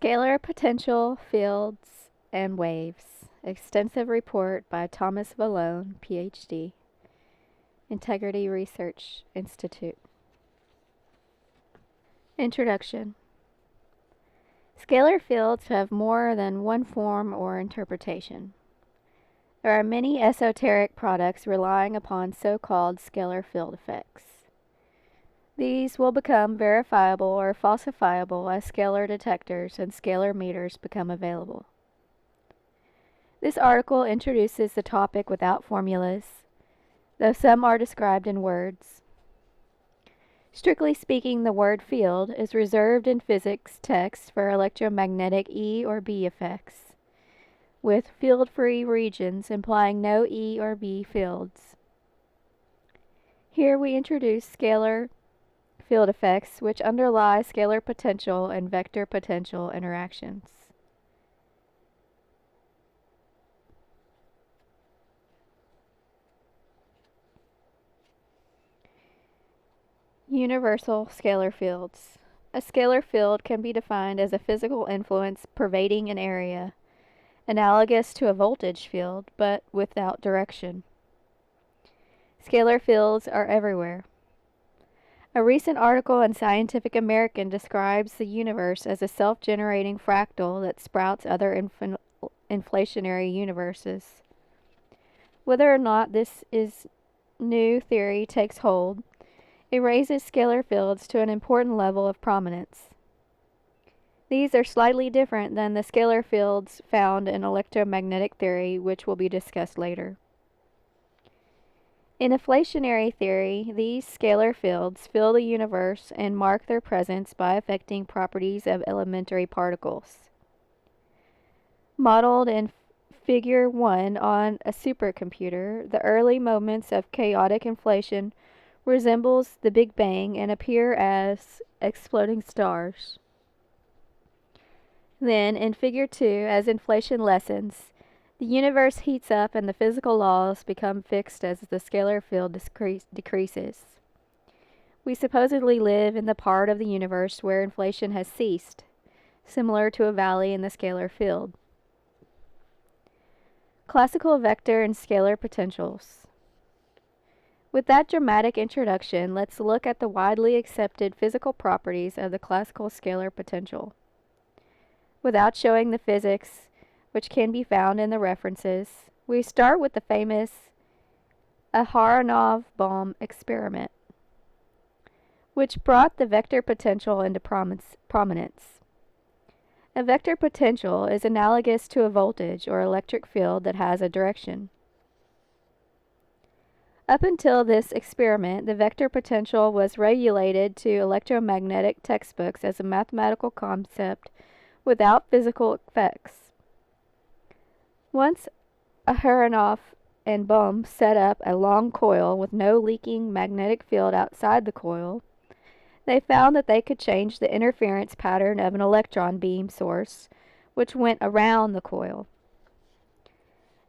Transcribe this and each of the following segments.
Scalar Potential Fields and Waves. Extensive report by Thomas Valone, Ph.D. Integrity Research Institute. Introduction. Scalar fields have more than one form or interpretation. There are many esoteric products relying upon so-called scalar field effects. These will become verifiable or falsifiable as scalar detectors and scalar meters become available. This article introduces the topic without formulas, though some are described in words. Strictly speaking, the word field is reserved in physics texts for electromagnetic E or B effects, with field-free regions implying no E or B fields. Here we introduce scalar field effects, which underlie scalar potential and vector potential interactions. Universal scalar fields. A scalar field can be defined as a physical influence pervading an area, analogous to a voltage field, but without direction. Scalar fields are everywhere. A recent article in Scientific American describes the universe as a self-generating fractal that sprouts other inflationary universes. Whether or not this new theory takes hold, it raises scalar fields to an important level of prominence. These are slightly different than the scalar fields found in electromagnetic theory, which will be discussed later. In inflationary theory, these scalar fields fill the universe and mark their presence by affecting properties of elementary particles. Modeled in Figure 1 on a supercomputer, the early moments of chaotic inflation resembles the Big Bang and appear as exploding stars. Then, in Figure 2, as inflation lessens, the universe heats up and the physical laws become fixed as the scalar field decreases. We supposedly live in the part of the universe where inflation has ceased, similar to a valley in the scalar field. Classical vector and scalar potentials. With that dramatic introduction, let's look at the widely accepted physical properties of the classical scalar potential. Without showing the physics, which can be found in the references, we start with the famous Aharonov-Bohm experiment, which brought the vector potential into prominence. A vector potential is analogous to a voltage or electric field that has a direction. Up until this experiment, the vector potential was regulated to electromagnetic textbooks as a mathematical concept without physical effects. Once Aharonov and Bohm set up a long coil with no leaking magnetic field outside the coil, they found that they could change the interference pattern of an electron beam source, which went around the coil.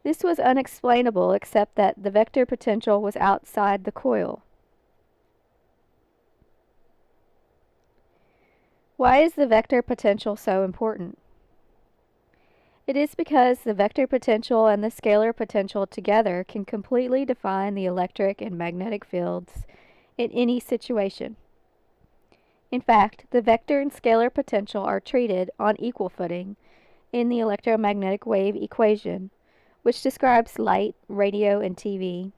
This was unexplainable except that the vector potential was outside the coil. Why is the vector potential so important? It is because the vector potential and the scalar potential together can completely define the electric and magnetic fields in any situation. In fact, the vector and scalar potential are treated on equal footing in the electromagnetic wave equation, which describes light, radio, and TV,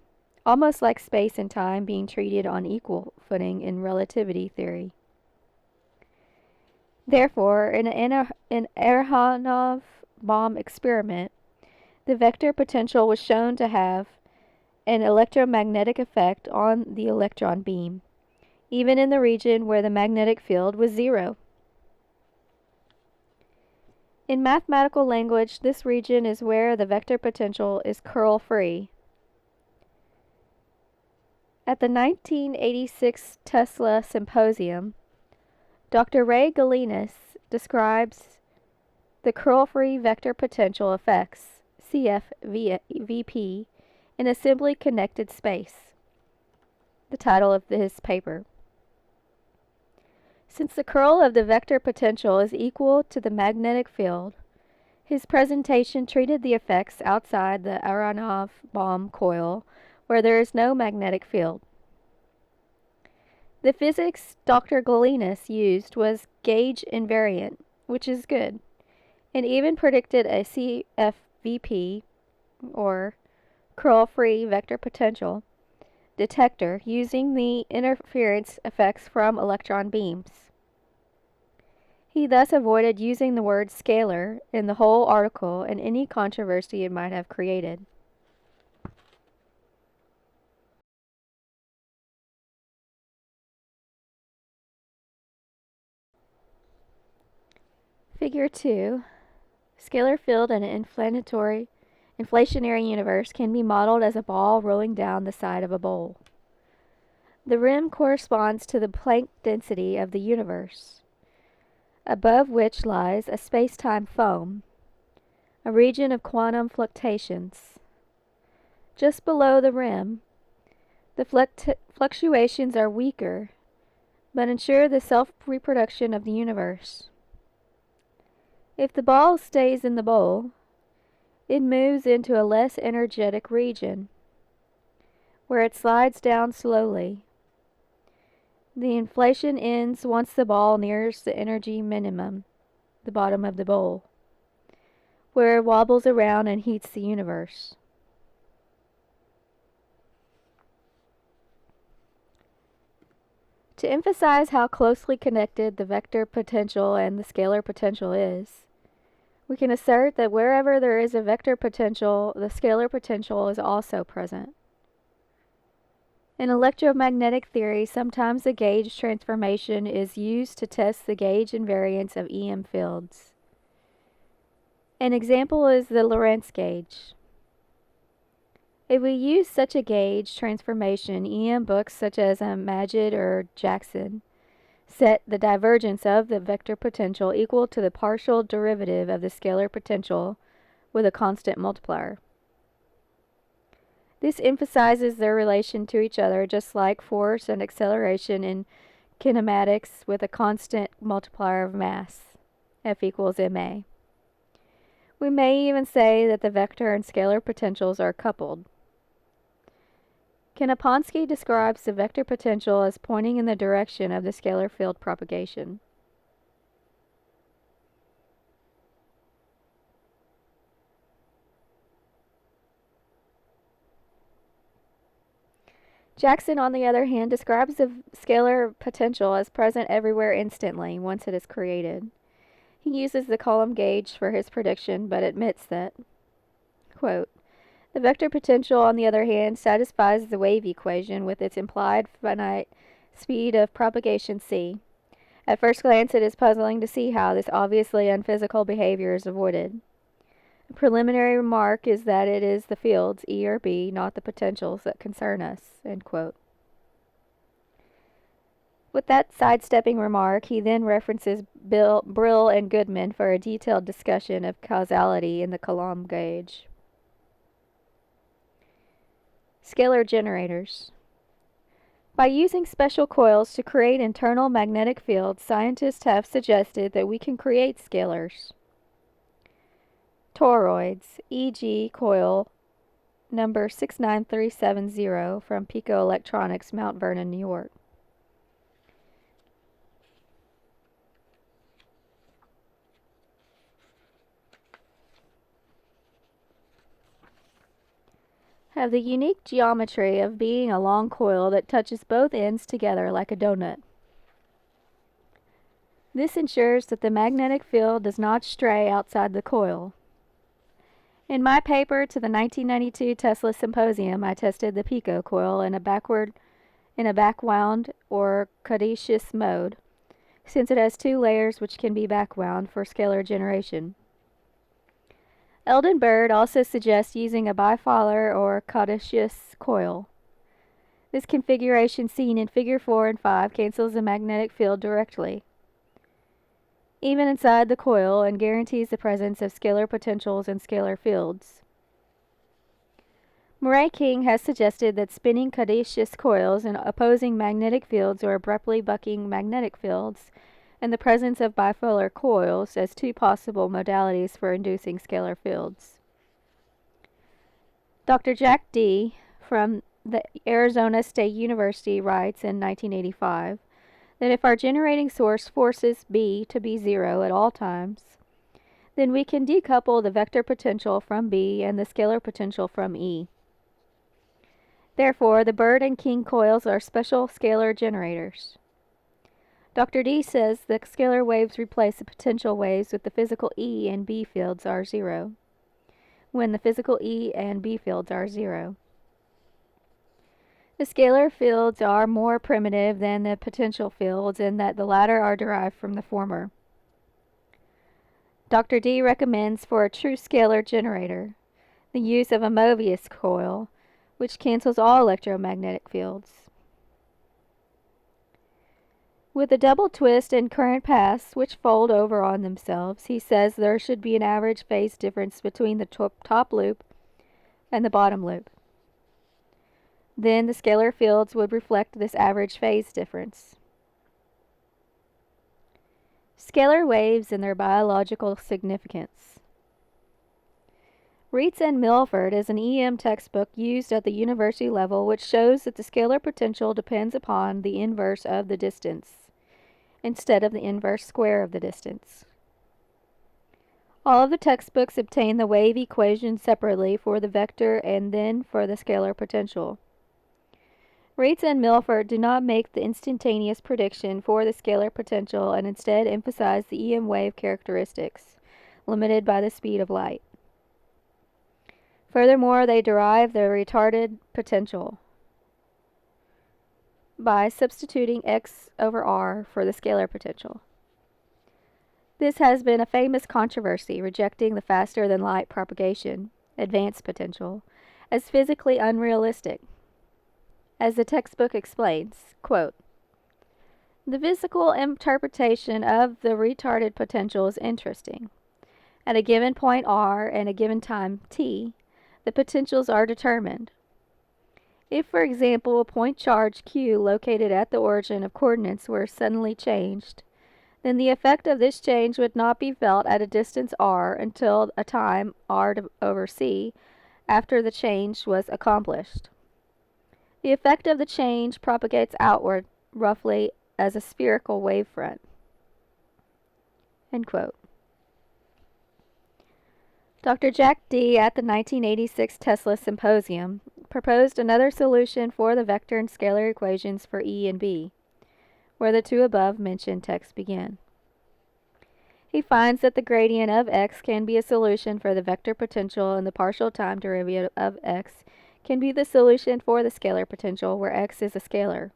almost like space and time being treated on equal footing in relativity theory. Therefore, in an Aharonov-Bohm experiment, the vector potential was shown to have an electromagnetic effect on the electron beam, even in the region where the magnetic field was zero. In mathematical language, this region is where the vector potential is curl-free. At the 1986 Tesla Symposium, Dr. Ray Galinas describes the curl-free vector potential effects, CFVP, in a simply connected space. The title of his paper. Since the curl of the vector potential is equal to the magnetic field, his presentation treated the effects outside the Aronoff bomb coil where there is no magnetic field. The physics Dr. Galinas used was gauge invariant, which is good, and even predicted a CFVP, or curl-free vector potential, detector using the interference effects from electron beams. He thus avoided using the word scalar in the whole article and any controversy it might have created. Figure 2. Scalar field in an inflationary universe can be modeled as a ball rolling down the side of a bowl. The rim corresponds to the Planck density of the universe, above which lies a space-time foam, a region of quantum fluctuations. Just below the rim, the fluctuations are weaker, but ensure the self-reproduction of the universe. If the ball stays in the bowl, it moves into a less energetic region, where it slides down slowly. The inflation ends once the ball nears the energy minimum, the bottom of the bowl, where it wobbles around and heats the universe. To emphasize how closely connected the vector potential and the scalar potential is, we can assert that wherever there is a vector potential, the scalar potential is also present. In electromagnetic theory, sometimes the gauge transformation is used to test the gauge invariance of EM fields. An example is the Lorentz gauge. If we use such a gauge transformation, EM books such as Magid or Jackson set the divergence of the vector potential equal to the partial derivative of the scalar potential with a constant multiplier. This emphasizes their relation to each other, just like force and acceleration in kinematics with a constant multiplier of mass, F equals ma. We may even say that the vector and scalar potentials are coupled. Kaponsky describes the vector potential as pointing in the direction of the scalar field propagation. Jackson, on the other hand, describes the scalar potential as present everywhere instantly once it is created. He uses the Coulomb gauge for his prediction, but admits that, quote, the vector potential, on the other hand, satisfies the wave equation with its implied finite speed of propagation c. At first glance, it is puzzling to see how this obviously unphysical behavior is avoided. A preliminary remark is that it is the fields, E or B, not the potentials, that concern us, end quote. With that sidestepping remark, he then references Brill and Goodman for a detailed discussion of causality in the Coulomb gauge. Scalar generators. By using special coils to create internal magnetic fields, scientists have suggested that we can create scalars. Toroids, e.g. coil number 69370 from Pico Electronics, Mount Vernon, New York. Have the unique geometry of being a long coil that touches both ends together like a donut. This ensures that the magnetic field does not stray outside the coil. In my paper to the 1992 Tesla Symposium, I tested the Pico coil in a backwound or caduceus mode, since it has two layers which can be backwound for scalar generation. Eldon Bird also suggests using a bifilar or caduceus coil. This configuration seen in Figure 4 and 5 cancels the magnetic field directly, even inside the coil, and guarantees the presence of scalar potentials and scalar fields. Murray King has suggested that spinning caduceus coils in opposing magnetic fields or abruptly bucking magnetic fields in the presence of bipolar coils as two possible modalities for inducing scalar fields. Dr. Jack D. from the Arizona State University writes in 1985 that if our generating source forces B to be zero at all times, then we can decouple the vector potential from B and the scalar potential from E. Therefore, the Bird and King coils are special scalar generators. Dr. D says the scalar waves replace the potential waves with the physical E and B fields are zero, when the physical E and B fields are zero. The scalar fields are more primitive than the potential fields in that the latter are derived from the former. Dr. D recommends for a true scalar generator the use of a Mobius coil, which cancels all electromagnetic fields. With a double twist and current paths which fold over on themselves, he says there should be an average phase difference between the top loop and the bottom loop. Then the scalar fields would reflect this average phase difference. Scalar waves and their biological significance. Reitz and Milford is an EM textbook used at the university level which shows that the scalar potential depends upon the inverse of the distance instead of the inverse square of the distance. All of the textbooks obtain the wave equation separately for the vector and then for the scalar potential. Reitz and Milford do not make the instantaneous prediction for the scalar potential and instead emphasize the EM wave characteristics, limited by the speed of light. Furthermore, they derive the retarded potential by substituting x over r for the scalar potential. This has been a famous controversy, rejecting the faster-than-light propagation, advanced potential, as physically unrealistic. As the textbook explains, quote, "The physical interpretation of the retarded potential is interesting. At a given point r and a given time t, the potentials are determined. If, for example, a point charge q located at the origin of coordinates were suddenly changed, then the effect of this change would not be felt at a distance r until a time r over c after the change was accomplished. The effect of the change propagates outward roughly as a spherical wavefront." End quote. Dr. Jack D. at the 1986 Tesla Symposium proposed another solution for the vector and scalar equations for E and B, where the two above mentioned texts begin. He finds that the gradient of x can be a solution for the vector potential and the partial time derivative of x can be the solution for the scalar potential where x is a scalar.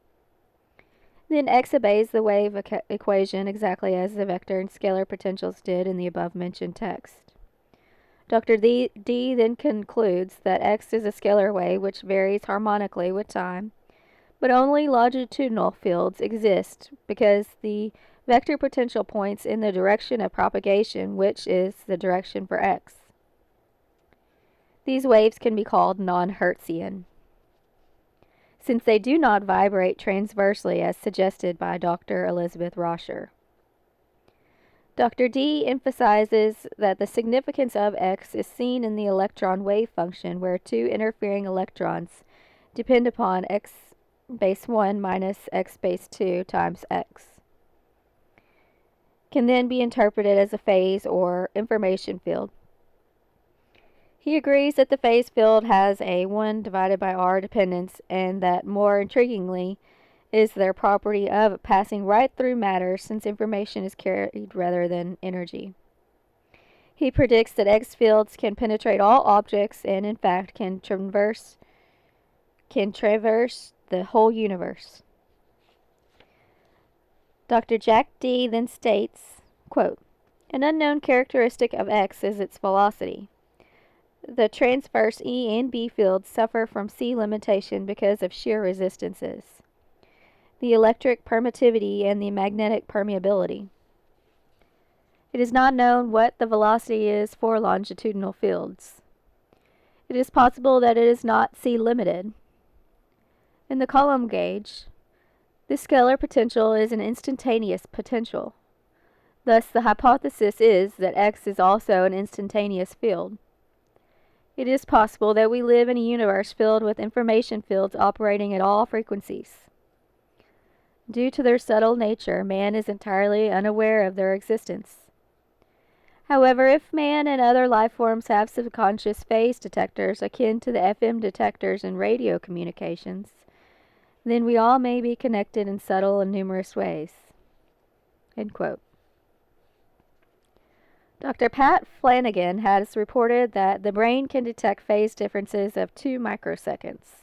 Then x obeys the wave equation exactly as the vector and scalar potentials did in the above mentioned text. Dr. D then concludes that x is a scalar wave which varies harmonically with time, but only longitudinal fields exist because the vector potential points in the direction of propagation, which is the direction for x. These waves can be called non-Hertzian, since they do not vibrate transversely as suggested by Dr. Elizabeth Roscher. Dr. D emphasizes that the significance of x is seen in the electron wave function where two interfering electrons depend upon x base 1 minus x base 2 times x. Can then be interpreted as a phase or information field. He agrees that the phase field has a 1 divided by r dependence and that, more intriguingly, is their property of passing right through matter since information is carried rather than energy. He predicts that X fields can penetrate all objects and in fact can traverse the whole universe. Dr. Jack D. then states, quote, "An unknown characteristic of X is its velocity. The transverse E and B fields suffer from C limitation because of shear resistances, the electric permittivity and the magnetic permeability. It is not known what the velocity is for longitudinal fields. It is possible that it is not C-limited. In the Coulomb gauge, the scalar potential is an instantaneous potential. Thus, the hypothesis is that X is also an instantaneous field. It is possible that we live in a universe filled with information fields operating at all frequencies. Due to their subtle nature, man is entirely unaware of their existence. However, if man and other life forms have subconscious phase detectors akin to the FM detectors in radio communications, then we all may be connected in subtle and numerous ways. End quote. Dr. Pat Flanagan has reported that the brain can detect phase differences of 2 microseconds.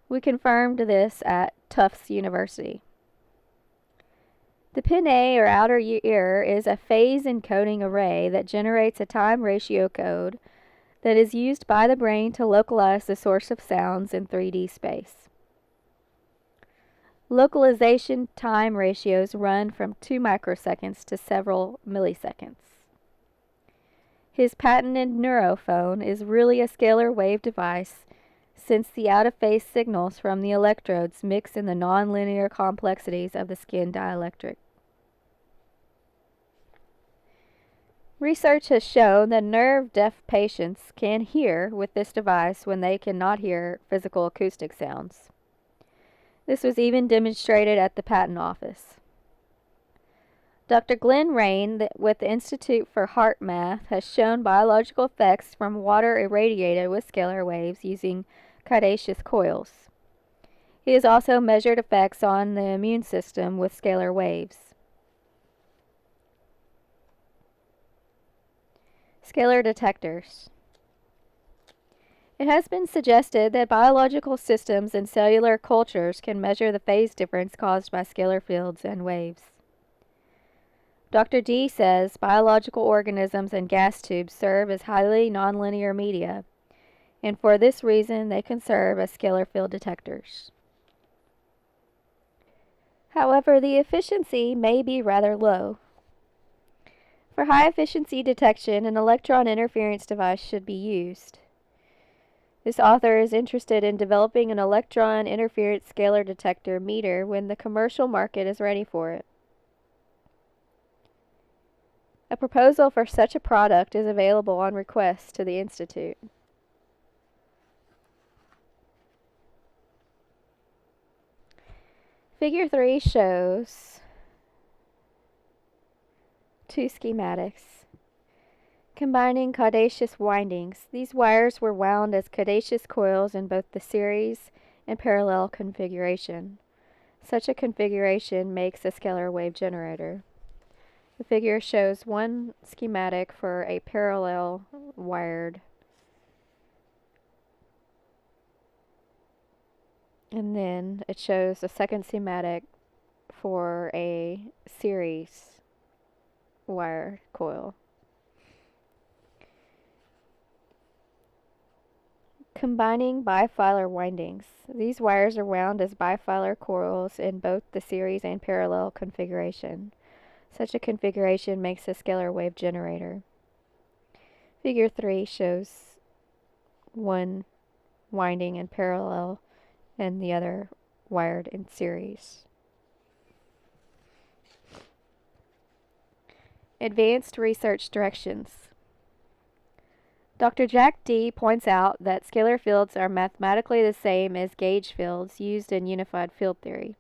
We confirmed this at Tufts University. The pinna, or outer ear, is a phase encoding array that generates a time ratio code that is used by the brain to localize the source of sounds in 3D space. Localization time ratios run from 2 microseconds to several milliseconds. His patented neurophone is really a scalar wave device, since the out-of-phase signals from the electrodes mix in the nonlinear complexities of the skin dielectric. Research has shown that nerve-deaf patients can hear with this device when they cannot hear physical acoustic sounds. This was even demonstrated at the patent office. Dr. Glenn Rain with the Institute for Heart Math has shown biological effects from water irradiated with scalar waves using caduceus coils. He has also measured effects on the immune system with scalar waves. Scalar detectors. It has been suggested that biological systems and cellular cultures can measure the phase difference caused by scalar fields and waves. Dr. D says biological organisms and gas tubes serve as highly nonlinear media, and for this reason they can serve as scalar field detectors. However, the efficiency may be rather low. For high-efficiency detection, an electron interference device should be used. This author is interested in developing an electron interference scalar detector meter when the commercial market is ready for it. A proposal for such a product is available on request to the Institute. Figure 3 shows 2 schematics combining caduceus windings. These wires were wound as caduceus coils in both the series and parallel configuration. Such a configuration makes a scalar wave generator. The figure shows one schematic for a parallel wired, and then it shows a second schematic for a series wire coil. Combining bifilar windings. These wires are wound as bifilar coils in both the series and parallel configuration. Such a configuration makes a scalar wave generator. Figure 3 shows one winding in parallel and the other wired in series. Advanced research directions. Dr. Jack D. points out that scalar fields are mathematically the same as gauge fields used in unified field theory.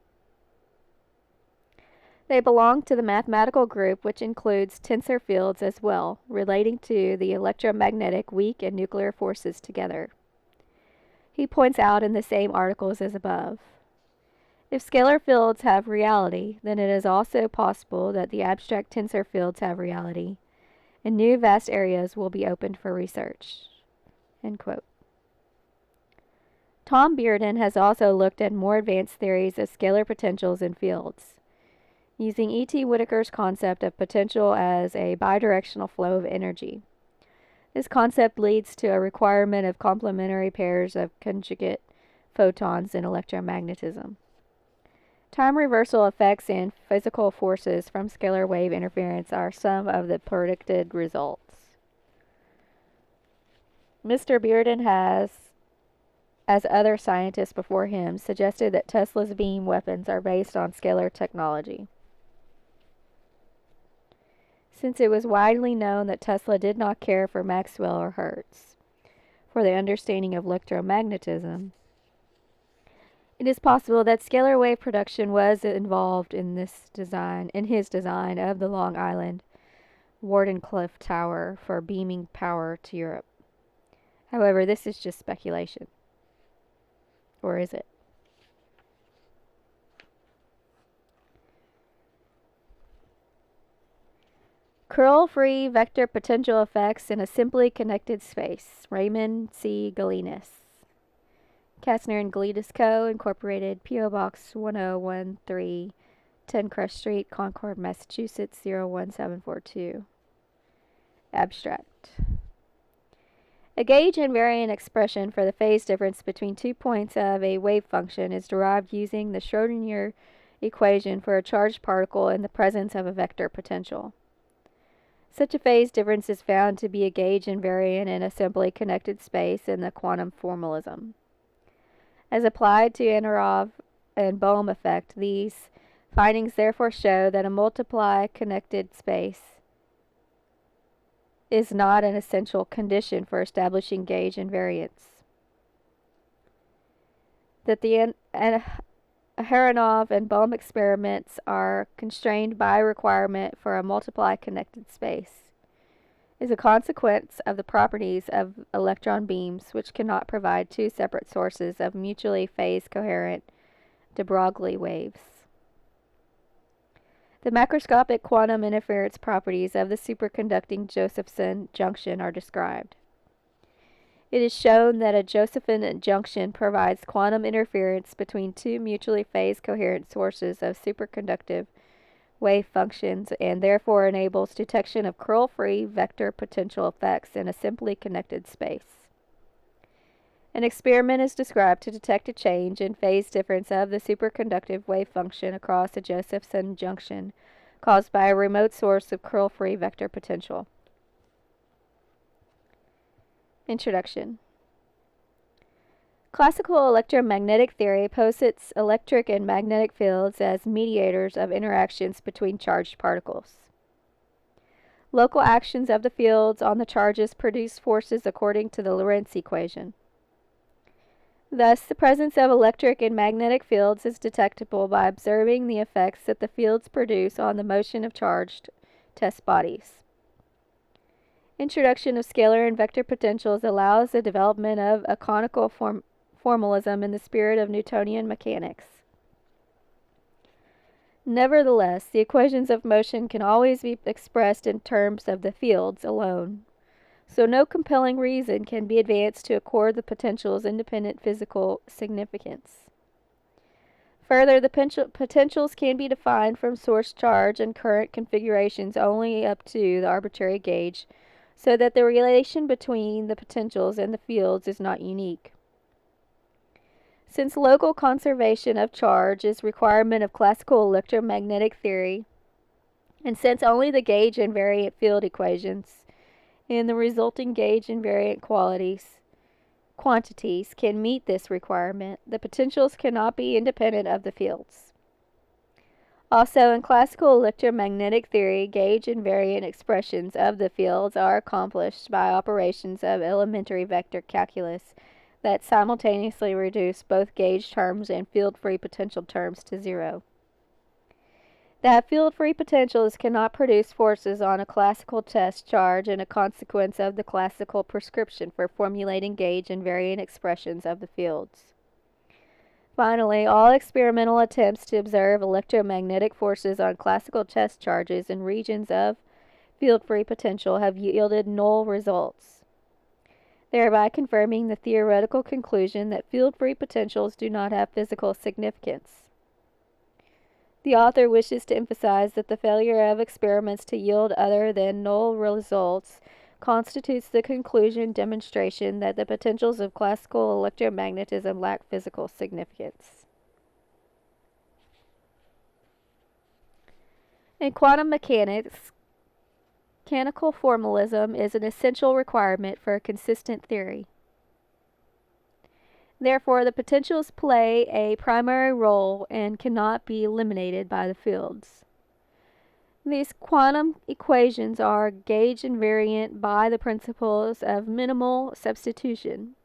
They belong to the mathematical group which includes tensor fields as well, relating to the electromagnetic weak and nuclear forces together. He points out in the same articles as above. If scalar fields have reality, then it is also possible that the abstract tensor fields have reality, and new vast areas will be opened for research. End quote. Tom Bearden has also looked at more advanced theories of scalar potentials in fields, using E.T. Whittaker's concept of potential as a bidirectional flow of energy. This concept leads to a requirement of complementary pairs of conjugate photons in electromagnetism. Time reversal effects and physical forces from scalar wave interference are some of the predicted results. Mr. Bearden has, as other scientists before him, suggested that Tesla's beam weapons are based on scalar technology. Since it was widely known that Tesla did not care for Maxwell or Hertz for the understanding of electromagnetism, it is possible that scalar wave production was involved in his design of the Long Island Wardenclyffe Tower for beaming power to Europe. However, this is just speculation. Or is it? Curl-free vector potential effects in a simply connected space. Raymond C. Galinas. Kastner and Galinas Co., Incorporated, P.O. Box 1013, 10 Crush Street, Concord, Massachusetts 01742. Abstract. A gauge invariant expression for the phase difference between 2 points of a wave function is derived using the Schrödinger equation for a charged particle in the presence of a vector potential. Such a phase difference is found to be a gauge invariant in a simply connected space in the quantum formalism. As applied to Anarov and Bohm effect, these findings therefore show that a multiply connected space is not an essential condition for establishing gauge invariance. That the Aharonov and Bohm experiments are constrained by requirement for a multiply connected space is a consequence of the properties of electron beams, which cannot provide two separate sources of mutually phase-coherent de Broglie waves. The macroscopic quantum interference properties of the superconducting Josephson junction are described. It is shown that a Josephson junction provides quantum interference between two mutually phase-coherent sources of superconductive wave functions and therefore enables detection of curl-free vector potential effects in a simply connected space. An experiment is described to detect a change in phase difference of the superconductive wave function across a Josephson junction caused by a remote source of curl-free vector potential. Introduction. Classical electromagnetic theory posits electric and magnetic fields as mediators of interactions between charged particles. Local actions of the fields on the charges produce forces according to the Lorentz equation. Thus, the presence of electric and magnetic fields is detectable by observing the effects that the fields produce on the motion of charged test bodies. Introduction of scalar and vector potentials allows the development of a conical formalism in the spirit of Newtonian mechanics. Nevertheless, the equations of motion can always be expressed in terms of the fields alone, so no compelling reason can be advanced to accord the potentials independent physical significance. Further, the potentials can be defined from source charge and current configurations only up to the arbitrary gauge, so that the relation between the potentials and the fields is not unique. Since local conservation of charge is a requirement of classical electromagnetic theory, and since only the gauge invariant field equations and the resulting gauge invariant quantities can meet this requirement, the potentials cannot be independent of the fields. Also, in classical electromagnetic theory, gauge invariant expressions of the fields are accomplished by operations of elementary vector calculus that simultaneously reduce both gauge terms and field-free potential terms to zero. That field-free potentials cannot produce forces on a classical test charge and a consequence of the classical prescription for formulating gauge invariant expressions of the fields. Finally, all experimental attempts to observe electromagnetic forces on classical test charges in regions of field-free potential have yielded null results, thereby confirming the theoretical conclusion that field-free potentials do not have physical significance. The author wishes to emphasize that the failure of experiments to yield other than null results constitutes the conclusion demonstration that the potentials of classical electromagnetism lack physical significance. In quantum mechanics, Mechanical formalism is an essential requirement for a consistent theory. Therefore, the potentials play a primary role and cannot be eliminated by the fields. These quantum equations are gauge invariant by the principles of minimal substitution,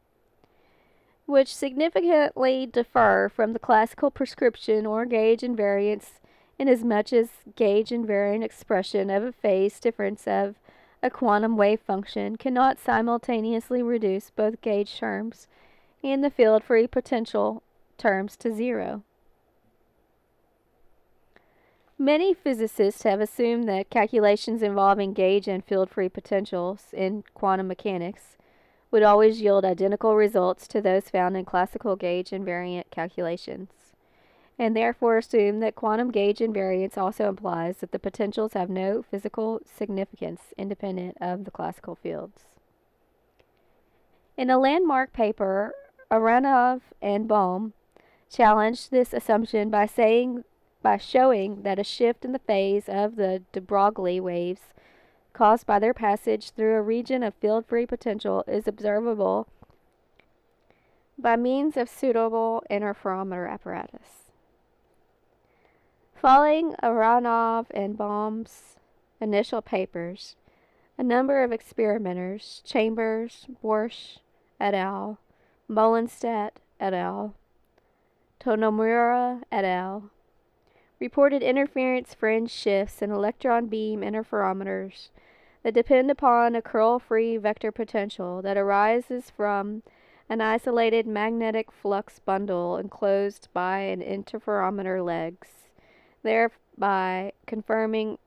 which significantly differ from the classical prescription or gauge invariance inasmuch as gauge invariant expression of a phase difference of a quantum wave function cannot simultaneously reduce both gauge terms and the field free potential terms to zero. Many physicists have assumed that calculations involving gauge and field free potentials in quantum mechanics would always yield identical results to those found in classical gauge invariant calculations, and therefore assume that quantum gauge invariance also implies that the potentials have no physical significance independent of the classical fields. In a landmark paper, Aronov and Bohm challenged this assumption by showing that a shift in the phase of the de Broglie waves caused by their passage through a region of field-free potential is observable by means of suitable interferometer apparatus. Following Aronov and Bohm's initial papers, a number of experimenters, Chambers, Borsch et al., Molenstadt et al., Tonomura et al., reported interference fringe shifts in electron beam interferometers that depend upon a curl-free vector potential that arises from an isolated magnetic flux bundle enclosed by an interferometer legs, thereby confirming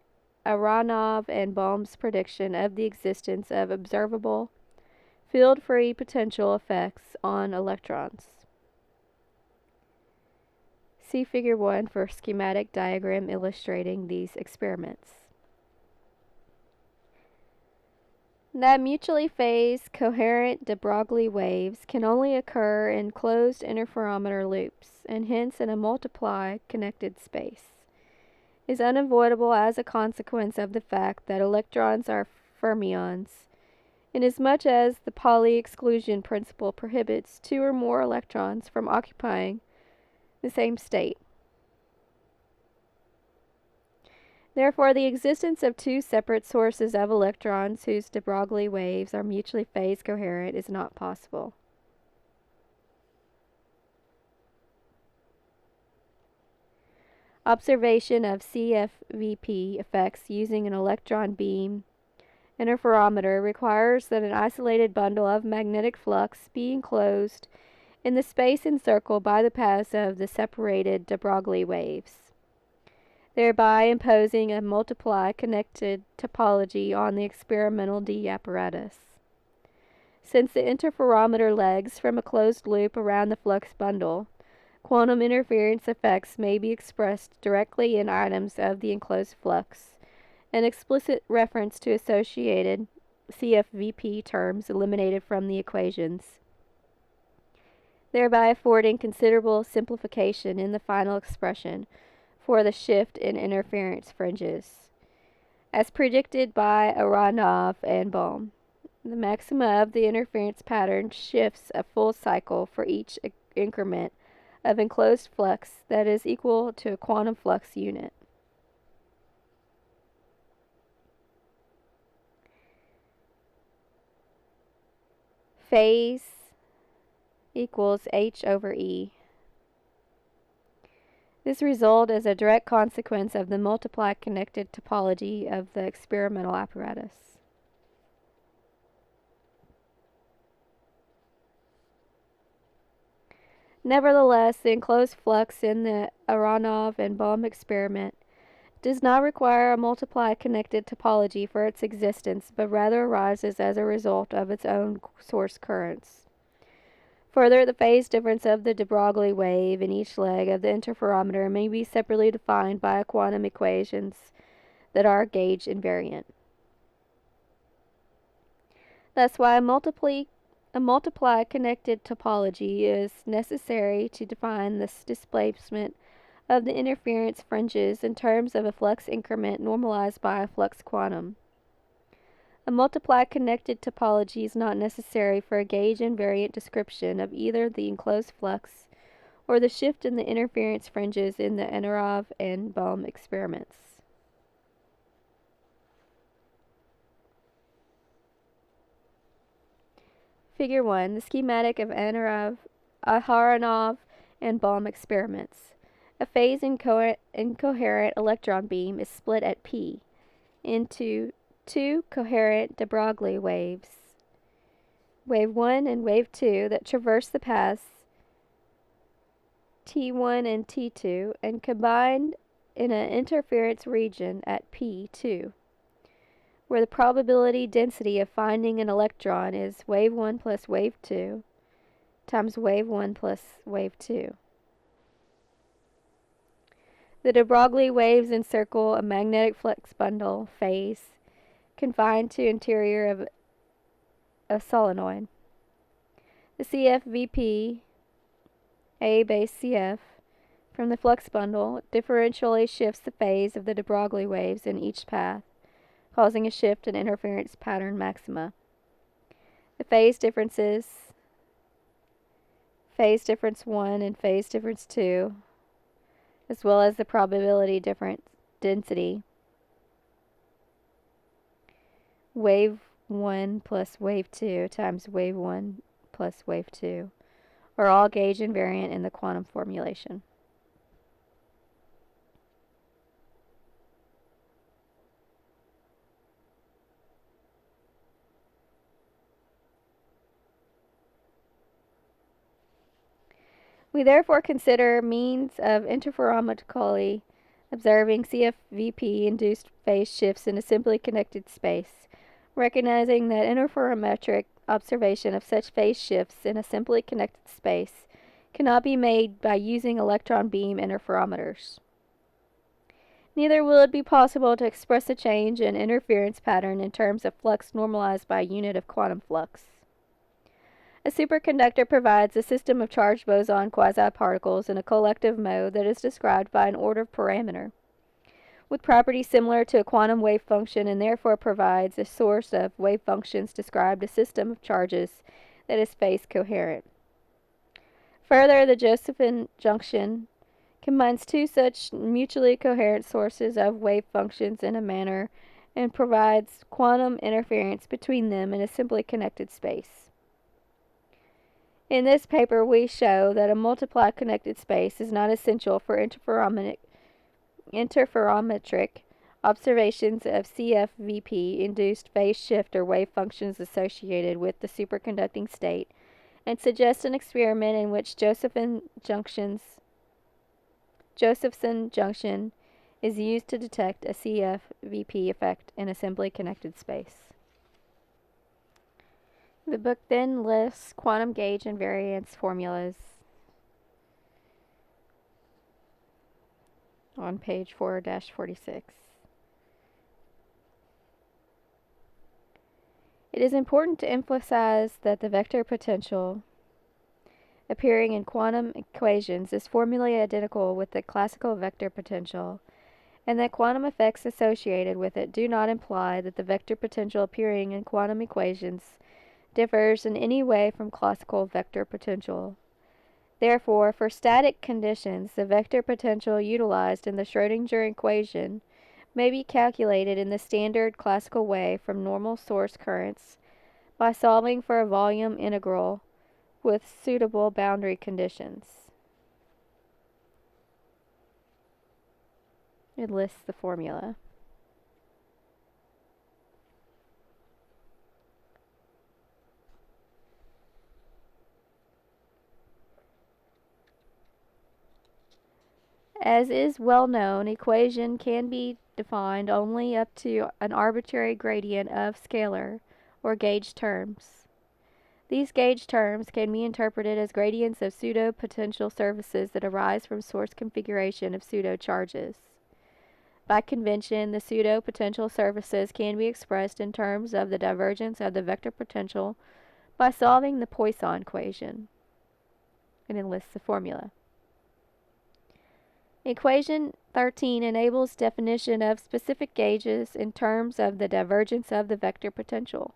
Aronov and Bohm's prediction of the existence of observable field-free potential effects on electrons. See Figure 1 for a schematic diagram illustrating these experiments. That mutually phased, coherent de Broglie waves can only occur in closed interferometer loops, and hence in a multiply connected space, is unavoidable as a consequence of the fact that electrons are fermions, inasmuch as the Pauli exclusion principle prohibits two or more electrons from occupying the same state. Therefore, the existence of two separate sources of electrons whose de Broglie waves are mutually phase coherent is not possible. Observation of CFVP effects using an electron beam interferometer requires that an isolated bundle of magnetic flux be enclosed in the space encircled by the paths of the separated de Broglie waves, thereby imposing a multiply connected topology on the experimental D apparatus. Since the interferometer legs from a closed loop around the flux bundle, quantum interference effects may be expressed directly in items of the enclosed flux, an explicit reference to associated CFVP terms eliminated from the equations, thereby affording considerable simplification in the final expression for the shift in interference fringes. As predicted by Aronov and Bohm, the maxima of the interference pattern shifts a full cycle for each increment of enclosed flux that is equal to a quantum flux unit. Phase equals h over E. This result is a direct consequence of the multiply connected topology of the experimental apparatus. Nevertheless, the enclosed flux in the Aronov and Bohm experiment does not require a multiply connected topology for its existence, but rather arises as a result of its own source currents. Further, the phase difference of the de Broglie wave in each leg of the interferometer may be separately defined by quantum equations that are gauge invariant. That's why a multiply connected topology is necessary to define the displacement of the interference fringes in terms of a flux increment normalized by a flux quantum. A multiply connected topology is not necessary for a gauge invariant description of either the enclosed flux or the shift in the interference fringes in the Enarov and Bohm experiments. Figure 1. The schematic of Aharonov and Bohm experiments. A phase incoherent electron beam is split at P into two coherent de Broglie waves, wave 1 and wave 2, that traverse the paths T1 and T2 and combine in an interference region at P2, where the probability density of finding an electron is wave 1 plus wave 2 times wave 1 plus wave 2. The de Broglie waves encircle a magnetic flux bundle phase confined to interior of a solenoid. The CFVP A base CF from the flux bundle differentially shifts the phase of the de Broglie waves in each path, causing a shift in interference pattern maxima. The phase difference 1 and phase difference 2, as well as the probability difference density, wave 1 plus wave 2 times wave 1 plus wave 2, are all gauge invariant in the quantum formulation. We therefore consider means of interferometrically observing CFVP-induced phase shifts in a simply connected space, recognizing that interferometric observation of such phase shifts in a simply connected space cannot be made by using electron beam interferometers. Neither will it be possible to express a change in interference pattern in terms of flux normalized by a unit of quantum flux. A superconductor provides a system of charged boson quasi-particles in a collective mode that is described by an order parameter, with properties similar to a quantum wave function, and therefore provides a source of wave functions described a system of charges that is phase coherent. Further, the Josephson junction combines two such mutually coherent sources of wave functions in a manner and provides quantum interference between them in a simply connected space. In this paper, we show that a multiply connected space is not essential for interferometric observations of CFVP-induced phase shift or wave functions associated with the superconducting state, and suggests an experiment in which Josephson junction is used to detect a CFVP effect in a simply connected space. The book then lists quantum gauge invariance formulas on page 4-46. It is important to emphasize that the vector potential appearing in quantum equations is formally identical with the classical vector potential, and that quantum effects associated with it do not imply that the vector potential appearing in quantum equations differs in any way from classical vector potential. Therefore, for static conditions, the vector potential utilized in the Schrödinger equation may be calculated in the standard classical way from normal source currents by solving for a volume integral with suitable boundary conditions. It lists the formula. As is well known, equation can be defined only up to an arbitrary gradient of scalar or gauge terms. These gauge terms can be interpreted as gradients of pseudo-potential surfaces that arise from source configuration of pseudo-charges. By convention, the pseudo-potential surfaces can be expressed in terms of the divergence of the vector potential by solving the Poisson equation. And it lists the formula. Equation 13 enables definition of specific gauges in terms of the divergence of the vector potential.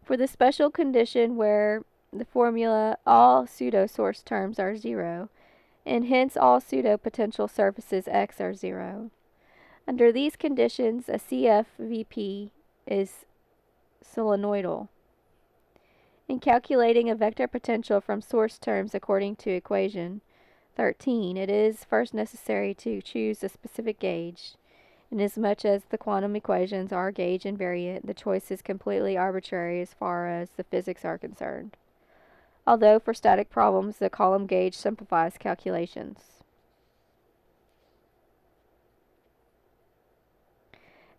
For the special condition where the formula all pseudo-source terms are zero, and hence all pseudo-potential surfaces x are zero. Under these conditions, a CFVP is solenoidal. In calculating a vector potential from source terms according to equation 13, it is first necessary to choose a specific gauge. Inasmuch as the quantum equations are gauge invariant, the choice is completely arbitrary as far as the physics are concerned. Although for static problems, the column gauge simplifies calculations.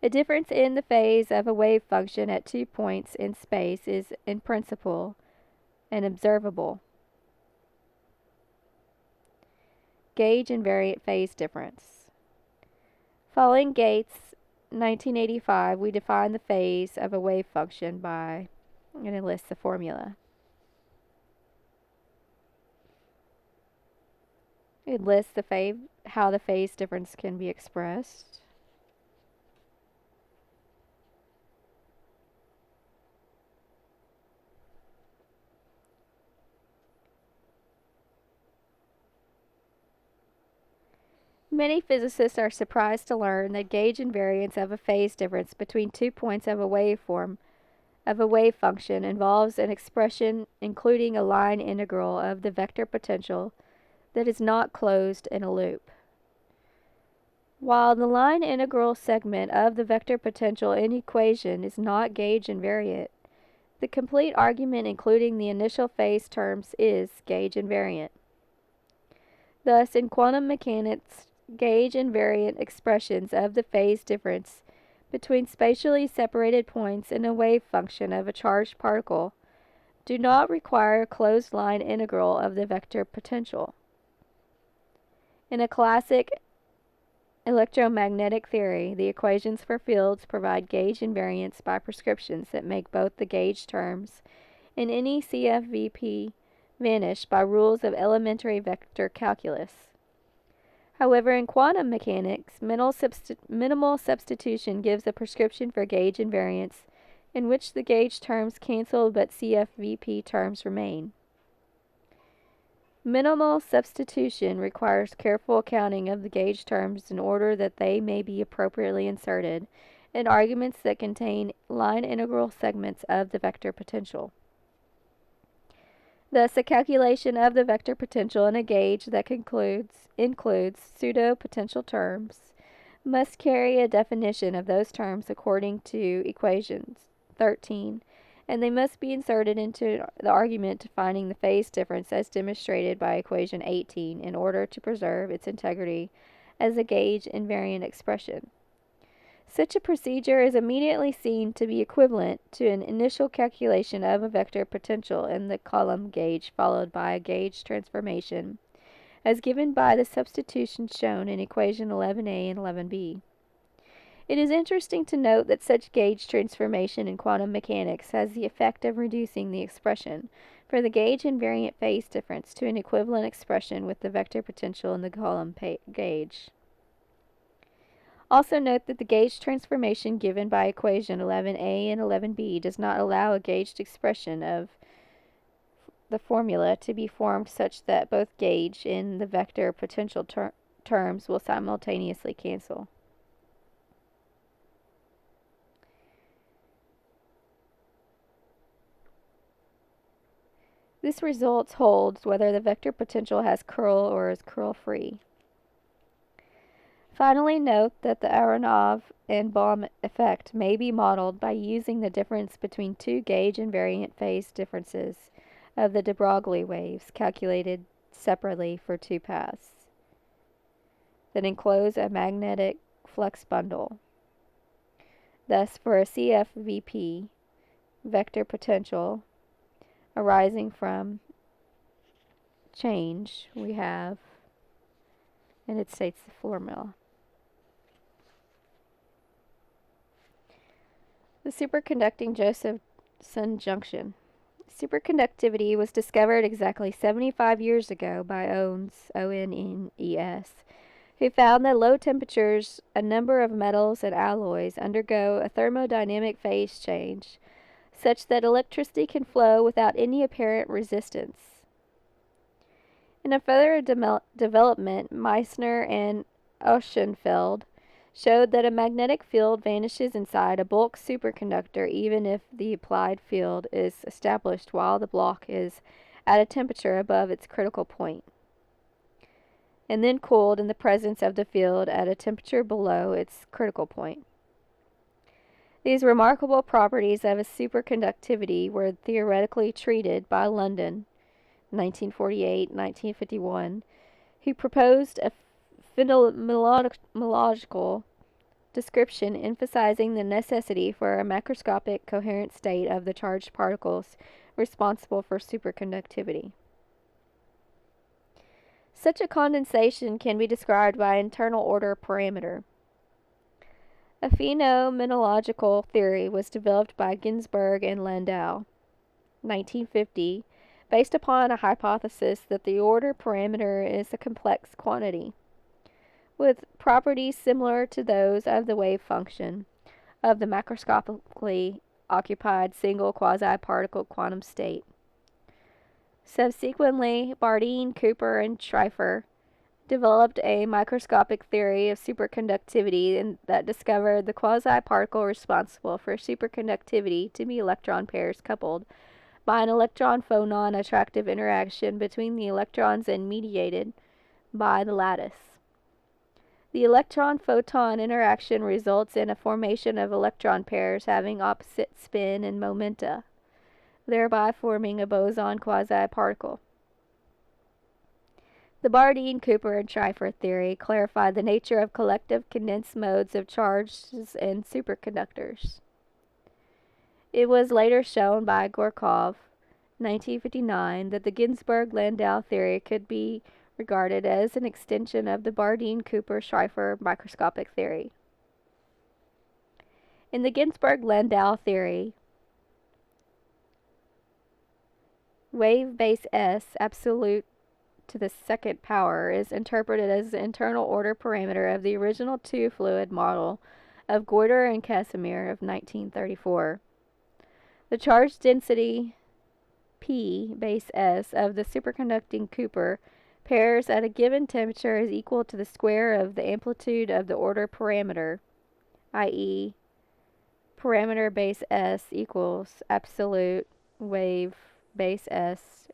A difference in the phase of a wave function at 2 points in space is, in principle, an observable gauge invariant phase difference. Following Gates' 1985, we define the phase of a wave function by, I'm going to list the formula. It lists how the phase difference can be expressed. Many physicists are surprised to learn that gauge invariance of a phase difference between 2 points of a wave function involves an expression including a line integral of the vector potential that is not closed in a loop. While the line integral segment of the vector potential in equation is not gauge invariant, the complete argument including the initial phase terms is gauge invariant. Thus, in quantum mechanics, gauge invariant expressions of the phase difference between spatially separated points in a wave function of a charged particle do not require a closed line integral of the vector potential. In a classic electromagnetic theory, the equations for fields provide gauge invariance by prescriptions that make both the gauge terms in any CFVP vanish by rules of elementary vector calculus. However, in quantum mechanics, minimal substitution gives a prescription for gauge invariance in which the gauge terms cancel but CFVP terms remain. Minimal substitution requires careful accounting of the gauge terms in order that they may be appropriately inserted in arguments that contain line integral segments of the vector potential. Thus, a calculation of the vector potential in a gauge that includes pseudo-potential terms must carry a definition of those terms according to equation 13, and they must be inserted into the argument defining the phase difference as demonstrated by equation 18 in order to preserve its integrity as a gauge invariant expression. Such a procedure is immediately seen to be equivalent to an initial calculation of a vector potential in the column gauge followed by a gauge transformation, as given by the substitutions shown in equation 11a and 11b. It is interesting to note that such gauge transformation in quantum mechanics has the effect of reducing the expression for the gauge invariant phase difference to an equivalent expression with the vector potential in the column gauge. Also note that the gauge transformation given by equation 11a and 11b does not allow a gauged expression of the formula to be formed such that both gauge and the vector potential terms will simultaneously cancel. This result holds whether the vector potential has curl or is curl-free. Finally, note that the Aronov and Baum effect may be modeled by using the difference between two gauge invariant phase differences of the de Broglie waves calculated separately for two paths that enclose a magnetic flux bundle. Thus, for a CFVP vector potential arising from change, we have, and it states the formula. The superconducting Josephson junction. Superconductivity was discovered exactly 75 years ago by Ones, O-N-N-E-S, who found that low temperatures a number of metals and alloys undergo a thermodynamic phase change such that electricity can flow without any apparent resistance. In a further development, Meissner and Oschenfeld showed that a magnetic field vanishes inside a bulk superconductor even if the applied field is established while the block is at a temperature above its critical point, and then cooled in the presence of the field at a temperature below its critical point. These remarkable properties of a superconductivity were theoretically treated by London, 1948-1951, who proposed a phenomenological description emphasizing the necessity for a macroscopic coherent state of the charged particles responsible for superconductivity. Such a condensation can be described by internal order parameter. A phenomenological theory was developed by Ginzburg and Landau, 1950, based upon a hypothesis that the order parameter is a complex quantity, with properties similar to those of the wave function of the macroscopically occupied single quasi-particle quantum state. Subsequently, Bardeen, Cooper, and Schrieffer developed a microscopic theory of superconductivity that discovered the quasi-particle responsible for superconductivity to be electron pairs coupled by an electron-phonon attractive interaction between the electrons and mediated by the lattice. The electron-photon interaction results in a formation of electron pairs having opposite spin and momenta, thereby forming a boson quasi-particle. The Bardeen, Cooper, and Schrieffer theory clarified the nature of collective condensed modes of charges in superconductors. It was later shown by Gorkov, 1959, that the Ginzburg-Landau theory could be regarded as an extension of the Bardeen-Cooper-Schrieffer microscopic theory. In the Ginzburg-Landau theory, wave base S, absolute to the second power, is interpreted as the internal order parameter of the original two-fluid model of Goiter and Casimir of 1934. The charge density P base S of the superconducting Cooper pairs at a given temperature is equal to the square of the amplitude of the order parameter, i.e., parameter base S equals absolute wave base S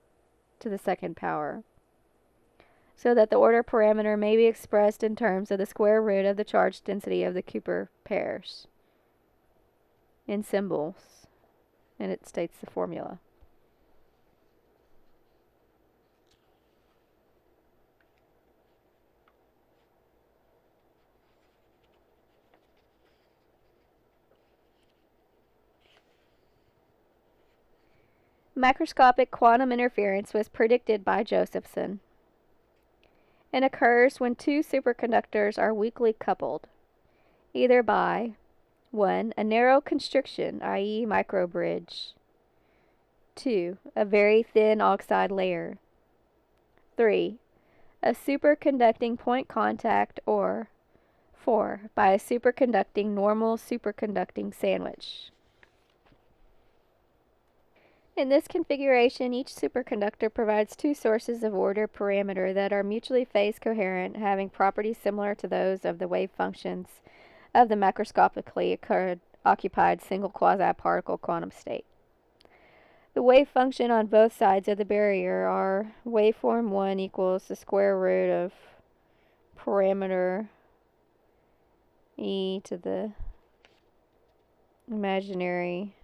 to the second power, so that the order parameter may be expressed in terms of the square root of the charge density of the Cooper pairs in symbols, and it states the formula. Macroscopic quantum interference was predicted by Josephson and occurs when two superconductors are weakly coupled, either by 1. A narrow constriction, i.e. microbridge. 2. A very thin oxide layer. 3. A superconducting point contact, or 4. By a superconducting normal superconducting sandwich. In this configuration, each superconductor provides two sources of order parameter that are mutually phase coherent, having properties similar to those of the wave functions of the macroscopically occupied single quasi-particle quantum state. The wave function on both sides of the barrier are waveform 1 equals the square root of parameter e to the imaginary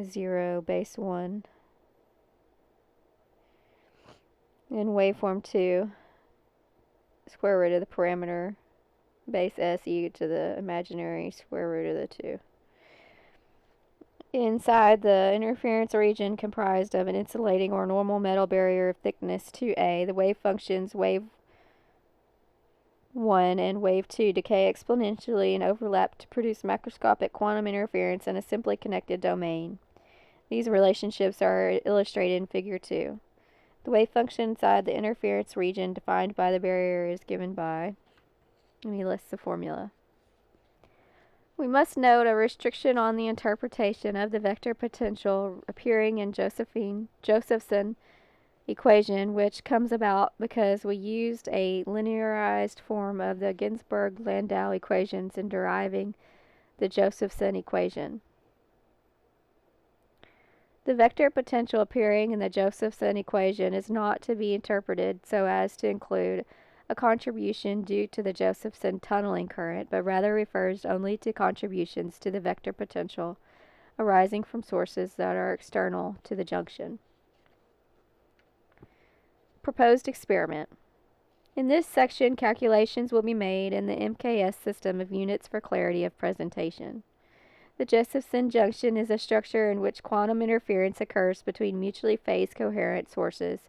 0 base 1, and waveform 2, square root of the parameter base S e to the imaginary square root of the 2. Inside the interference region comprised of an insulating or normal metal barrier of thickness 2a, the wave functions wave 1 and wave 2 decay exponentially and overlap to produce macroscopic quantum interference in a simply connected domain. These relationships are illustrated in Figure 2. The wave function inside the interference region defined by the barrier is given by, and he lists the formula. We must note a restriction on the interpretation of the vector potential appearing in Josephson equation, which comes about because we used a linearized form of the Ginzburg-Landau equations in deriving the Josephson equation. The vector potential appearing in the Josephson equation is not to be interpreted so as to include a contribution due to the Josephson tunneling current, but rather refers only to contributions to the vector potential arising from sources that are external to the junction. Proposed experiment. In this section, calculations will be made in the MKS system of units for clarity of presentation. The Josephson junction is a structure in which quantum interference occurs between mutually phase coherent sources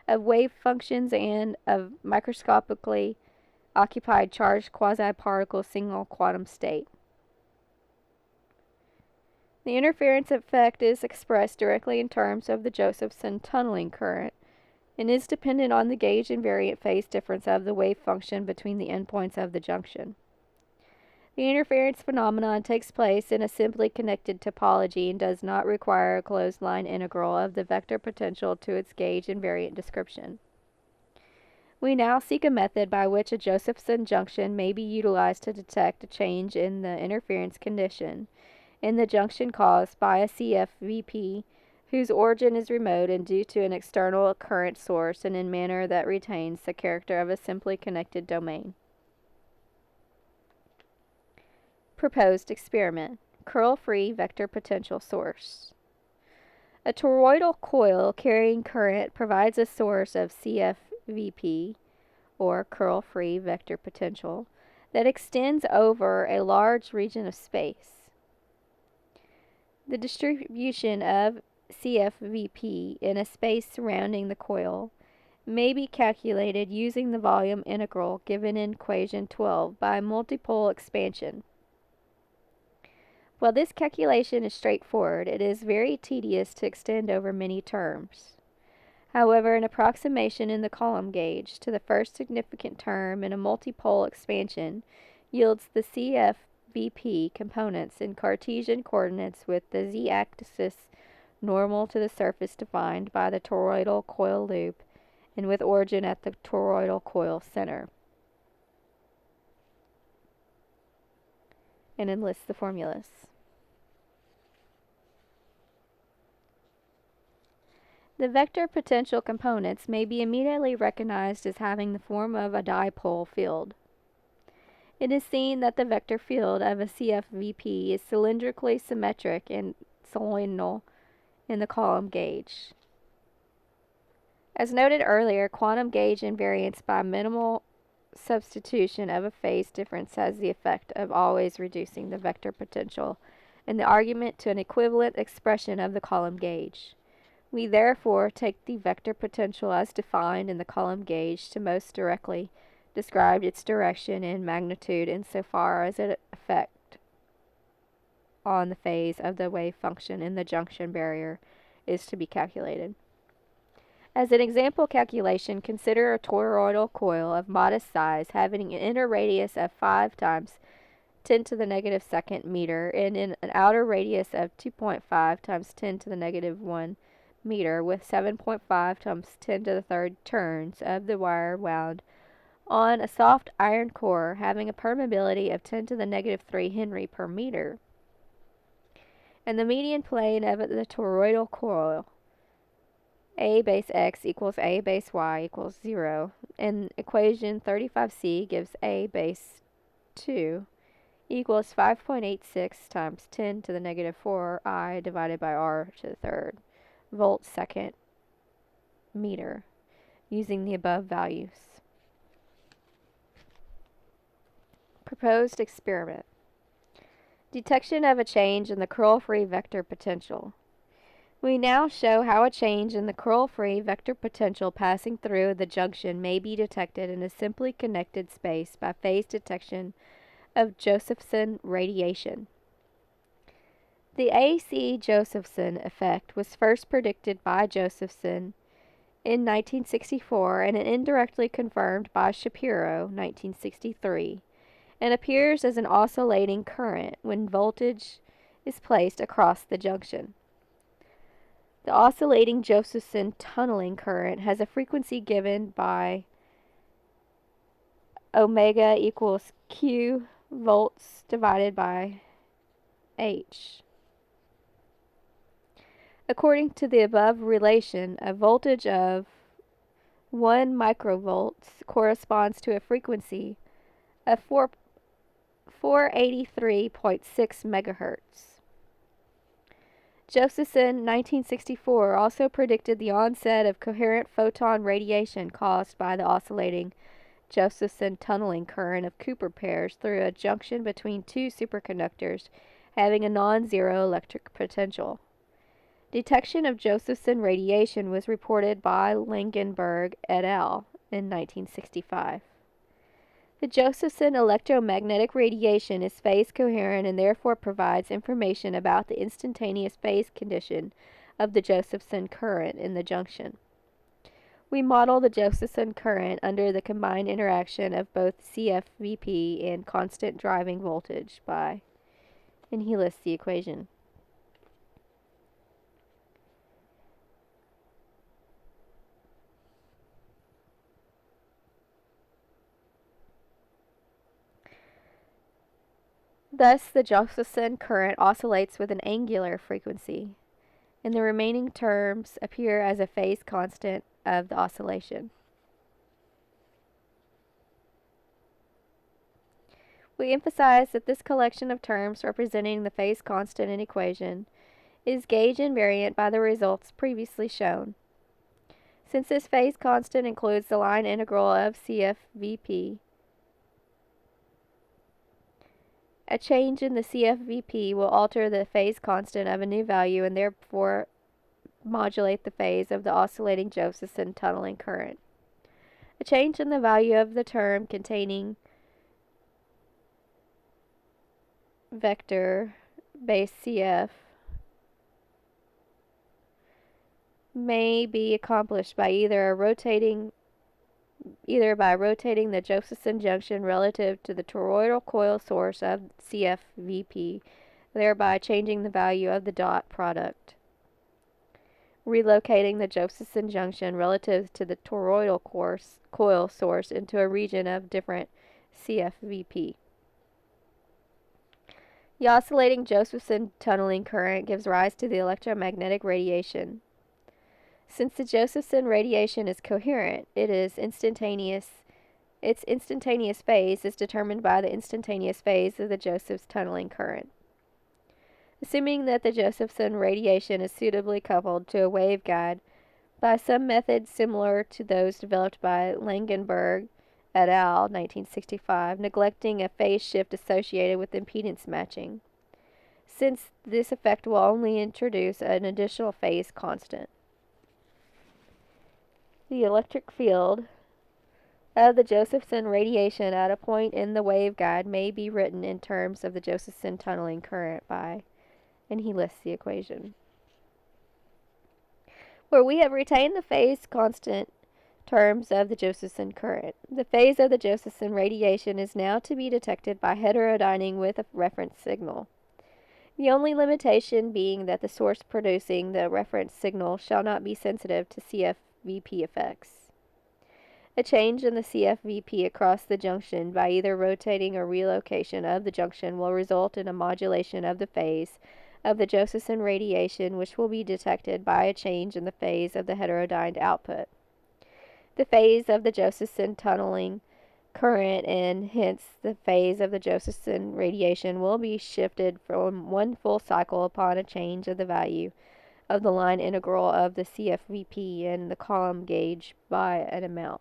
of wave functions and of microscopically occupied charged quasi-particle single quantum state. The interference effect is expressed directly in terms of the Josephson tunneling current and is dependent on the gauge invariant phase difference of the wave function between the endpoints of the junction. The interference phenomenon takes place in a simply connected topology and does not require a closed line integral of the vector potential to its gauge invariant description. We now seek a method by which a Josephson junction may be utilized to detect a change in the interference condition in the junction caused by a CFVP whose origin is remote and due to an external current source and in manner that retains the character of a simply connected domain. Proposed experiment. Curl-free vector potential source. A toroidal coil carrying current provides a source of CFVP, or curl-free vector potential, that extends over a large region of space. The distribution of CFVP in a space surrounding the coil may be calculated using the volume integral given in equation 12 by multipole expansion. While this calculation is straightforward, it is very tedious to extend over many terms. However, an approximation in the column gauge to the first significant term in a multipole expansion yields the CFVP components in Cartesian coordinates with the z-axis normal to the surface defined by the toroidal coil loop and with origin at the toroidal coil center. And enlists the formulas. The vector potential components may be immediately recognized as having the form of a dipole field. It is seen that the vector field of a CFVP is cylindrically symmetric and solenoidal in the column gauge. As noted earlier, quantum gauge invariance by minimal substitution of a phase difference has the effect of always reducing the vector potential in the argument to an equivalent expression of the column gauge. We therefore take the vector potential as defined in the column gauge to most directly describe its direction and magnitude insofar as it effect on the phase of the wave function in the junction barrier is to be calculated. As an example calculation, consider a toroidal coil of modest size having an inner radius of 5 times 10 to the negative second meter and an outer radius of 2.5 times 10 to the negative 1 meter with 7.5 times 10 to the third turns of the wire wound on a soft iron core having a permeability of 10 to the negative 3 Henry per meter. And the median plane of the toroidal coil, A base x equals A base y equals 0, and equation 35c gives A base 2 equals 5.86 times 10 to the negative 4i divided by r to the third volt second meter using the above values. Proposed experiment. Detection of a change in the curl-free vector potential. We now show how a change in the curl-free vector potential passing through the junction may be detected in a simply connected space by phase detection of Josephson radiation. The AC Josephson effect was first predicted by Josephson in 1964 and indirectly confirmed by Shapiro, 1963, and appears as an oscillating current when voltage is placed across the junction. The oscillating Josephson tunneling current has a frequency given by omega equals Q volts divided by H. According to the above relation, a voltage of 1 microvolts corresponds to a frequency of 483.6 megahertz. Josephson, 1964, also predicted the onset of coherent photon radiation caused by the oscillating Josephson tunneling current of Cooper pairs through a junction between two superconductors having a non-zero electric potential. Detection of Josephson radiation was reported by Langenberg et al. In 1965. The Josephson electromagnetic radiation is phase coherent and therefore provides information about the instantaneous phase condition of the Josephson current in the junction. We model the Josephson current under the combined interaction of both CFVP and constant driving voltage by, and he lists the equation. Thus, the Josephson current oscillates with an angular frequency, and the remaining terms appear as a phase constant of the oscillation. We emphasize that this collection of terms representing the phase constant in equation is gauge invariant by the results previously shown. Since this phase constant includes the line integral of CFVP, a change in the CFVP will alter the phase constant of a new value and therefore modulate the phase of the oscillating Josephson tunneling current. A change in the value of the term containing vector base CF may be accomplished by either by rotating the Josephson junction relative to the toroidal coil source of CFVP, thereby changing the value of the dot product, relocating the Josephson junction relative to the toroidal coil source into a region of different CFVP. The oscillating Josephson tunneling current gives rise to the electromagnetic radiation. Since the Josephson radiation is coherent, its instantaneous phase is determined by the instantaneous phase of the Josephson tunneling current. Assuming that the Josephson radiation is suitably coupled to a waveguide by some method similar to those developed by Langenberg et al. 1965, neglecting a phase shift associated with impedance matching, since this effect will only introduce an additional phase constant. The electric field of the Josephson radiation at a point in the waveguide may be written in terms of the Josephson tunneling current by, and he lists the equation. Where we have retained the phase constant terms of the Josephson current, the phase of the Josephson radiation is now to be detected by heterodyning with a reference signal. The only limitation being that the source producing the reference signal shall not be sensitive to CFVP effects. A change in the CFVP across the junction by either rotating or relocation of the junction will result in a modulation of the phase of the Josephson radiation, which will be detected by a change in the phase of the heterodyned output. The phase of the Josephson tunneling current and hence the phase of the Josephson radiation will be shifted from one full cycle upon a change of the value of the line integral of the CFVP and the column gauge by an amount.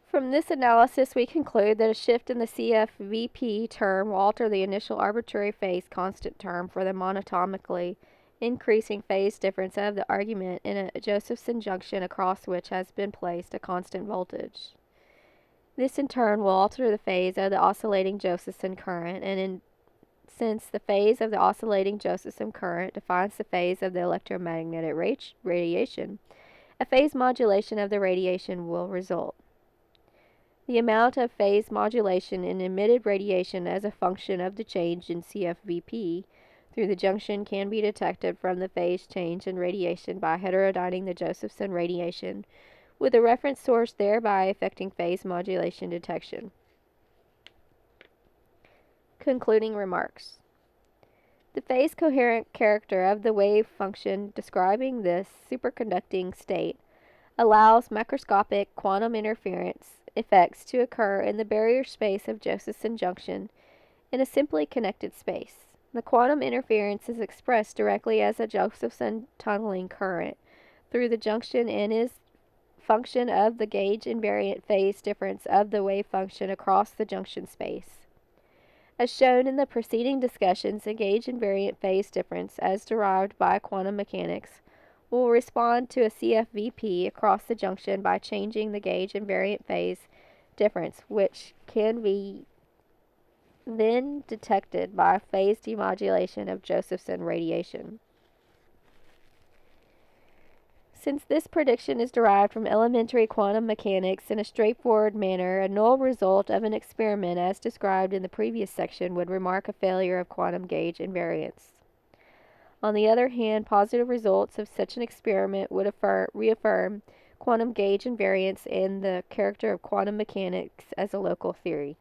From this analysis, we conclude that a shift in the CFVP term will alter the initial arbitrary phase constant term for the monotomically increasing phase difference of the argument in a Josephson junction across which has been placed a constant voltage. This in turn will alter the phase of the oscillating Josephson current, and since the phase of the oscillating Josephson current defines the phase of the electromagnetic radiation, a phase modulation of the radiation will result. The amount of phase modulation in emitted radiation as a function of the change in CFVP through the junction can be detected from the phase change in radiation by heterodyning the Josephson radiation with a reference source, thereby affecting phase modulation detection. Concluding remarks. The phase coherent character of the wave function describing this superconducting state allows macroscopic quantum interference effects to occur in the barrier space of Josephson junction in a simply connected space. The quantum interference is expressed directly as a Josephson tunneling current through the junction and is function of the gauge invariant phase difference of the wave function across the junction space. As shown in the preceding discussions, the gauge invariant phase difference, as derived by quantum mechanics, will respond to a CFVP across the junction by changing the gauge invariant phase difference, which can be then detected by phase demodulation of Josephson radiation. Since this prediction is derived from elementary quantum mechanics in a straightforward manner, a null result of an experiment as described in the previous section would remark a failure of quantum gauge invariance. On the other hand, positive results of such an experiment would reaffirm quantum gauge invariance and the character of quantum mechanics as a local theory.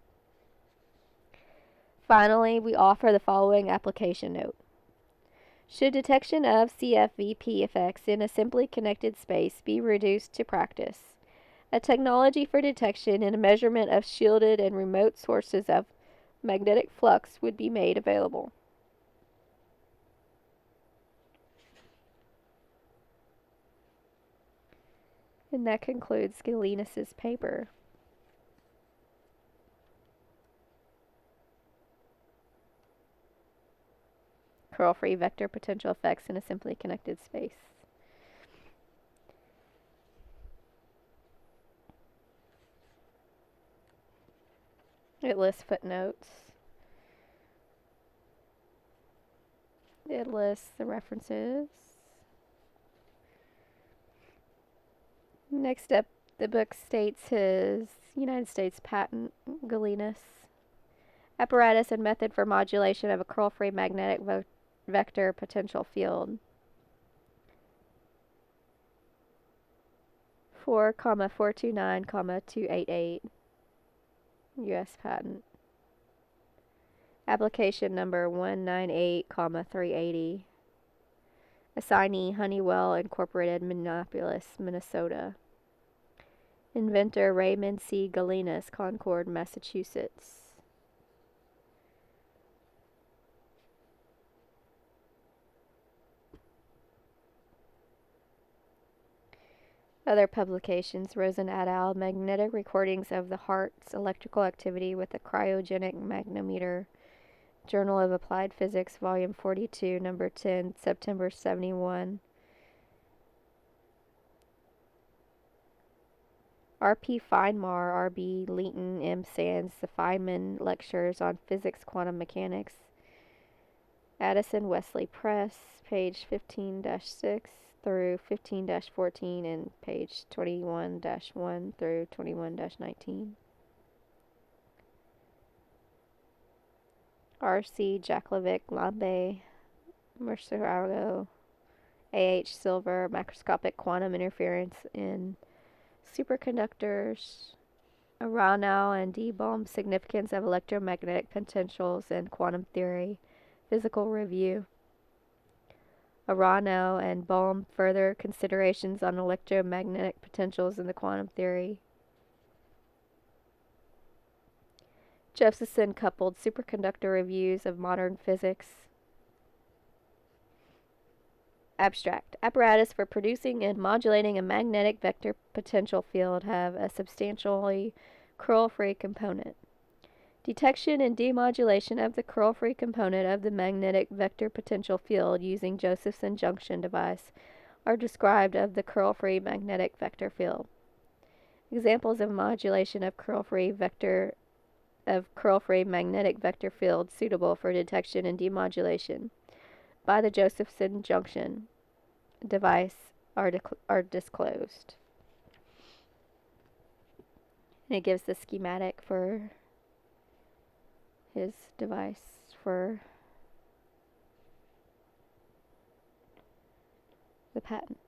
Finally, we offer the following application note. Should detection of CFVP effects in a simply connected space be reduced to practice, a technology for detection and measurement of shielded and remote sources of magnetic flux would be made available. And that concludes Galenus's paper. Curl-free vector potential effects in a simply connected space. It lists footnotes. It lists the references. Next up, the book states his United States patent, Galenus. Apparatus and method for modulation of a curl-free magnetic vector potential field. 4,429,288 U.S. patent. Application number 198,380. Assignee Honeywell Incorporated, Minneapolis, Minnesota. Inventor Raymond C. Galenus, Concord, Massachusetts. Other publications: Rosen et al. Magnetic recordings of the heart's electrical activity with a cryogenic magnetometer. Journal of Applied Physics, Volume 42, Number 10, September 71. R.P. Feinmar, R.B. Leeton, M. Sands, The Feynman Lectures on Physics Quantum Mechanics. Addison Wesley Press, page 15-6 through 15-14 and page 21-1 through 21-19. R.C. Jaklovic, Lambe, Mercero, A.H. Silver, Macroscopic Quantum Interference in Superconductors. Aronow and D. Bohm, Significance of Electromagnetic Potentials in Quantum Theory. Physical Review. Aronow and Bohm, Further Considerations on Electromagnetic Potentials in the Quantum Theory. Josephson Coupled Superconductor Reviews of Modern Physics. Abstract. Apparatus for producing and modulating a magnetic vector potential field have a substantially curl-free component. Detection and demodulation of the curl-free component of the magnetic vector potential field using Josephson junction device are described of the curl-free magnetic vector field. Examples of modulation of curl-free magnetic vector field suitable for detection and demodulation by the Josephson junction device are disclosed. And it gives the schematic for his device for the patent.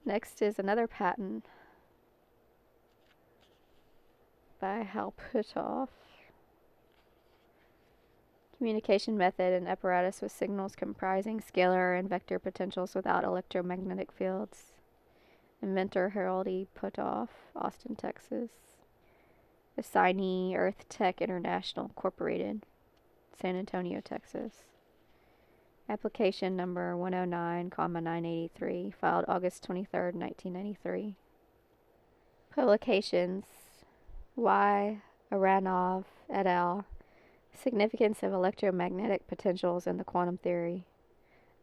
Next is another patent by Halputoff. Communication method and apparatus with signals comprising scalar and vector potentials without electromagnetic fields. Inventor Harold E. Putoff, Austin, Texas. Assignee Earth Tech International Incorporated, San Antonio, Texas. Application number 109,983, filed August 23, 1993. Publications: Y. Aranov et al. Significance of electromagnetic potentials in the quantum theory.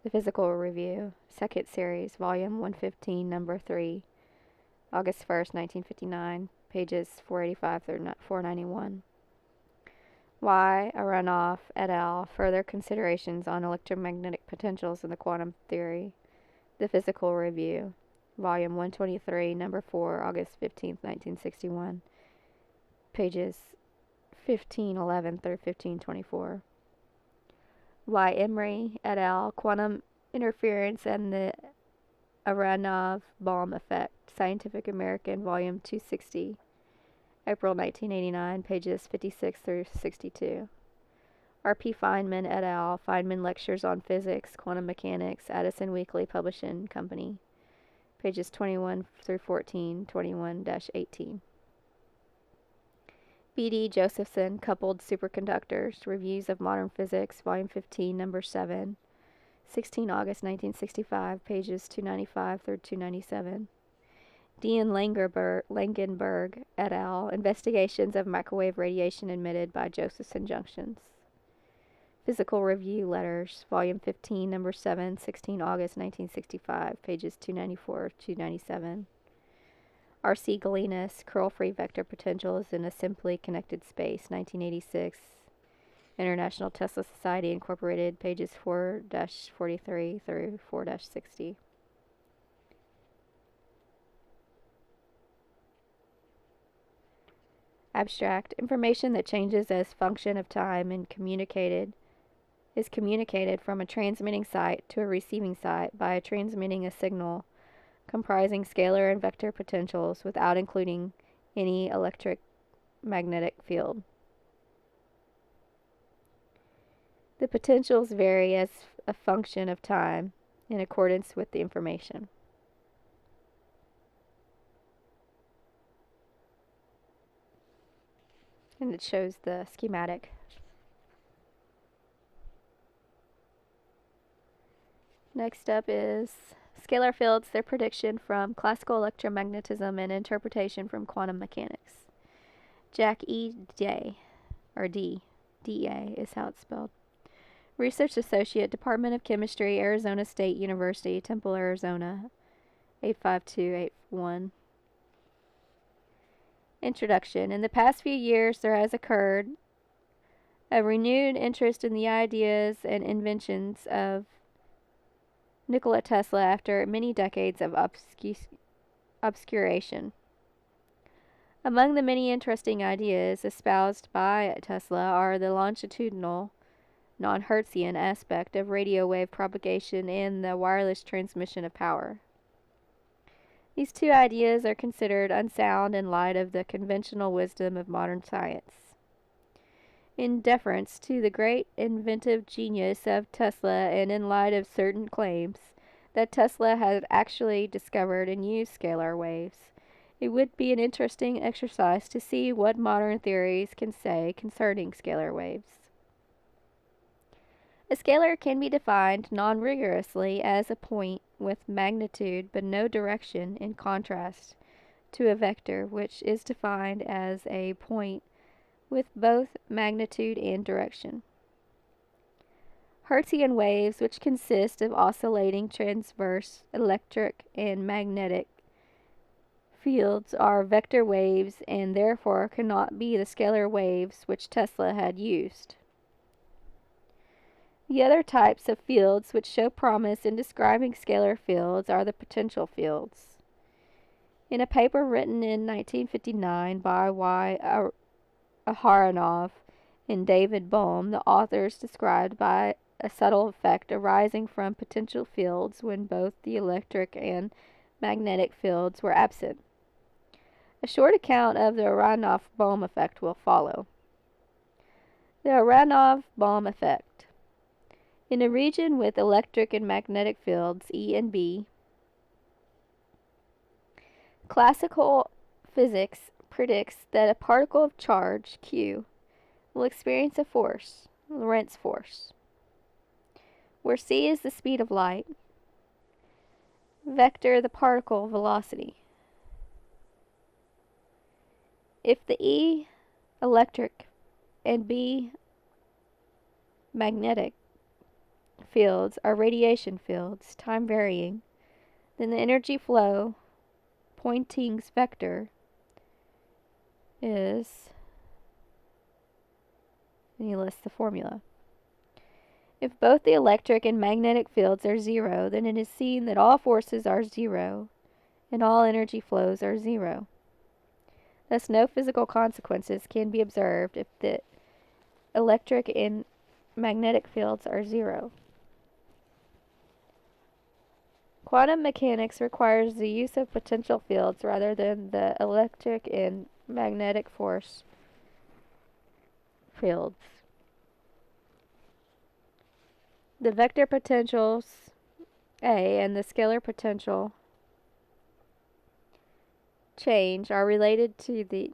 The Physical Review, 2nd Series, Volume 115, Number 3, August 1st, 1959, pages 485 through 491. Y. Aranov et al. Further Considerations on Electromagnetic Potentials in the Quantum Theory. The Physical Review, Volume 123, Number 4, August 15, 1961, pages 1511 through 1524. Y. Emery et al. Quantum Interference and the Aranov Bomb Effect. Scientific American, Volume 260, April 1989, pages 56 through 62. R.P. Feynman et al. Feynman Lectures on Physics, Quantum Mechanics, Addison Weekly Publishing Company, pages 21 through 14, 21-18. B.D. Josephson, Coupled Superconductors, Reviews of Modern Physics, Volume 15, Number 7, 16 August 1965, pages 295 through 297. D. N. Langenberg et al. Investigations of Microwave Radiation Emitted by Josephson Junctions. Physical Review Letters, Volume 15, Number 7, 16 August 1965, pages 294-297. R.C. Galinas, Curl-Free Vector Potentials in a Simply Connected Space, 1986. International Tesla Society, Incorporated, pages 4-43 through 4-60. Abstract: information that changes as function of time and is communicated from a transmitting site to a receiving site by transmitting a signal comprising scalar and vector potentials without including any electric magnetic field. The potentials vary as a function of time in accordance with the information. And it shows the schematic. Next up is scalar fields, their prediction from classical electromagnetism and interpretation from quantum mechanics. Jack E. Day, or D. D-A is how it's spelled. Research Associate, Department of Chemistry, Arizona State University, Temple, Arizona, 85281. Introduction. In the past few years, there has occurred a renewed interest in the ideas and inventions of Nikola Tesla after many decades of obscuration. Among the many interesting ideas espoused by Tesla are the longitudinal, non-Hertzian aspect of radio wave propagation and the wireless transmission of power. These two ideas are considered unsound in light of the conventional wisdom of modern science. In deference to the great inventive genius of Tesla and in light of certain claims that Tesla had actually discovered and used scalar waves, It would be an interesting exercise to see what modern theories can say concerning scalar waves. A scalar can be defined non-rigorously as a point with magnitude but no direction, in contrast to a vector, which is defined as a point with both magnitude and direction. Hertzian waves, which consist of oscillating transverse electric and magnetic fields, are vector waves and therefore cannot be the scalar waves which Tesla had used. The other types of fields which show promise in describing scalar fields are the potential fields. In a paper written in 1959 by Y. Aharonov and David Bohm, the authors described by a subtle effect arising from potential fields when both the electric and magnetic fields were absent. A short account of the Aharonov-Bohm effect will follow. The Aharonov-Bohm effect. In a region with electric and magnetic fields E and B, classical physics predicts that a particle of charge, Q, will experience a force, Lorentz force, where c is the speed of light, vector the particle velocity. If the E electric and B magnetic fields are radiation fields, time varying, then the energy flow, Poynting's vector, is, and he lists the formula. If both the electric and magnetic fields are zero, then it is seen that all forces are zero and all energy flows are zero. Thus, no physical consequences can be observed if the electric and magnetic fields are zero. Quantum mechanics requires the use of potential fields rather than the electric and magnetic force fields. The vector potentials A and the scalar potential change are related to the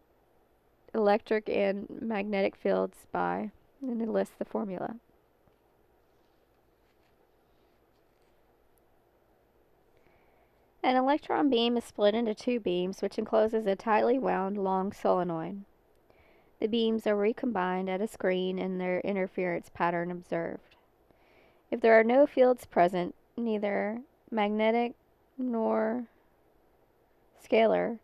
electric and magnetic fields by, and it lists the formula. An electron beam is split into two beams, which encloses a tightly wound long solenoid. The beams are recombined at a screen and their interference pattern observed. If there are no fields present, neither magnetic nor scalar,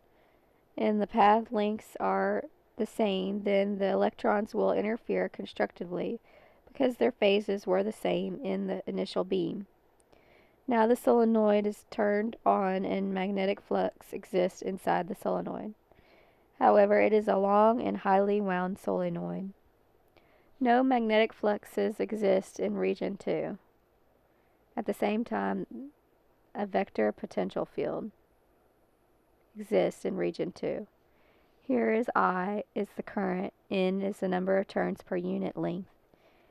and the path lengths are the same, then the electrons will interfere constructively because their phases were the same in the initial beam. Now the solenoid is turned on and magnetic flux exists inside the solenoid. However, it is a long and highly wound solenoid. No magnetic fluxes exist in region 2. At the same time, a vector potential field exists in region 2. Here is I is the current, N is the number of turns per unit length,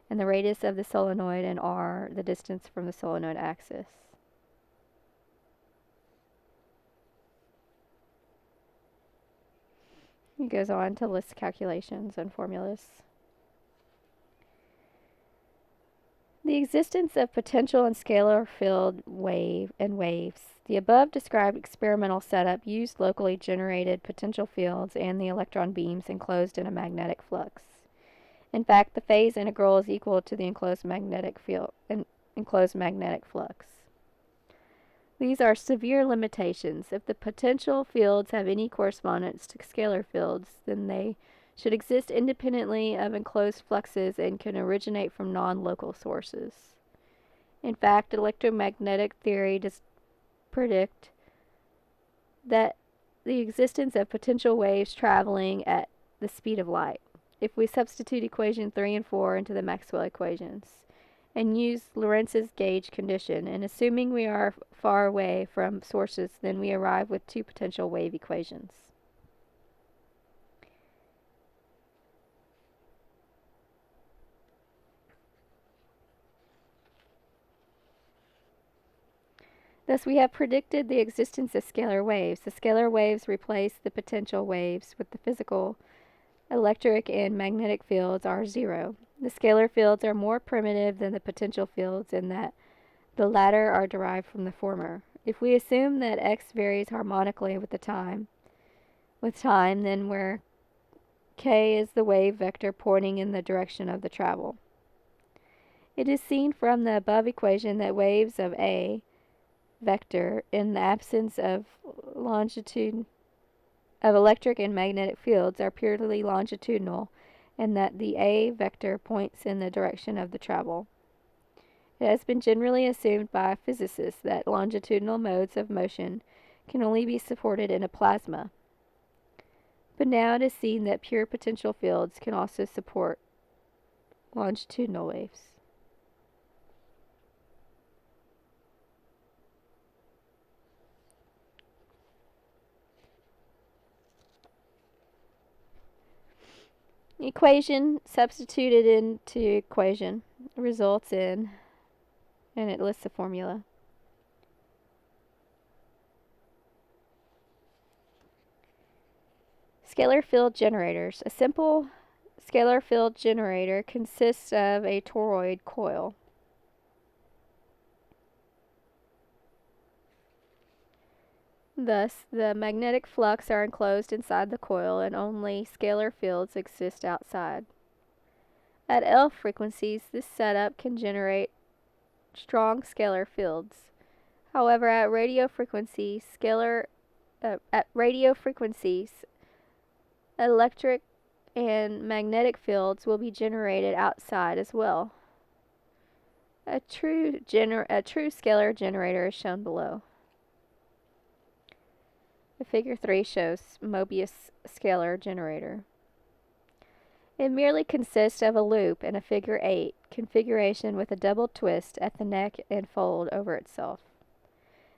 and the radius of the solenoid, and R the distance from the solenoid axis. He goes on to list calculations and formulas. The existence of potential and scalar field waves. The above described experimental setup used locally generated potential fields and the electron beams enclosed in a magnetic flux. In fact, the phase integral is equal to the enclosed magnetic field and enclosed magnetic flux. These are severe limitations. If the potential fields have any correspondence to scalar fields, then they should exist independently of enclosed fluxes and can originate from non-local sources. In fact, electromagnetic theory does predict that the existence of potential waves traveling at the speed of light. If we substitute equation 3 and 4 into the Maxwell equations and use Lorentz's gauge condition, and assuming we are far away from sources, then we arrive with two potential wave equations. Thus, we have predicted the existence of scalar waves. The scalar waves replace the potential waves with the physical, electric, and magnetic fields are zero. The scalar fields are more primitive than the potential fields in that the latter are derived from the former. If we assume that x varies harmonically with time, then where k is the wave vector pointing in the direction of the travel. It is seen from the above equation that waves of a vector in the absence of electric and magnetic fields are purely longitudinal, and that the a vector points in the direction of the travel. It has been generally assumed by physicists that longitudinal modes of motion can only be supported in a plasma. But now it is seen that pure potential fields can also support longitudinal waves. Equation substituted into equation results in, and it lists the formula. Scalar field generators. A simple scalar field generator consists of a toroid coil. Thus, the magnetic flux are enclosed inside the coil and only scalar fields exist outside. At L frequencies, this setup can generate strong scalar fields. However, at radio frequencies, electric and magnetic fields will be generated outside as well. A true scalar generator is shown below. The figure 3 shows Mobius scalar generator. It merely consists of a loop in a figure 8 configuration with a double twist at the neck and fold over itself.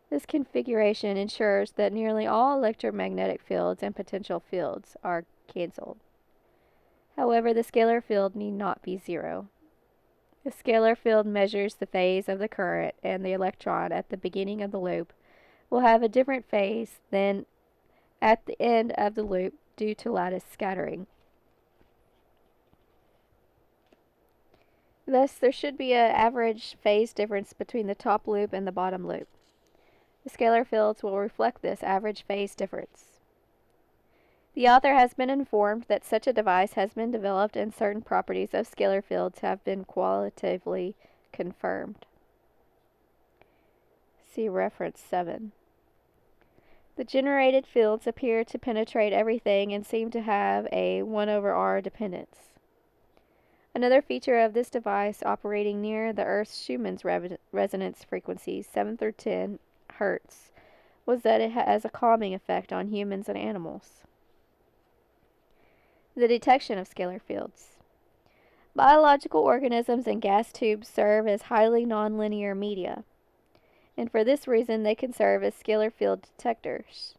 This configuration ensures that nearly all electromagnetic fields and potential fields are cancelled. However, the scalar field need not be zero. The scalar field measures the phase of the current, and the electron at the beginning of the loop will have a different phase than at the end of the loop due to lattice scattering. Thus, there should be an average phase difference between the top loop and the bottom loop. The scalar fields will reflect this average phase difference. The author has been informed that such a device has been developed and certain properties of scalar fields have been qualitatively confirmed. See reference 7. The generated fields appear to penetrate everything and seem to have a 1/r dependence. Another feature of this device operating near the Earth's Schumann's resonance frequencies 7 through 10 Hz was that it has a calming effect on humans and animals. The detection of scalar fields. Biological organisms and gas tubes serve as highly nonlinear media, and for this reason they can serve as scalar field detectors.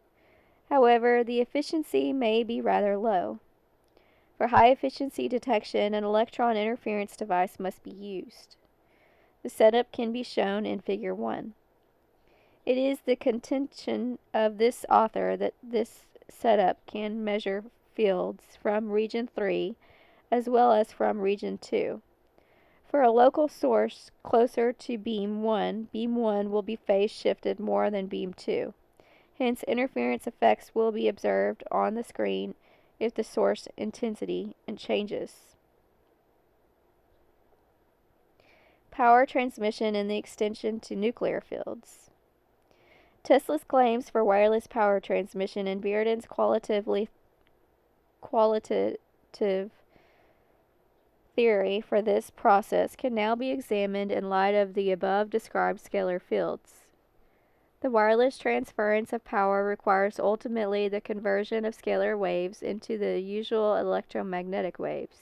However, the efficiency may be rather low. For high efficiency detection, an electron interference device must be used. The setup can be shown in figure 1. It is the contention of this author that this setup can measure fields from region 3 as well as from region 2. For a local source closer to beam 1 will be phase shifted more than beam 2. Hence, interference effects will be observed on the screen if the source intensity changes. Power transmission and the extension to nuclear fields. Tesla's claims for wireless power transmission and Bearden's qualitative theory for this process can now be examined in light of the above described scalar fields. The wireless transference of power requires ultimately the conversion of scalar waves into the usual electromagnetic waves.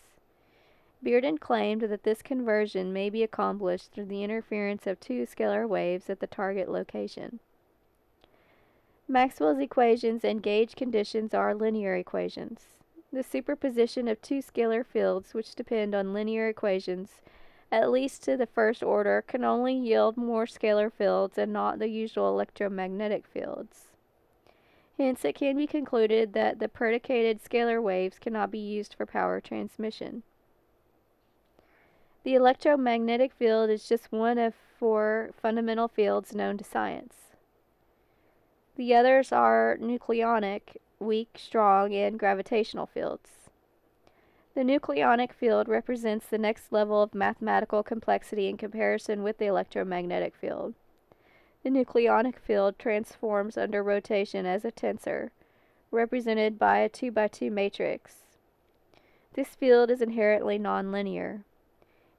Bearden claimed that this conversion may be accomplished through the interference of two scalar waves at the target location. Maxwell's equations and gauge conditions are linear equations. The superposition of two scalar fields which depend on linear equations at least to the first order, can only yield more scalar fields and not the usual electromagnetic fields. Hence, it can be concluded that the predicated scalar waves cannot be used for power transmission. The electromagnetic field is just one of 4 fundamental fields known to science. The others are nucleonic, weak, strong, and gravitational fields. The nucleonic field represents the next level of mathematical complexity in comparison with the electromagnetic field. The nucleonic field transforms under rotation as a tensor, represented by a 2x2 matrix. This field is inherently nonlinear.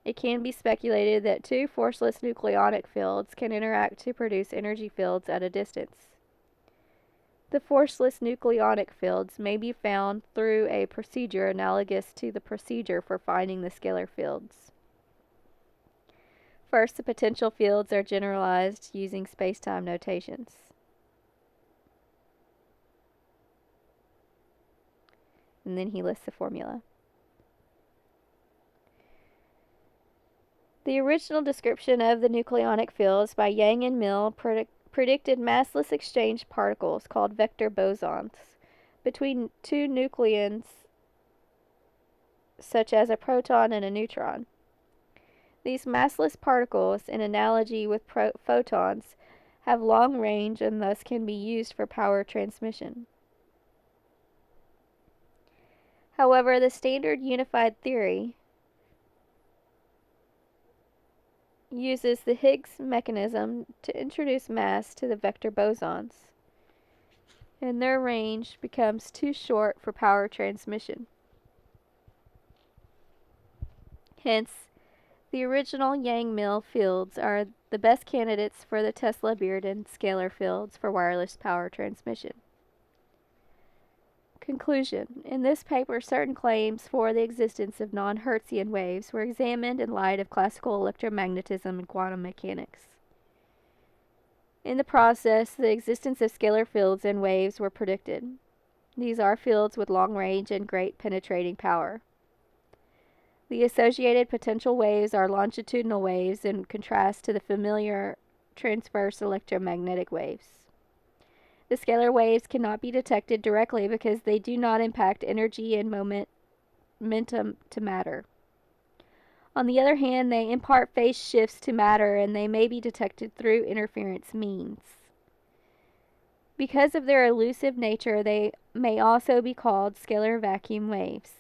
It can be speculated that 2 forceless nucleonic fields can interact to produce energy fields at a distance. The forceless nucleonic fields may be found through a procedure analogous to the procedure for finding the scalar fields. First, the potential fields are generalized using spacetime notations. And then he lists the formula. The original description of the nucleonic fields by Yang and Mill predicted massless exchange particles called vector bosons between 2 nucleons, such as a proton and a neutron. These massless particles, in analogy with photons, have long range and thus can be used for power transmission. However, the standard unified theory uses the Higgs mechanism to introduce mass to the vector bosons, and their range becomes too short for power transmission. Hence, the original Yang-Mill fields are the best candidates for the Tesla-Beardon scalar fields for wireless power transmission. Conclusion. In this paper, certain claims for the existence of non-Hertzian waves were examined in light of classical electromagnetism and quantum mechanics. In the process, the existence of scalar fields and waves were predicted. These are fields with long range and great penetrating power. The associated potential waves are longitudinal waves in contrast to the familiar transverse electromagnetic waves. The scalar waves cannot be detected directly because they do not impact energy and momentum to matter. On the other hand, they impart phase shifts to matter, and they may be detected through interference means. Because of their elusive nature, they may also be called scalar vacuum waves.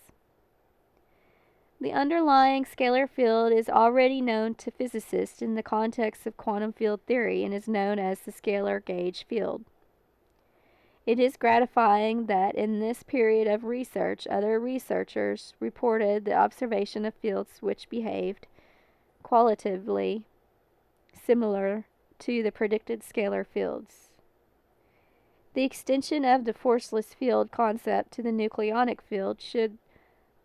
The underlying scalar field is already known to physicists in the context of quantum field theory and is known as the scalar gauge field. It is gratifying that in this period of research, other researchers reported the observation of fields which behaved qualitatively similar to the predicted scalar fields. The extension of the forceless field concept to the nucleonic field should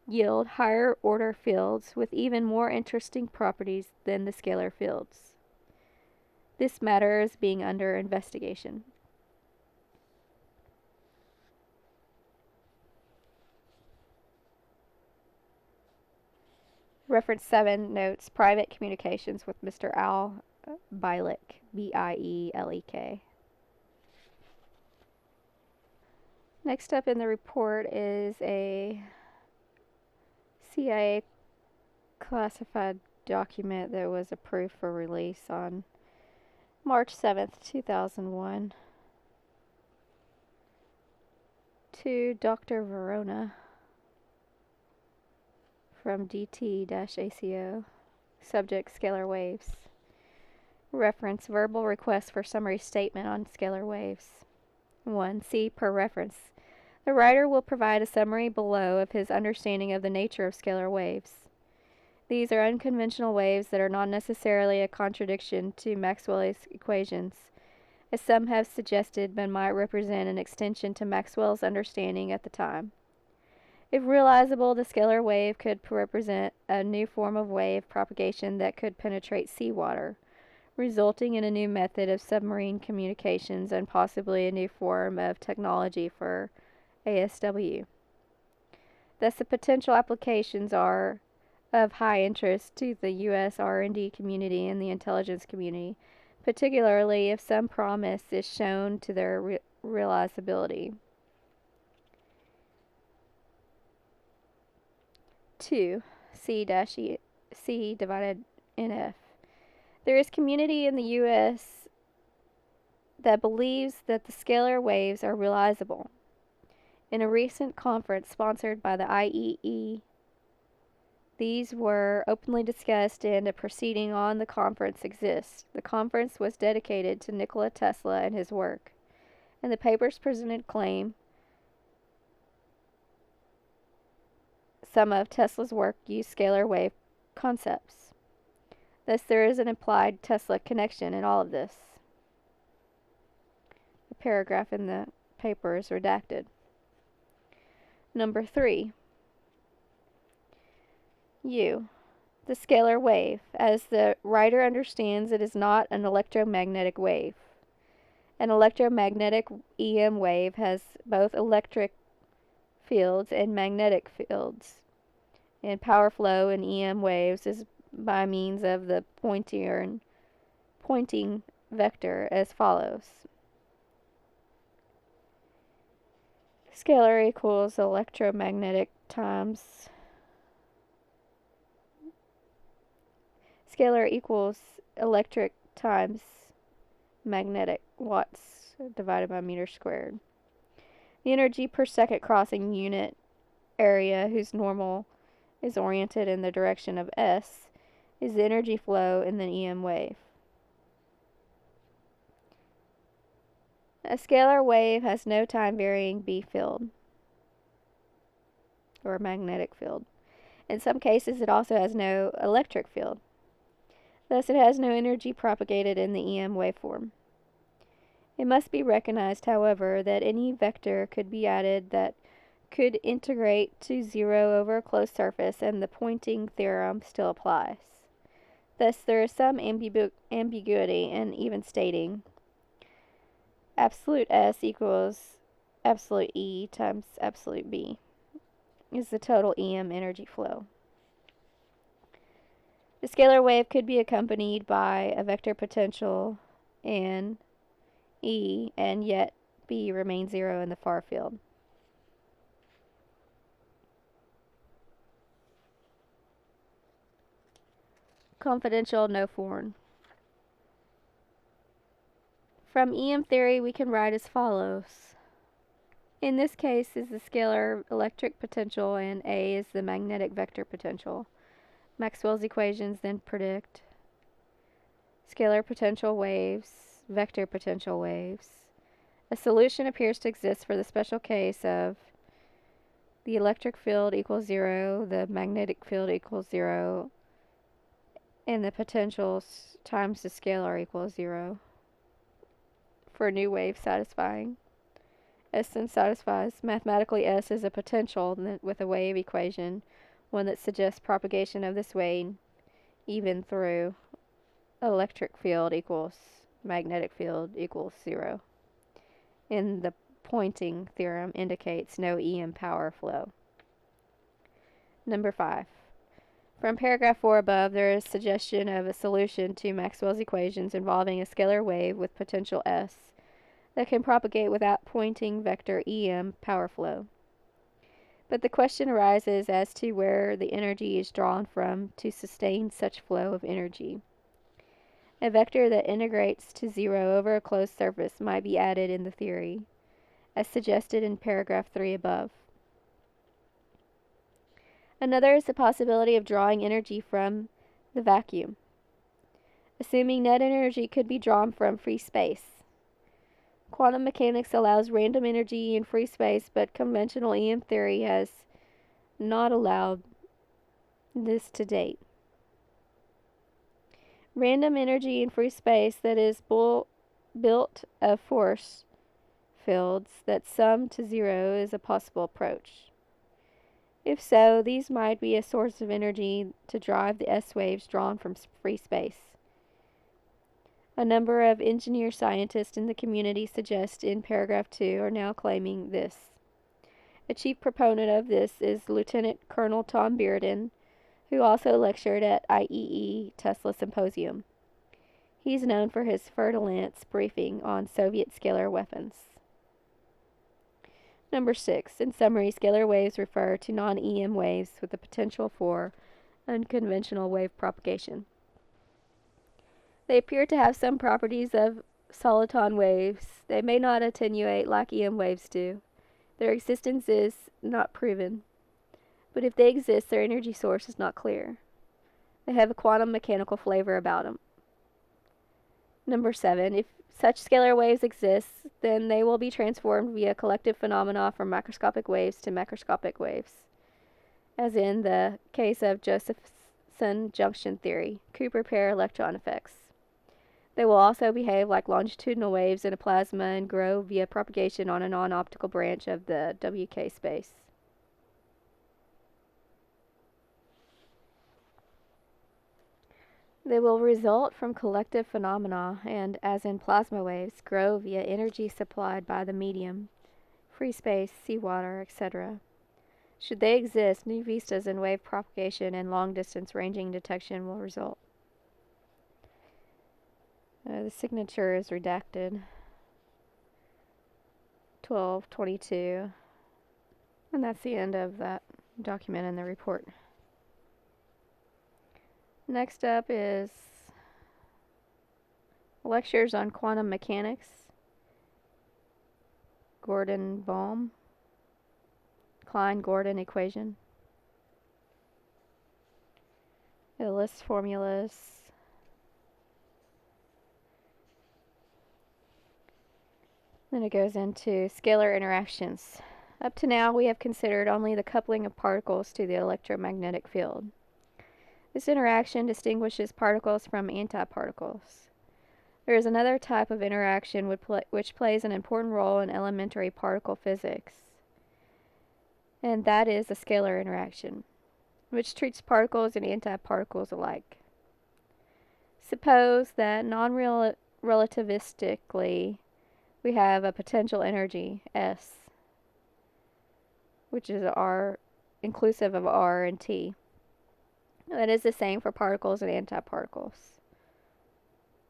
yield higher order fields with even more interesting properties than the scalar fields. This matter is being under investigation. Reference 7 notes private communications with Mr. Al Bielek, Bielek. Next up in the report is a CIA classified document that was approved for release on March 7th, 2001 to Dr. Valone from DT-ACO, subject scalar waves. Reference verbal request for summary statement on scalar waves. 1. See per reference. The writer will provide a summary below of his understanding of the nature of scalar waves. These are unconventional waves that are not necessarily a contradiction to Maxwell's equations, as some have suggested, but might represent an extension to Maxwell's understanding at the time. If realizable, the scalar wave could represent a new form of wave propagation that could penetrate seawater, resulting in a new method of submarine communications and possibly a new form of technology for ASW. Thus, the potential applications are of high interest to the U.S. R&D community and the intelligence community, particularly if some promise is shown to their realizability. 2. C divided NF. There is community in the U.S. that believes that the scalar waves are realizable. In a recent conference sponsored by the IEEE, these were openly discussed and a proceeding on the conference exists. The conference was dedicated to Nikola Tesla and his work, and the papers presented claim some of Tesla's work used scalar wave concepts. Thus, there is an implied Tesla connection in all of this. The paragraph in the paper is redacted. Number 3. U. The scalar wave. As the writer understands, it is not an electromagnetic wave. An electromagnetic EM wave has both electric fields and magnetic fields. And power flow in EM waves is by means of the pointing vector as follows. Scalar equals electromagnetic times Scalar equals electric times magnetic watts divided by meter squared. The energy per second crossing unit area whose normal is oriented in the direction of S is the energy flow in the EM wave. A scalar wave has no time-varying B field or magnetic field. In some cases, it also has no electric field. Thus, it has no energy propagated in the EM waveform. It must be recognized, however, that any vector could be added that could integrate to 0 over a closed surface, and the pointing theorem still applies. Thus, there is some ambiguity in even stating absolute S equals absolute E times absolute B is the total EM energy flow. The scalar wave could be accompanied by a vector potential in E, and yet B remains 0 in the far field. Confidential, no foreign. From EM theory, we can write as follows. In this case is the scalar electric potential, and A is the magnetic vector potential. Maxwell's equations then predict scalar potential waves, vector potential waves. A solution appears to exist for the special case of the electric field equals 0, the magnetic field equals 0, and the potentials times the scalar equals 0. For a new wave satisfying. S then satisfies. Mathematically, S is a potential with a wave equation, one that suggests propagation of this wave even through electric field equals magnetic field equals 0. And the pointing theorem indicates no EM power flow. Number 5. From paragraph 4 above, there is suggestion of a solution to Maxwell's equations involving a scalar wave with potential S that can propagate without pointing vector EM power flow. But the question arises as to where the energy is drawn from to sustain such flow of energy. A vector that integrates to 0 over a closed surface might be added in the theory, as suggested in paragraph 3 above. Another is the possibility of drawing energy from the vacuum, assuming net energy could be drawn from free space. Quantum mechanics allows random energy in free space, but conventional EM theory has not allowed this to date. Random energy in free space that is built of force fields that sum to 0 is a possible approach. If so, these might be a source of energy to drive the S waves drawn from free space. A number of engineer scientists in the community suggest in paragraph 2 are now claiming this. A chief proponent of this is Lieutenant Colonel Tom Bearden, who also lectured at IEE Tesla Symposium. He's known for his fer-de-lance briefing on Soviet scalar weapons. Number 6. In summary, scalar waves refer to non-EM waves with the potential for unconventional wave propagation. They appear to have some properties of soliton waves. They may not attenuate like EM waves do. Their existence is not proven. But if they exist, their energy source is not clear. They have a quantum mechanical flavor about them. Number 7. If such scalar waves exist, then they will be transformed via collective phenomena from microscopic waves to macroscopic waves, as in the case of Josephson junction theory, Cooper pair electron effects. They will also behave like longitudinal waves in a plasma and grow via propagation on a non-optical branch of the WK space. They will result from collective phenomena and, as in plasma waves, grow via energy supplied by the medium, free space, seawater, etc. Should they exist, new vistas in wave propagation and long-distance ranging detection will result. The signature is redacted. 1222. And that's the end of that document in the report. Next up is lectures on quantum mechanics. Gordon-Bohm. Klein-Gordon equation. It lists formulas. Then it goes into scalar interactions. Up to now, we have considered only the coupling of particles to the electromagnetic field. This interaction distinguishes particles from antiparticles. There is another type of interaction which plays an important role in elementary particle physics, and that is a scalar interaction, which treats particles and antiparticles alike. Suppose that non-relativistically we have a potential energy, S, which is R, inclusive of R and T. That is the same for particles and antiparticles.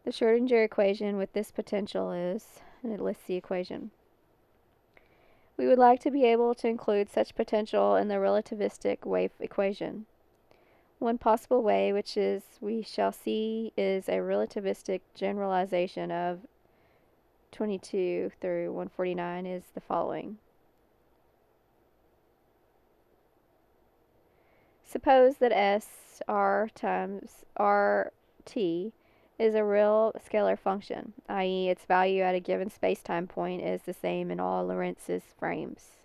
The Schrödinger equation with this potential is, and it lists the equation. We would like to be able to include such potential in the relativistic wave equation. One possible way, which is we shall see, is a relativistic generalization of 22 through 149 is the following. Suppose that S R times RT is a real scalar function, i.e. its value at a given spacetime point is the same in all Lorenz's frames.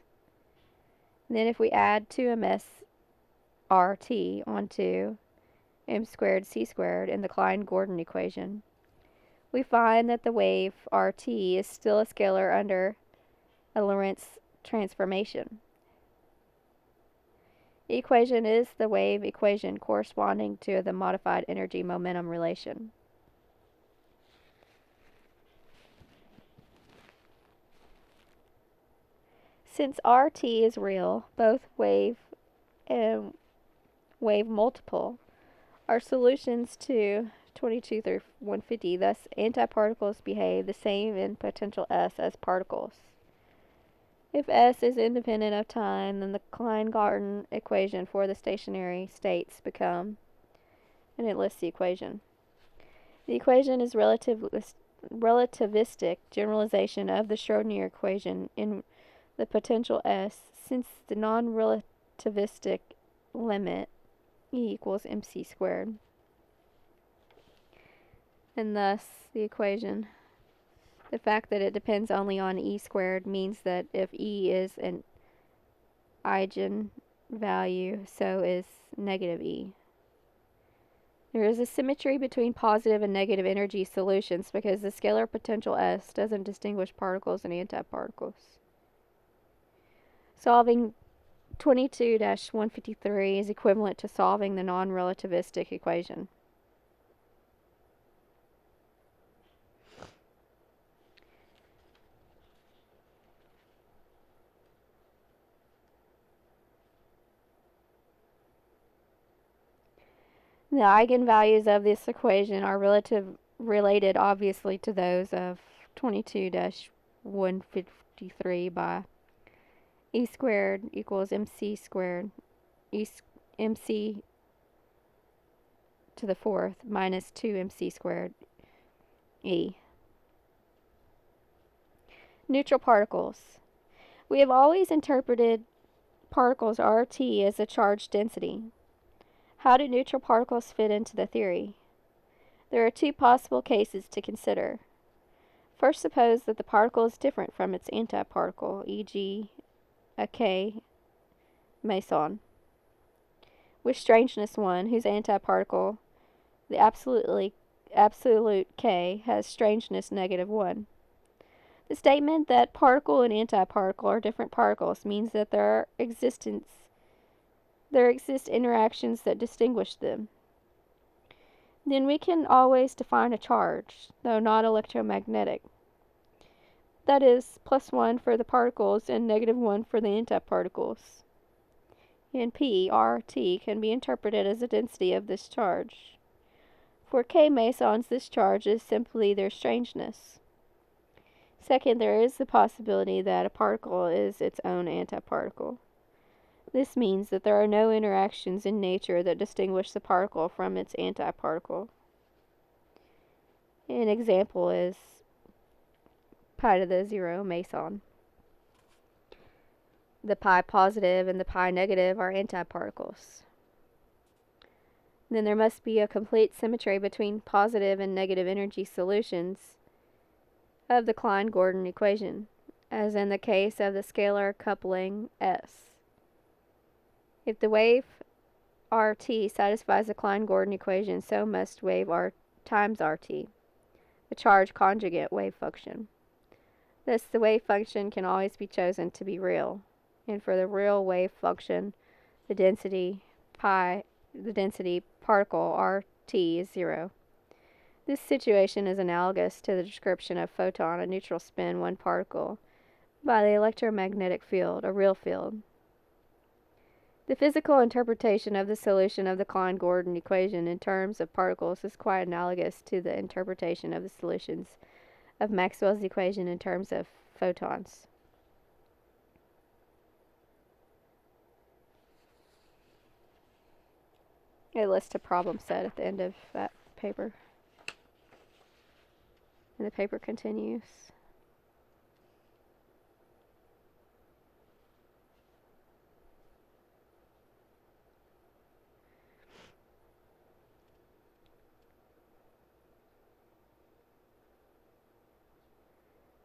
Then if we add 2ms RT onto m squared c squared in the Klein-Gordon equation, we find that the wave RT is still a scalar under a Lorentz transformation. The equation is the wave equation corresponding to the modified energy momentum relation. Since RT is real, both wave and wave multiple are solutions to 22 through 150, thus antiparticles behave the same in potential S as particles. If S is independent of time, then the Klein-Gordon equation for the stationary states become, and it lists the equation. The equation is relativistic generalization of the Schrödinger equation in the potential S, since the non-relativistic limit E equals mc squared. And thus, the equation, the fact that it depends only on E squared means that if E is an eigenvalue, so is negative E. There is a symmetry between positive and negative energy solutions because the scalar potential S doesn't distinguish particles and antiparticles. Solving 22-153 is equivalent to solving the non-relativistic equation. The eigenvalues of this equation are related obviously to those of 22-153 by e squared equals mc squared mc to the fourth minus 2mc squared e. Neutral particles. We have always interpreted particles RT as a charge density. How do neutral particles fit into the theory? There are two possible cases to consider. First, suppose that the particle is different from its antiparticle, e.g., a K meson, with strangeness 1, whose antiparticle, the absolute K, has strangeness -1. The statement that particle and antiparticle are different particles means that there exist interactions that distinguish them. Then we can always define a charge, though not electromagnetic. That is, +1 for the particles and -1 for the antiparticles. And P, RT, can be interpreted as the density of this charge. For K mesons, this charge is simply their strangeness. Second, there is the possibility that a particle is its own antiparticle. This means that there are no interactions in nature that distinguish the particle from its antiparticle. An example is pi to the 0 meson. The pi positive and the pi negative are antiparticles. Then there must be a complete symmetry between positive and negative energy solutions of the Klein-Gordon equation, as in the case of the scalar coupling S. If the wave RT satisfies the Klein-Gordon equation, so must wave R times RT, the charge conjugate wave function. Thus, the wave function can always be chosen to be real, and for the real wave function, the density particle RT is 0. This situation is analogous to the description of photon, a neutral spin 1 particle, by the electromagnetic field, a real field. The physical interpretation of the solution of the Klein-Gordon equation in terms of particles is quite analogous to the interpretation of the solutions of Maxwell's equation in terms of photons. A list of problem set at the end of that paper. And the paper continues.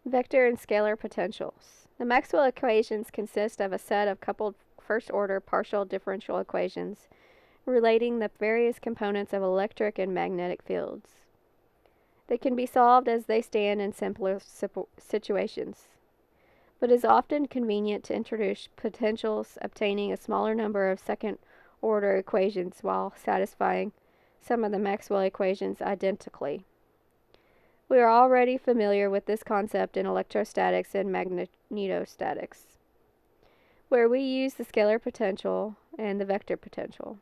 Vector and scalar potentials. The Maxwell equations consist of a set of coupled first-order partial differential equations relating the various components of electric and magnetic fields. They can be solved as they stand in simpler situations, but it is often convenient to introduce potentials, obtaining a smaller number of second-order equations while satisfying some of the Maxwell equations identically. We are already familiar with this concept in electrostatics and magnetostatics, where we use the scalar potential and the vector potential.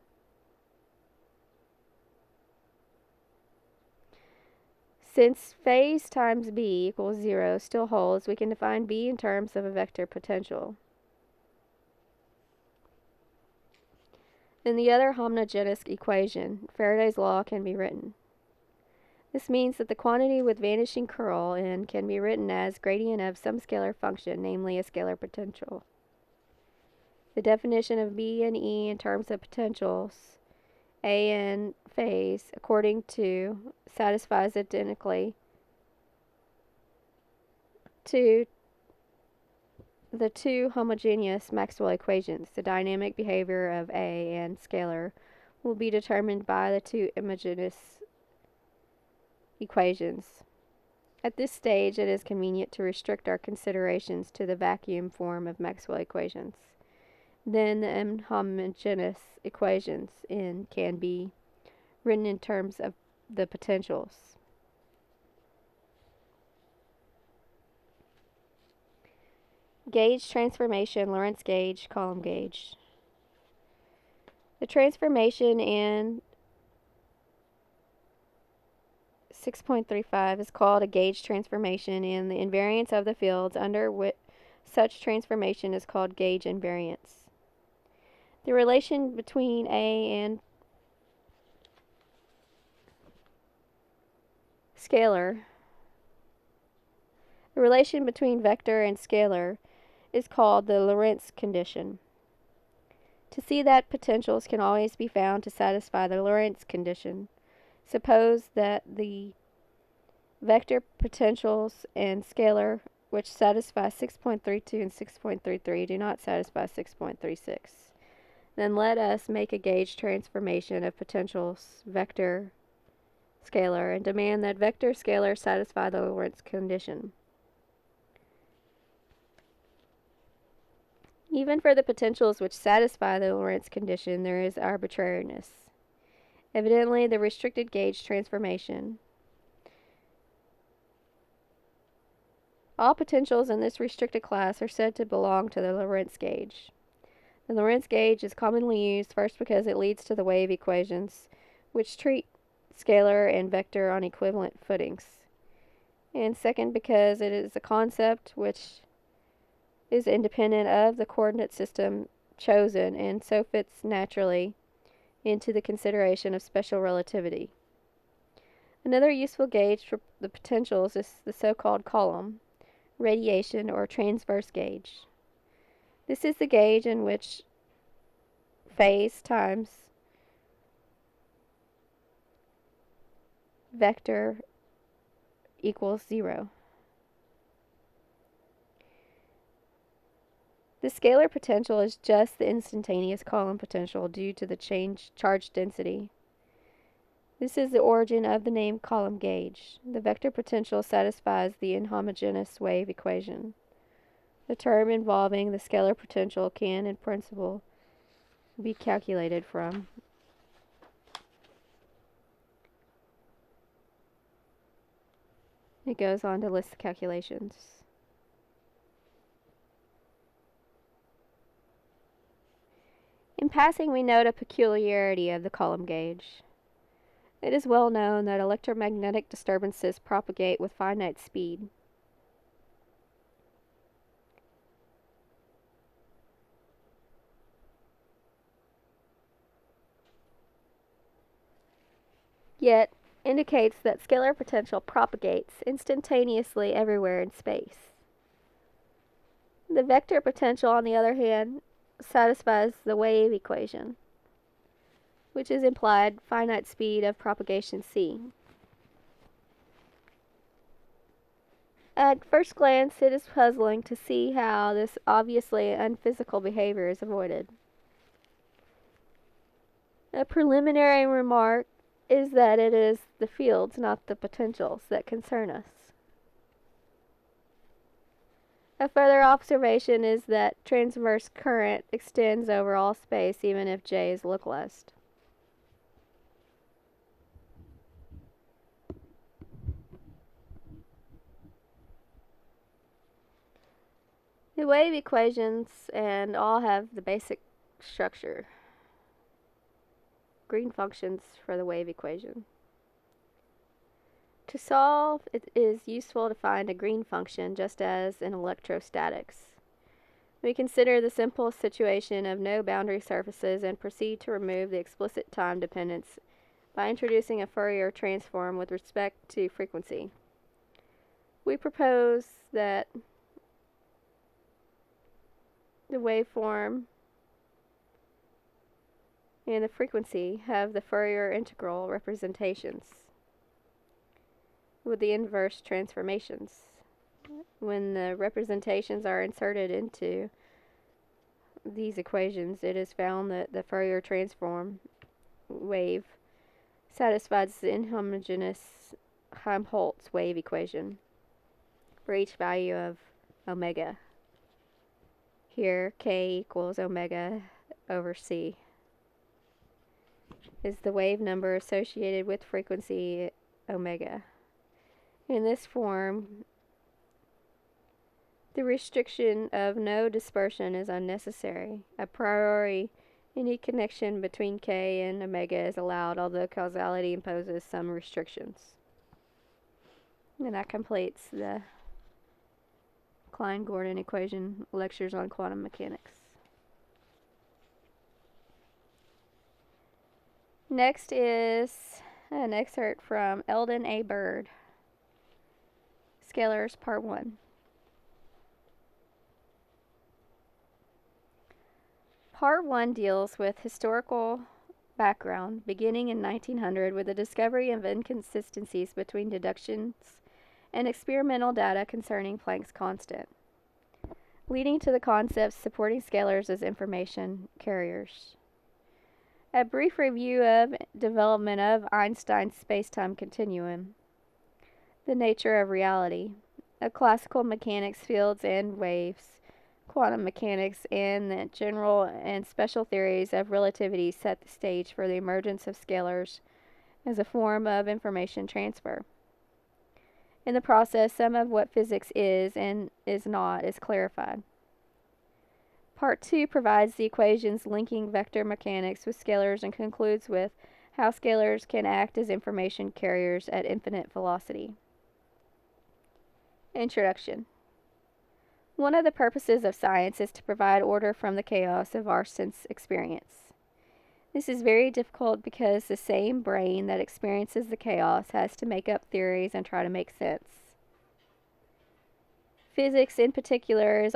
Since phase times B equals 0 still holds, we can define B in terms of a vector potential. In the other homogeneous equation, Faraday's law can be written. This means that the quantity with vanishing curl in can be written as gradient of some scalar function, namely a scalar potential. The definition of B and E in terms of potentials, A and phase, according to, satisfies identically to the two homogeneous Maxwell equations. The dynamic behavior of A and scalar will be determined by the two homogeneous equations. At this stage, it is convenient to restrict our considerations to the vacuum form of Maxwell equations. Then the inhomogeneous equations can be written in terms of the potentials. Gauge transformation, Lorentz gauge, column gauge. The transformation and 6.35 is called a gauge transformation, and the invariance of the fields under which such transformation is called gauge invariance. The relation between A and scalar, the relation between vector and scalar is called the Lorentz condition. To see that potentials can always be found to satisfy the Lorentz condition, suppose that the vector potentials and scalar, which satisfy 6.32 and 6.33, do not satisfy 6.36. Then let us make a gauge transformation of potentials vector scalar and demand that vector scalar satisfy the Lorentz condition. Even for the potentials which satisfy the Lorentz condition, there is arbitrariness. Evidently, the restricted gauge transformation. All potentials in this restricted class are said to belong to the Lorentz gauge. The Lorentz gauge is commonly used first because it leads to the wave equations, which treat scalar and vector on equivalent footings, and second because it is a concept which is independent of the coordinate system chosen and so fits naturally into the consideration of special relativity. Another useful gauge for the potentials is the so-called column, radiation, or transverse gauge. This is the gauge in which phase times vector equals 0. The scalar potential is just the instantaneous column potential due to the charge density. This is the origin of the name column gauge. The vector potential satisfies the inhomogeneous wave equation. The term involving the scalar potential can, in principle, be calculated from it goes on to list the calculations. In passing, we note a peculiarity of the column gauge. It is well known that electromagnetic disturbances propagate with finite speed. Yet, indicates that scalar potential propagates instantaneously everywhere in space. The vector potential, on the other hand, satisfies the wave equation, which is implied finite speed of propagation c. At first glance, it is puzzling to see how this obviously unphysical behavior is avoided. A preliminary remark is that it is the fields, not the potentials, that concern us. A further observation is that transverse current extends over all space even if J is localized. The wave equations and all have the basic structure. Green functions for the wave equation. To solve, it is useful to find a green function, just as in electrostatics. We consider the simple situation of no boundary surfaces and proceed to remove the explicit time dependence by introducing a Fourier transform with respect to frequency. We propose that the waveform and the frequency have the Fourier integral representations with the inverse transformations. When the representations are inserted into these equations, it is found that the Fourier transform wave satisfies the inhomogeneous Helmholtz wave equation for each value of omega. Here, k equals omega over c is the wave number associated with frequency omega. In this form, the restriction of no dispersion is unnecessary. A priori, any connection between k and omega is allowed, although causality imposes some restrictions. And that completes the Klein-Gordon equation lectures on quantum mechanics. Next is an excerpt from Eldon A. Bird, Scalars, Part 1. Part 1 deals with historical background, beginning in 1900 with the discovery of inconsistencies between deductions and experimental data concerning Planck's constant, leading to the concepts supporting scalars as information carriers. A brief review of development of Einstein's spacetime continuum, the nature of reality, classical mechanics fields and waves, quantum mechanics, and the general and special theories of relativity set the stage for the emergence of scalars as a form of information transfer. In the process, some of what physics is and is not is clarified. Part 2 provides the equations linking vector mechanics with scalars and concludes with how scalars can act as information carriers at infinite velocity. Introduction. One of the purposes of science is to provide order from the chaos of our sense experience. This is very difficult because the same brain that experiences the chaos has to make up theories and try to make sense. Physics in particular is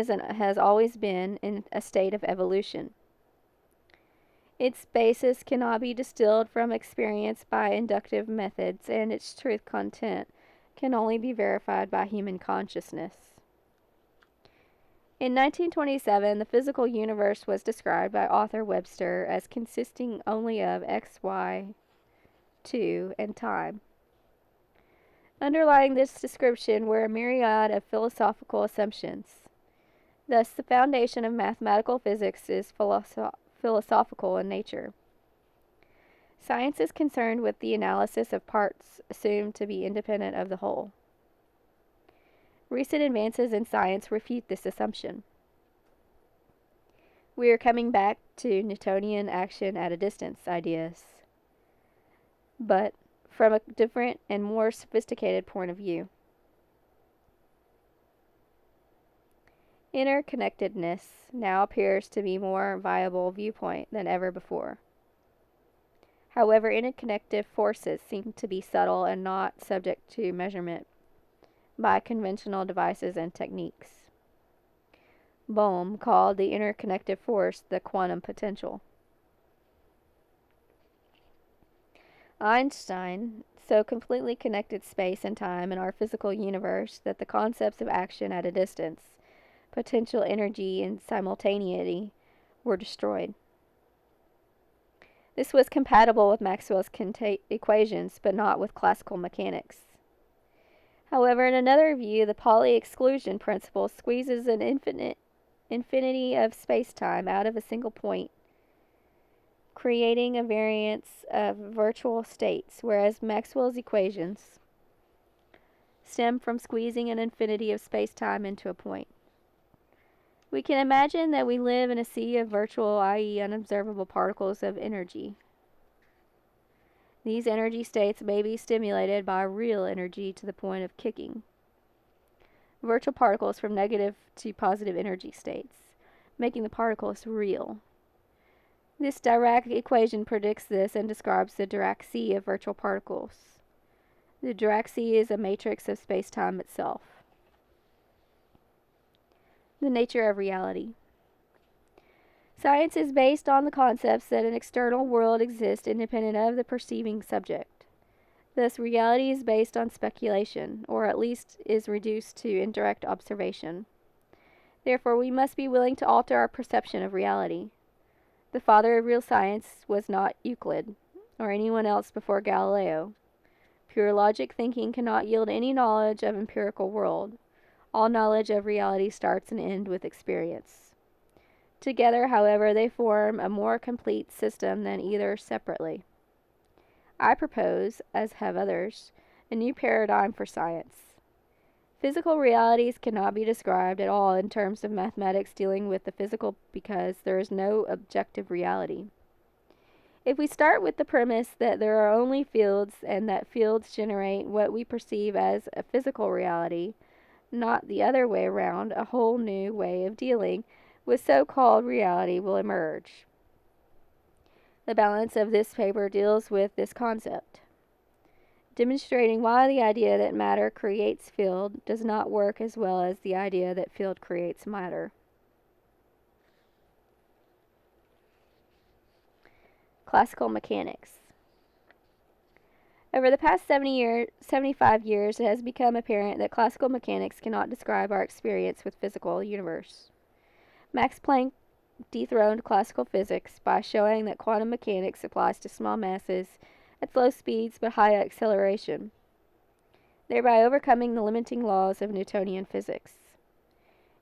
and has always been in a state of evolution. Its basis cannot be distilled from experience by inductive methods, and its truth content can only be verified by human consciousness. In 1927, the physical universe was described by Arthur Webster as consisting only of X, Y, 2, and time. Underlying this description were a myriad of philosophical assumptions. Thus, the foundation of mathematical physics is philosophical in nature. Science is concerned with the analysis of parts assumed to be independent of the whole. Recent advances in science refute this assumption. We are coming back to Newtonian action at a distance ideas, but from a different and more sophisticated point of view. Interconnectedness now appears to be a more viable viewpoint than ever before. However, interconnective forces seem to be subtle and not subject to measurement by conventional devices and techniques. Bohm called the interconnective force the quantum potential. Einstein so completely connected space and time in our physical universe that the concepts of action at a distance, potential energy, and simultaneity were destroyed. This was compatible with Maxwell's equations, but not with classical mechanics. However, in another view, the Pauli exclusion principle squeezes an infinity of space-time out of a single point, creating a variance of virtual states, whereas Maxwell's equations stem from squeezing an infinity of space-time into a point. We can imagine that we live in a sea of virtual, i.e. unobservable particles of energy. These energy states may be stimulated by real energy to the point of kicking virtual particles from negative to positive energy states, making the particles real. This Dirac equation predicts this and describes the Dirac sea of virtual particles. The Dirac sea is a matrix of space-time itself. The nature of reality. Science is based on the concepts that an external world exists independent of the perceiving subject. Thus, reality is based on speculation, or at least is reduced to indirect observation. Therefore, we must be willing to alter our perception of reality. The father of real science was not Euclid, or anyone else before Galileo. Pure logic thinking cannot yield any knowledge of empirical world. All knowledge of reality starts and ends with experience. Together, however, they form a more complete system than either separately. I propose, as have others, a new paradigm for science. Physical realities cannot be described at all in terms of mathematics dealing with the physical because there is no objective reality. If we start with the premise that there are only fields and that fields generate what we perceive as a physical reality, not the other way around, a whole new way of dealing with so-called reality will emerge. The balance of this paper deals with this concept, demonstrating why the idea that matter creates field does not work as well as the idea that field creates matter. Classical mechanics. Over the past 75 years, it has become apparent that classical mechanics cannot describe our experience with physical universe. Max Planck dethroned classical physics by showing that quantum mechanics applies to small masses at slow speeds but high acceleration, thereby overcoming the limiting laws of Newtonian physics.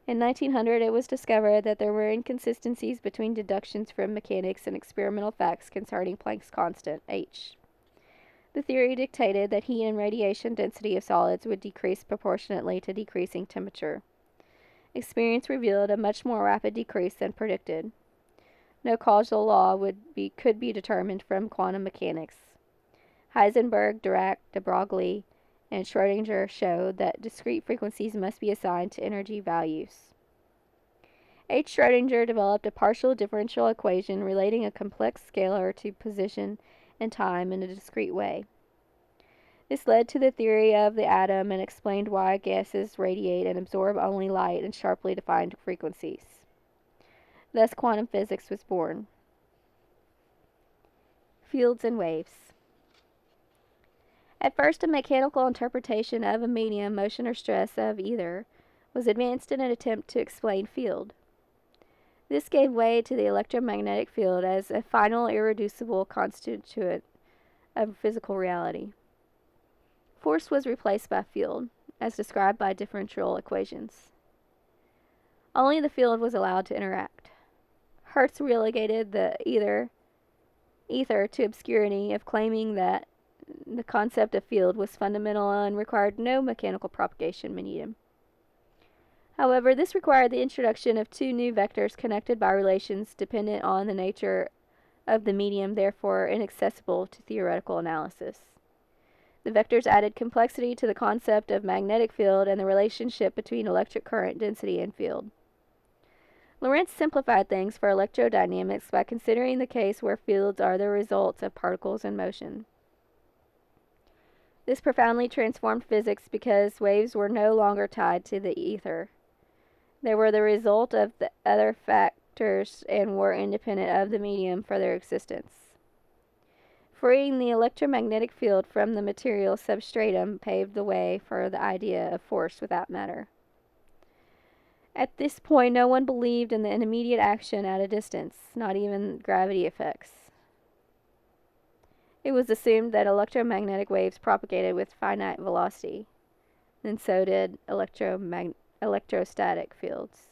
In 1900, it was discovered that there were inconsistencies between deductions from mechanics and experimental facts concerning Planck's constant, h. The theory dictated that heat and radiation density of solids would decrease proportionately to decreasing temperature. Experience revealed a much more rapid decrease than predicted. No causal law could be determined from quantum mechanics. Heisenberg, Dirac, de Broglie, and Schrödinger showed that discrete frequencies must be assigned to energy values. H. Schrödinger developed a partial differential equation relating a complex scalar to position and time in a discrete way. This led to the theory of the atom and explained why gases radiate and absorb only light in sharply defined frequencies. Thus, quantum physics was born. Fields and waves. At first, a mechanical interpretation of a medium, motion, or stress of either was advanced in an attempt to explain field. This gave way to the electromagnetic field as a final irreducible constituent of physical reality. Force was replaced by field, as described by differential equations. Only the field was allowed to interact. Hertz relegated the ether to obscurity of claiming that the concept of field was fundamental and required no mechanical propagation medium. However, this required the introduction of two new vectors connected by relations dependent on the nature of the medium, therefore inaccessible to theoretical analysis. The vectors added complexity to the concept of magnetic field and the relationship between electric current density and field. Lorentz simplified things for electrodynamics by considering the case where fields are the results of particles in motion. This profoundly transformed physics because waves were no longer tied to the ether. They were the result of the other factors and were independent of the medium for their existence. Freeing the electromagnetic field from the material substratum paved the way for the idea of force without matter. At this point, no one believed in the immediate action at a distance, not even gravity effects. It was assumed that electromagnetic waves propagated with finite velocity, and so did electrostatic fields.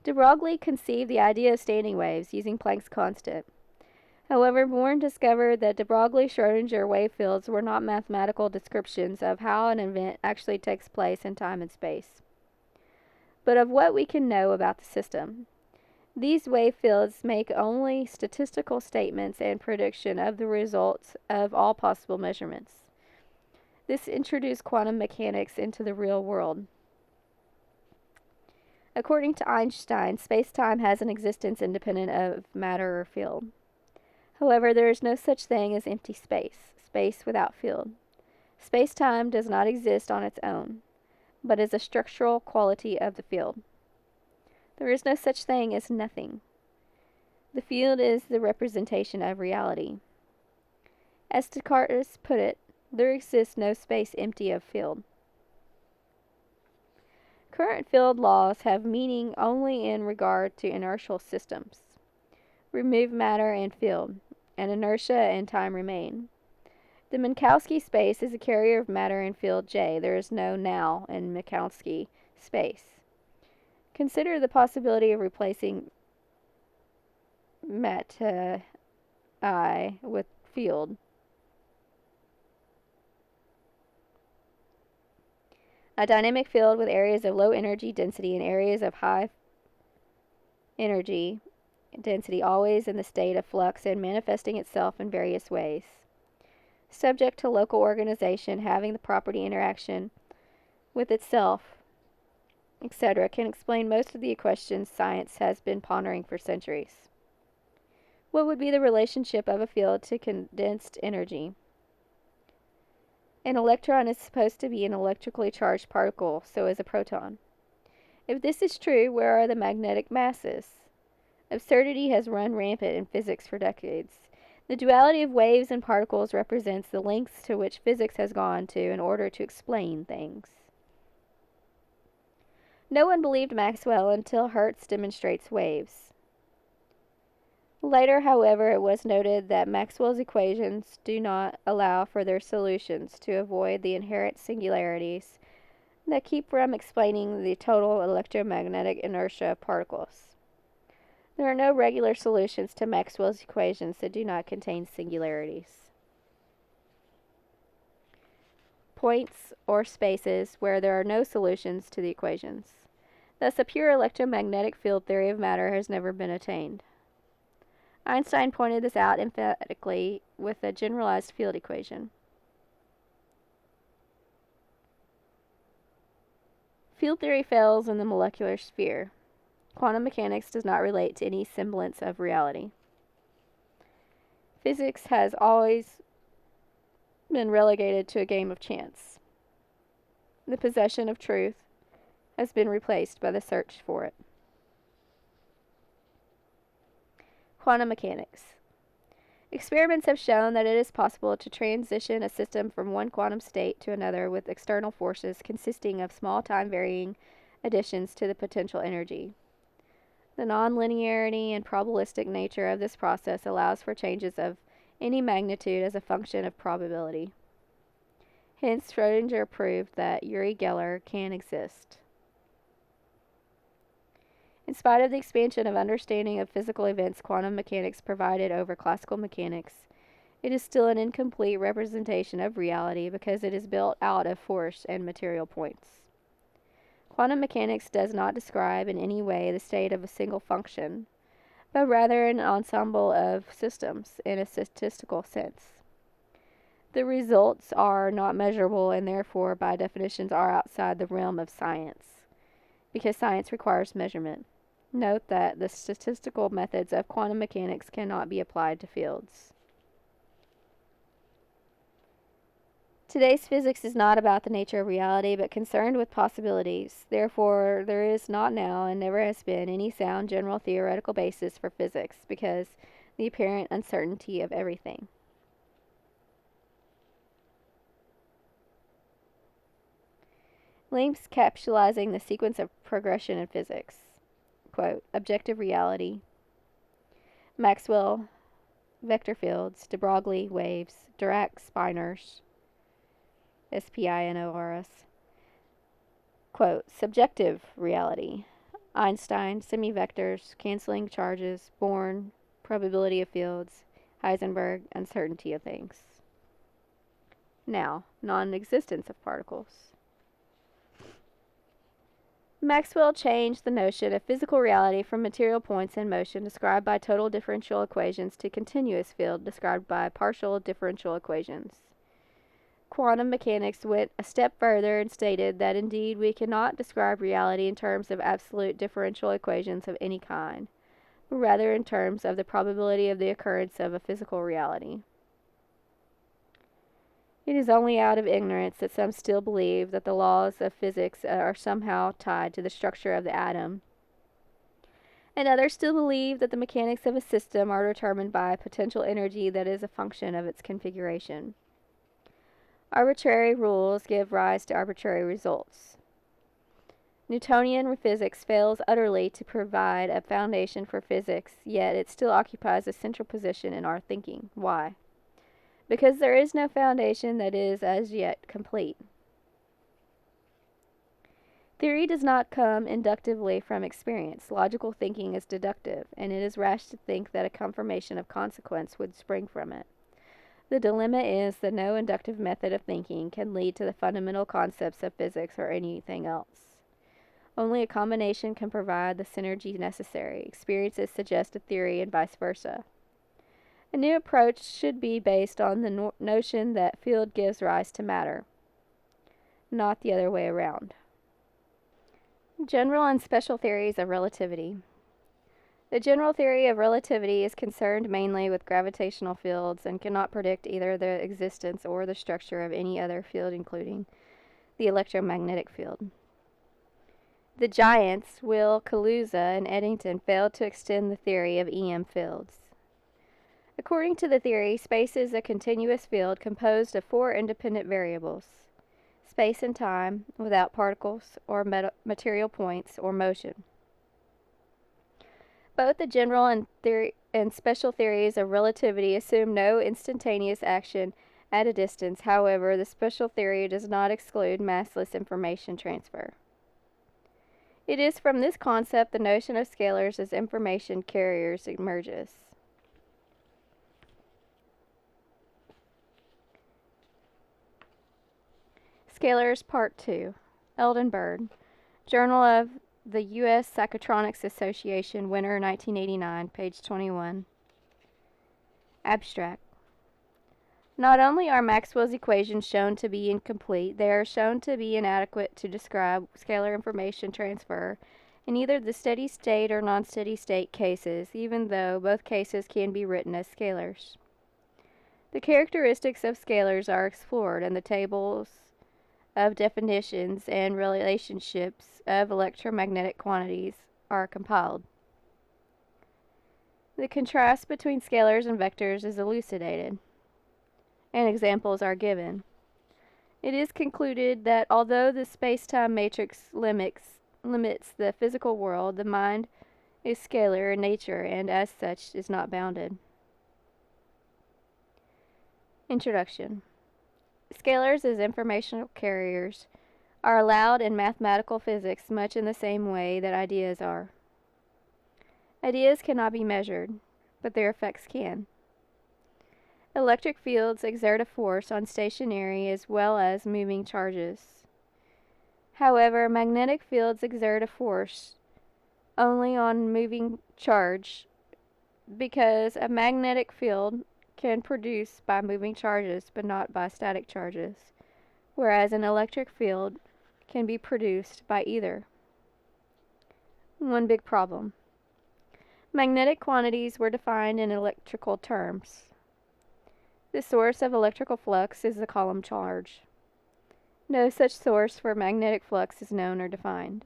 De Broglie conceived the idea of standing waves using Planck's constant. However, Born discovered that de Broglie-Schrödinger wave fields were not mathematical descriptions of how an event actually takes place in time and space, but of what we can know about the system. These wave fields make only statistical statements and prediction of the results of all possible measurements. This introduced quantum mechanics into the real world. According to Einstein, space-time has an existence independent of matter or field. However, there is no such thing as empty space without field. Space-time does not exist on its own, but is a structural quality of the field. There is no such thing as nothing. The field is the representation of reality. As Descartes put it, there exists no space empty of field. Current field laws have meaning only in regard to inertial systems. Remove matter and field, and inertia and time remain. The Minkowski space is a carrier of matter and field J. There is no now in Minkowski space. Consider the possibility of replacing matter I with field. A dynamic field with areas of low energy density and areas of high energy density, always in the state of flux and manifesting itself in various ways. Subject to local organization, having the property interaction with itself, etc., can explain most of the questions science has been pondering for centuries. What would be the relationship of a field to condensed energy? An electron is supposed to be an electrically charged particle, so is a proton. If this is true, where are the magnetic masses? Absurdity has run rampant in physics for decades. The duality of waves and particles represents the lengths to which physics has gone to in order to explain things. No one believed Maxwell until Hertz demonstrates waves. Later, however, it was noted that Maxwell's equations do not allow for their solutions to avoid the inherent singularities that keep from explaining the total electromagnetic inertia of particles. There are no regular solutions to Maxwell's equations that do not contain singularities. Points or spaces where there are no solutions to the equations. Thus, a pure electromagnetic field theory of matter has never been attained. Einstein pointed this out emphatically with a generalized field equation. Field theory fails in the molecular sphere. Quantum mechanics does not relate to any semblance of reality. Physics has always been relegated to a game of chance. The possession of truth has been replaced by the search for it. Quantum mechanics. Experiments have shown that it is possible to transition a system from one quantum state to another with external forces consisting of small time-varying additions to the potential energy. The nonlinearity and probabilistic nature of this process allows for changes of any magnitude as a function of probability. Hence, Schrödinger proved that Uri Geller can exist. In spite of the expansion of understanding of physical events quantum mechanics provided over classical mechanics, it is still an incomplete representation of reality because it is built out of force and material points. Quantum mechanics does not describe in any way the state of a single function, but rather an ensemble of systems in a statistical sense. The results are not measurable and therefore by definition are outside the realm of science, because science requires measurement. Note that the statistical methods of quantum mechanics cannot be applied to fields. Today's physics is not about the nature of reality, but concerned with possibilities. Therefore, there is not now, and never has been, any sound general theoretical basis for physics, because the apparent uncertainty of everything. Links capsulizing the sequence of progression in physics. Quote, objective reality, Maxwell, vector fields, de Broglie waves, Dirac spinors, spinors. Quote, subjective reality, Einstein, semivectors, canceling charges, Born, probability of fields, Heisenberg, uncertainty of things. Now, non-existence of particles. Maxwell changed the notion of physical reality from material points in motion described by total differential equations to continuous field described by partial differential equations. Quantum mechanics went a step further and stated that indeed we cannot describe reality in terms of absolute differential equations of any kind, but rather in terms of the probability of the occurrence of a physical reality. It is only out of ignorance that some still believe that the laws of physics are somehow tied to the structure of the atom, and others still believe that the mechanics of a system are determined by potential energy that is a function of its configuration. Arbitrary rules give rise to arbitrary results. Newtonian physics fails utterly to provide a foundation for physics, yet it still occupies a central position in our thinking. Why? Because there is no foundation that is as yet complete. Theory does not come inductively from experience. Logical thinking is deductive, and it is rash to think that a confirmation of consequence would spring from it. The dilemma is that no inductive method of thinking can lead to the fundamental concepts of physics or anything else. Only a combination can provide the synergy necessary. Experiences suggest a theory and vice versa. A new approach should be based on the notion that field gives rise to matter, not the other way around. General and special theories of relativity. The general theory of relativity is concerned mainly with gravitational fields and cannot predict either the existence or the structure of any other field, including the electromagnetic field. The giants, Will, Kaluza, and Eddington, failed to extend the theory of EM fields. According to the theory, space is a continuous field composed of four independent variables: space and time, without particles or material points or motion. Both the general and special theories of relativity assume no instantaneous action at a distance. However, the special theory does not exclude massless information transfer. It is from this concept the notion of scalars as information carriers emerges. Scalars Part 2. Eldenberg, Journal of the U.S. Psychotronics Association, Winter 1989, page 21. Abstract. Not only are Maxwell's equations shown to be incomplete, they are shown to be inadequate to describe scalar information transfer in either the steady state or non-steady state cases, even though both cases can be written as scalars. The characteristics of scalars are explored, and the tables of definitions and relationships of electromagnetic quantities are compiled. The contrast between scalars and vectors is elucidated, and examples are given. It is concluded that although the space-time matrix limits the physical world, the mind is scalar in nature and as such is not bounded. Introduction. Scalars as informational carriers are allowed in mathematical physics much in the same way that ideas are. Ideas cannot be measured, but their effects can. Electric fields exert a force on stationary as well as moving charges. However, magnetic fields exert a force only on moving charge, because a magnetic field can produce by moving charges but not by static charges, whereas an electric field can be produced by either. One big problem. Magnetic quantities were defined in electrical terms. The source of electrical flux is the column charge. No such source for magnetic flux is known or defined.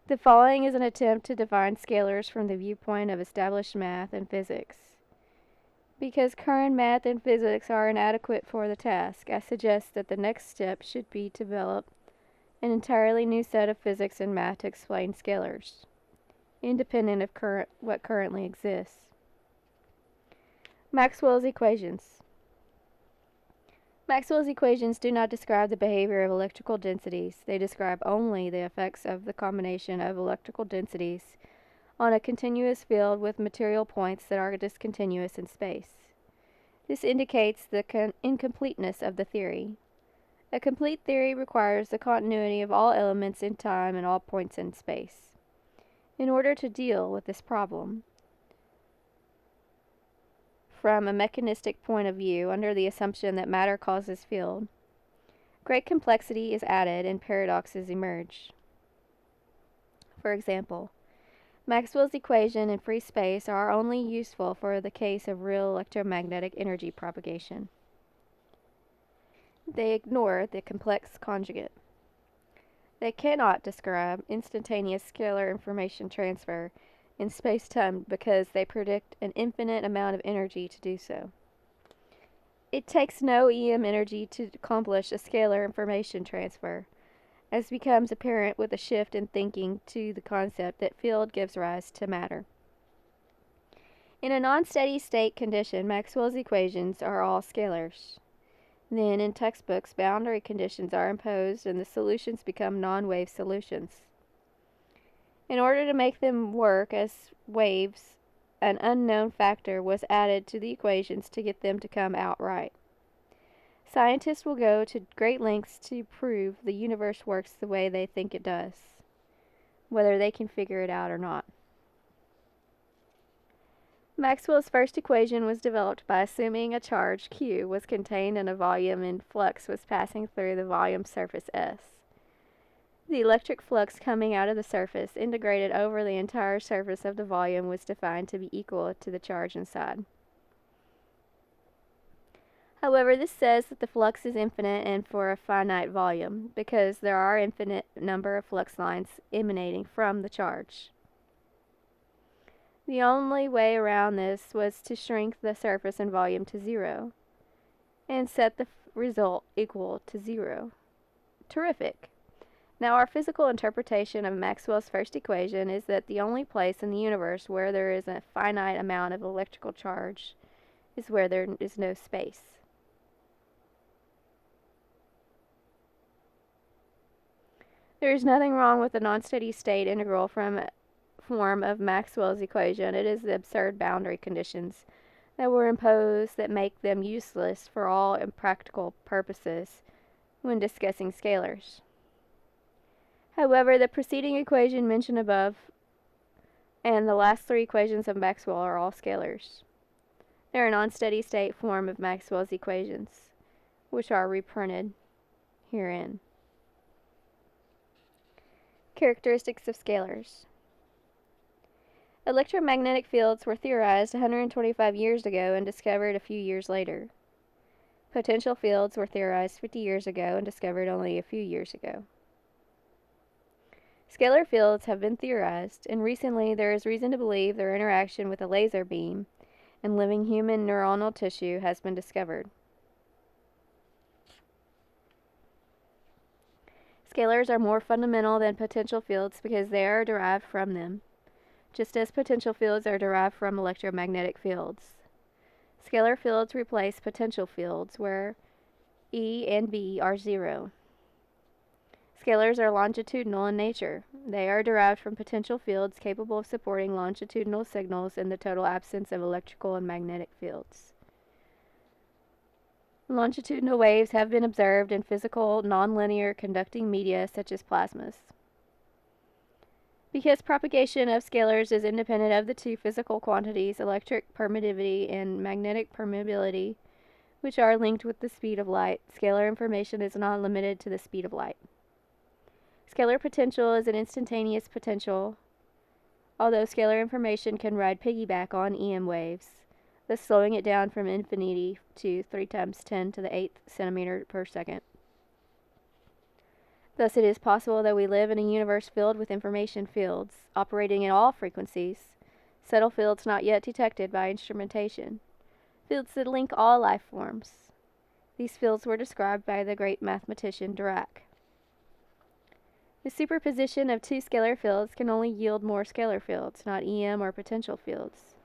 The following is an attempt to define scalars from the viewpoint of established math and physics. Because current math and physics are inadequate for the task, I suggest that the next step should be to develop an entirely new set of physics and math to explain scalars, independent of what currently exists. Maxwell's equations. Maxwell's equations do not describe the behavior of electrical densities. They describe only the effects of the combination of electrical densities on a continuous field with material points that are discontinuous in space. This indicates the incompleteness of the theory. A complete theory requires the continuity of all elements in time and all points in space. In order to deal with this problem from a mechanistic point of view, under the assumption that matter causes field, great complexity is added and paradoxes emerge. For example, Maxwell's equation in free space are only useful for the case of real electromagnetic energy propagation. They ignore the complex conjugate. They cannot describe instantaneous scalar information transfer in space-time because they predict an infinite amount of energy to do so. It takes no EM energy to accomplish a scalar information transfer, as becomes apparent with a shift in thinking to the concept that field gives rise to matter. In a non-steady state condition, Maxwell's equations are all scalars. Then, in textbooks, boundary conditions are imposed and the solutions become non-wave solutions. In order to make them work as waves an unknown factor was added to the equations to get them to come out right. Scientists will go to great lengths to prove the universe works the way they think it does, whether they can figure it out or not. Maxwell's first equation was developed by assuming a charge Q was contained in a volume and flux was passing through the volume surface S. The electric flux coming out of the surface integrated over the entire surface of the volume was defined to be equal to the charge inside. However, this says that the flux is infinite and for a finite volume, because there are infinite number of flux lines emanating from the charge. The only way around this was to shrink the surface and volume to 0, and set the result equal to 0. Terrific! Now our physical interpretation of Maxwell's first equation is that the only place in the universe where there is a finite amount of electrical charge is where there is no space. There is nothing wrong with the non-steady state integral form of Maxwell's equation. It is the absurd boundary conditions that were imposed that make them useless for all impractical purposes when discussing scalars. However, the preceding equation mentioned above and the last three equations of Maxwell are all scalars. They are a non-steady state form of Maxwell's equations, which are reprinted herein. Characteristics of scalars. Electromagnetic fields were theorized 125 years ago and discovered a few years later. Potential fields were theorized 50 years ago and discovered only a few years ago. Scalar fields have been theorized, and recently there is reason to believe their interaction with a laser beam and living human neuronal tissue has been discovered. Scalars are more fundamental than potential fields because they are derived from them, just as potential fields are derived from electromagnetic fields. Scalar fields replace potential fields where E and B are 0. Scalars are longitudinal in nature. They are derived from potential fields capable of supporting longitudinal signals in the total absence of electrical and magnetic fields. Longitudinal waves have been observed in physical, nonlinear conducting media such as plasmas. Because propagation of scalars is independent of the two physical quantities, electric permittivity and magnetic permeability, which are linked with the speed of light, scalar information is not limited to the speed of light. Scalar potential is an instantaneous potential, although scalar information can ride piggyback on EM waves, thus slowing it down from infinity to 3 times 10 to the 8th centimeter per second. Thus it is possible that we live in a universe filled with information fields, operating at all frequencies, subtle fields not yet detected by instrumentation, fields that link all life forms. These fields were described by the great mathematician Dirac. The superposition of two scalar fields can only yield more scalar fields, not EM or potential fields.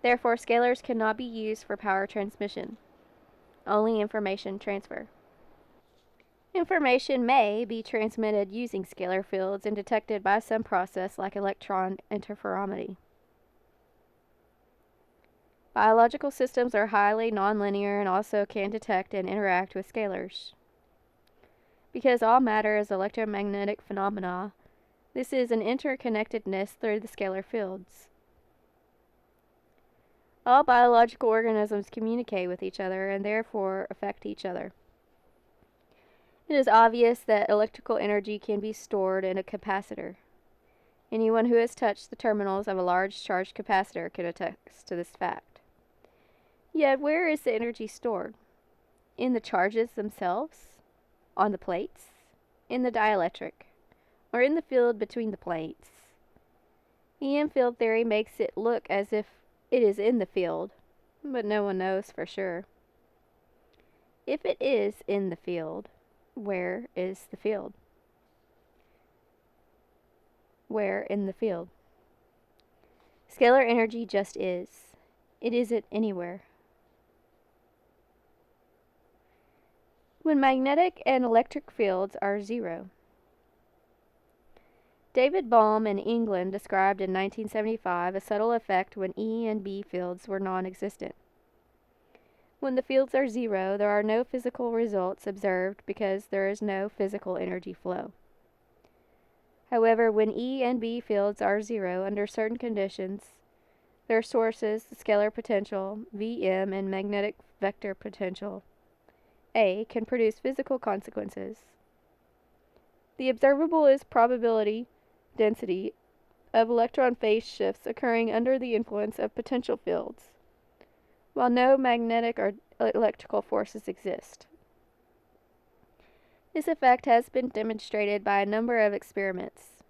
Therefore, scalars cannot be used for power transmission, only information transfer. Information may be transmitted using scalar fields and detected by some process like electron interferometry. Biological systems are highly nonlinear and also can detect and interact with scalars. Because all matter is electromagnetic phenomena, this is an interconnectedness through the scalar fields. All biological organisms communicate with each other and therefore affect each other. It is obvious that electrical energy can be stored in a capacitor. Anyone who has touched the terminals of a large charged capacitor can attest to this fact. Yet, where is the energy stored? In the charges themselves? On the plates? In the dielectric? Or in the field between the plates? EM field theory makes it look as if it is in the field, but no one knows for sure. If it is in the field, where is the field? Where in the field? Scalar energy just is. It isn't anywhere. When magnetic and electric fields are 0. David Bohm in England described in 1975 a subtle effect when E and B fields were non-existent. When the fields are zero, there are no physical results observed because there is no physical energy flow. However, when E and B fields are zero under certain conditions, their sources, the scalar potential, Vm, and magnetic vector potential, A, can produce physical consequences. The observable is probability density of electron phase shifts occurring under the influence of potential fields, while no magnetic or electrical forces exist. This effect has been demonstrated by a number of experiments.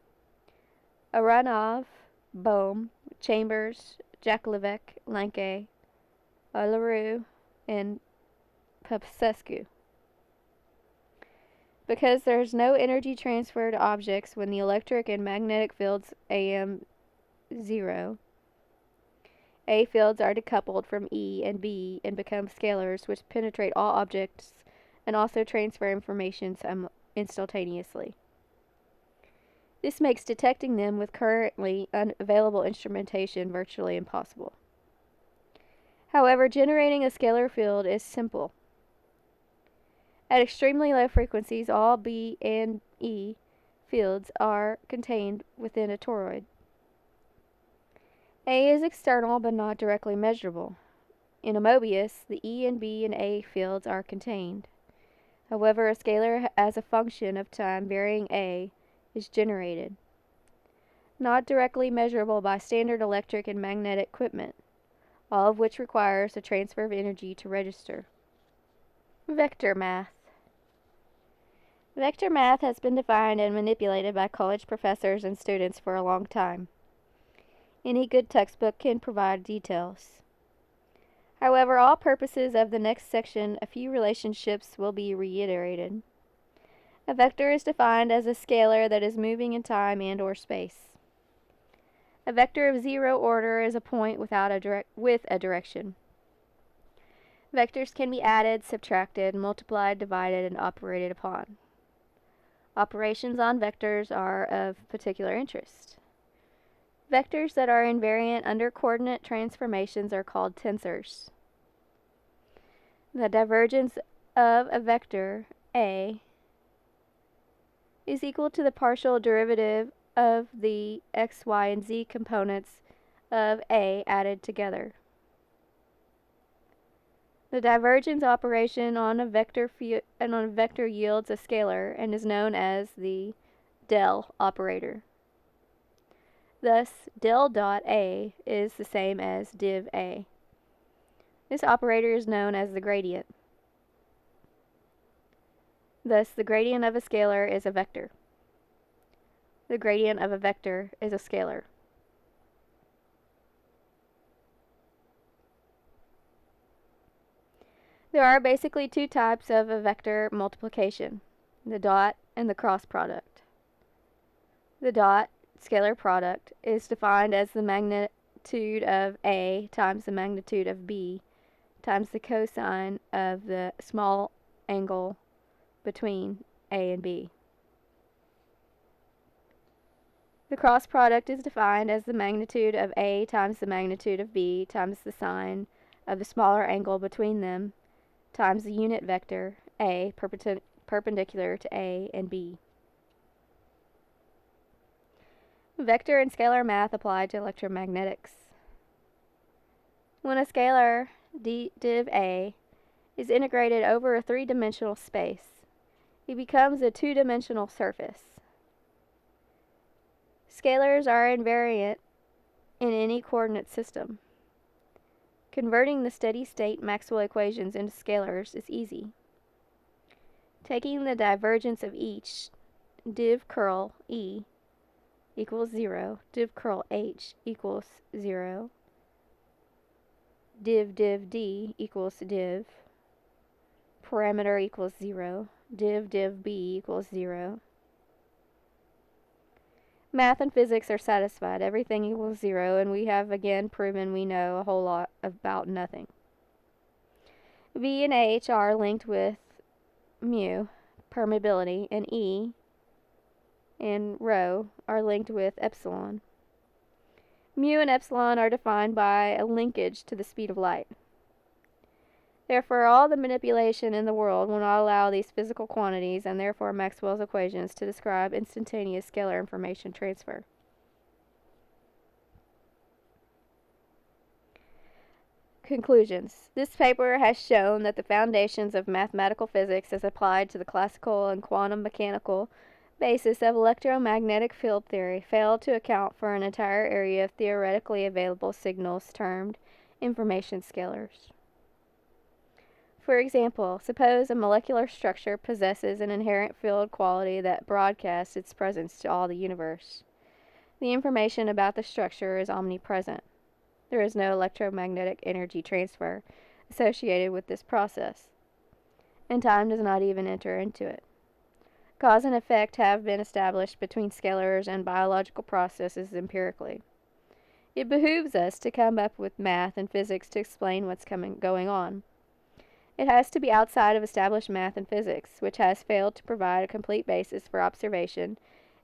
Aranov, Bohm, Chambers, Jakovlek, Lanke, Leroux, and Popescu. Because there is no energy transfer to objects when the electric and magnetic fields am 0, A fields are decoupled from E and B and become scalars which penetrate all objects and also transfer information instantaneously. This makes detecting them with currently unavailable instrumentation virtually impossible. However, generating a scalar field is simple. At extremely low frequencies, all B and E fields are contained within a toroid. A is external but not directly measurable. In a Mobius, the E and B and A fields are contained. However, a scalar as a function of time varying A is generated, not directly measurable by standard electric and magnetic equipment, all of which requires a transfer of energy to register. Vector math. Vector math has been defined and manipulated by college professors and students for a long time. Any good textbook can provide details. However, all purposes of the next section, a few relationships will be reiterated. A vector is defined as a scalar that is moving in time and/or space. A vector of zero order is a point with a direction. Vectors can be added, subtracted, multiplied, divided, and operated upon. Operations on vectors are of particular interest. Vectors that are invariant under coordinate transformations are called tensors. The divergence of a vector, A, is equal to the partial derivative of the x, y, and z components of A added together. The divergence operation on a vector yields a scalar and is known as the del operator. Thus, del dot A is the same as div A. This operator is known as the gradient. Thus, the gradient of a scalar is a vector. The gradient of a vector is a scalar. There are basically two types of a vector multiplication, the dot and the cross product. The dot scalar product is defined as the magnitude of A times the magnitude of B times the cosine of the small angle between A and B. The cross product is defined as the magnitude of A times the magnitude of B times the sine of the smaller angle between them times the unit vector A perpendicular to A and B. Vector and scalar math applied to electromagnetics. When a scalar, div A, is integrated over a three-dimensional space, it becomes a two-dimensional surface. Scalars are invariant in any coordinate system. Converting the steady-state Maxwell equations into scalars is easy. Taking the divergence of each, div curl E equals 0, div curl H equals 0, div D equals div, parameter equals 0, div B equals 0. Math and physics are satisfied. Everything equals 0, and we have again proven we know a whole lot about nothing. V and H are linked with mu, permeability, and E and rho are linked with epsilon. Mu and epsilon are defined by a linkage to the speed of light. Therefore, all the manipulation in the world will not allow these physical quantities, and therefore Maxwell's equations, to describe instantaneous scalar information transfer. Conclusions. This paper has shown that the foundations of mathematical physics as applied to the classical and quantum mechanical basis of electromagnetic field theory fail to account for an entire area of theoretically available signals termed information scalars. For example, suppose a molecular structure possesses an inherent field quality that broadcasts its presence to all the universe. The information about the structure is omnipresent. There is no electromagnetic energy transfer associated with this process, and time does not even enter into it. Cause and effect have been established between scalars and biological processes empirically. It behooves us to come up with math and physics to explain what's going on. It has to be outside of established math and physics, which has failed to provide a complete basis for observation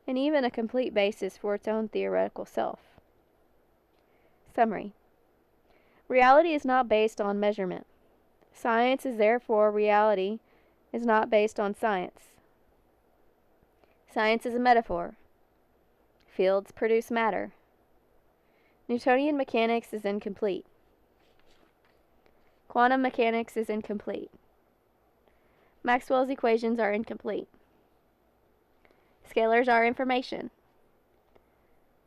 and even a complete basis for its own theoretical self. Summary. Reality is not based on measurement. Science is therefore reality is not based on science. Science is a metaphor. Fields produce matter. Newtonian mechanics is incomplete. Quantum mechanics is incomplete. Maxwell's equations are incomplete. Scalars are information.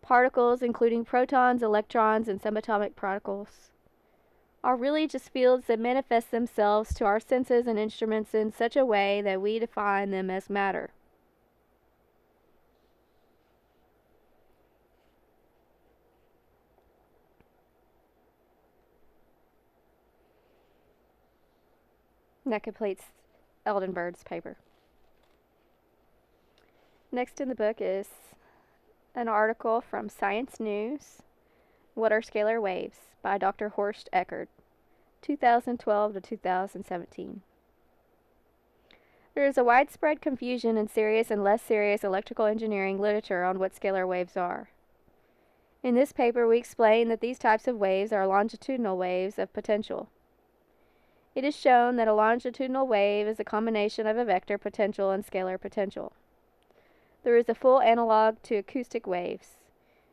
Particles, including protons, electrons, and subatomic particles, are really just fields that manifest themselves to our senses and instruments in such a way that we define them as matter. And that completes Eldenberg's paper. Next in the book is an article from Science News, What Are Scalar Waves? By Dr. Horst Eckert, 2012 to 2017. There is a widespread confusion in serious and less serious electrical engineering literature on what scalar waves are. In this paper, we explain that these types of waves are longitudinal waves of potential. It is shown that a longitudinal wave is a combination of a vector potential and scalar potential. There is a full analog to acoustic waves.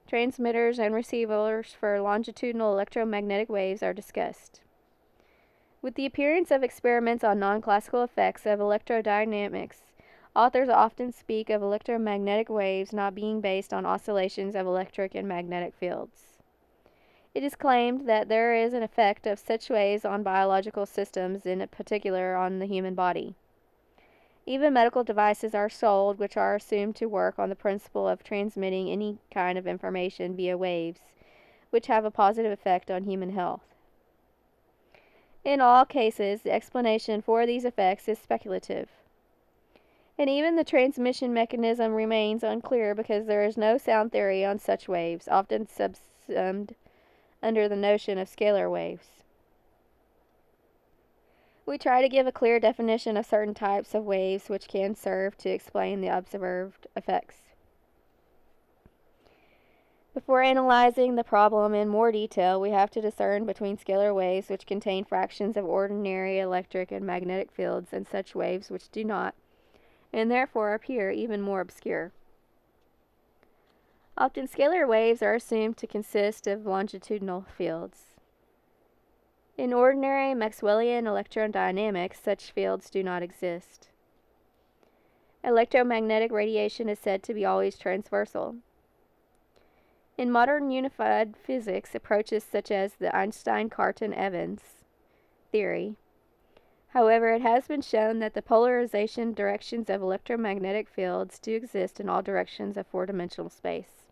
Transmitters and receivers for longitudinal electromagnetic waves are discussed. With the appearance of experiments on non-classical effects of electrodynamics, authors often speak of electromagnetic waves not being based on oscillations of electric and magnetic fields. It is claimed that there is an effect of such waves on biological systems, in particular on the human body. Even medical devices are sold which are assumed to work on the principle of transmitting any kind of information via waves, which have a positive effect on human health. In all cases, the explanation for these effects is speculative. And even the transmission mechanism remains unclear because there is no sound theory on such waves, often subsumed under the notion of scalar waves. We try to give a clear definition of certain types of waves which can serve to explain the observed effects. Before analyzing the problem in more detail, we have to discern between scalar waves which contain fractions of ordinary electric and magnetic fields and such waves which do not, and therefore appear even more obscure. Often scalar waves are assumed to consist of longitudinal fields. In ordinary Maxwellian electrodynamics, such fields do not exist. Electromagnetic radiation is said to be always transversal. In modern unified physics, approaches such as the Einstein-Cartan-Evans theory. However, it has been shown that the polarization directions of electromagnetic fields do exist in all directions of four-dimensional space.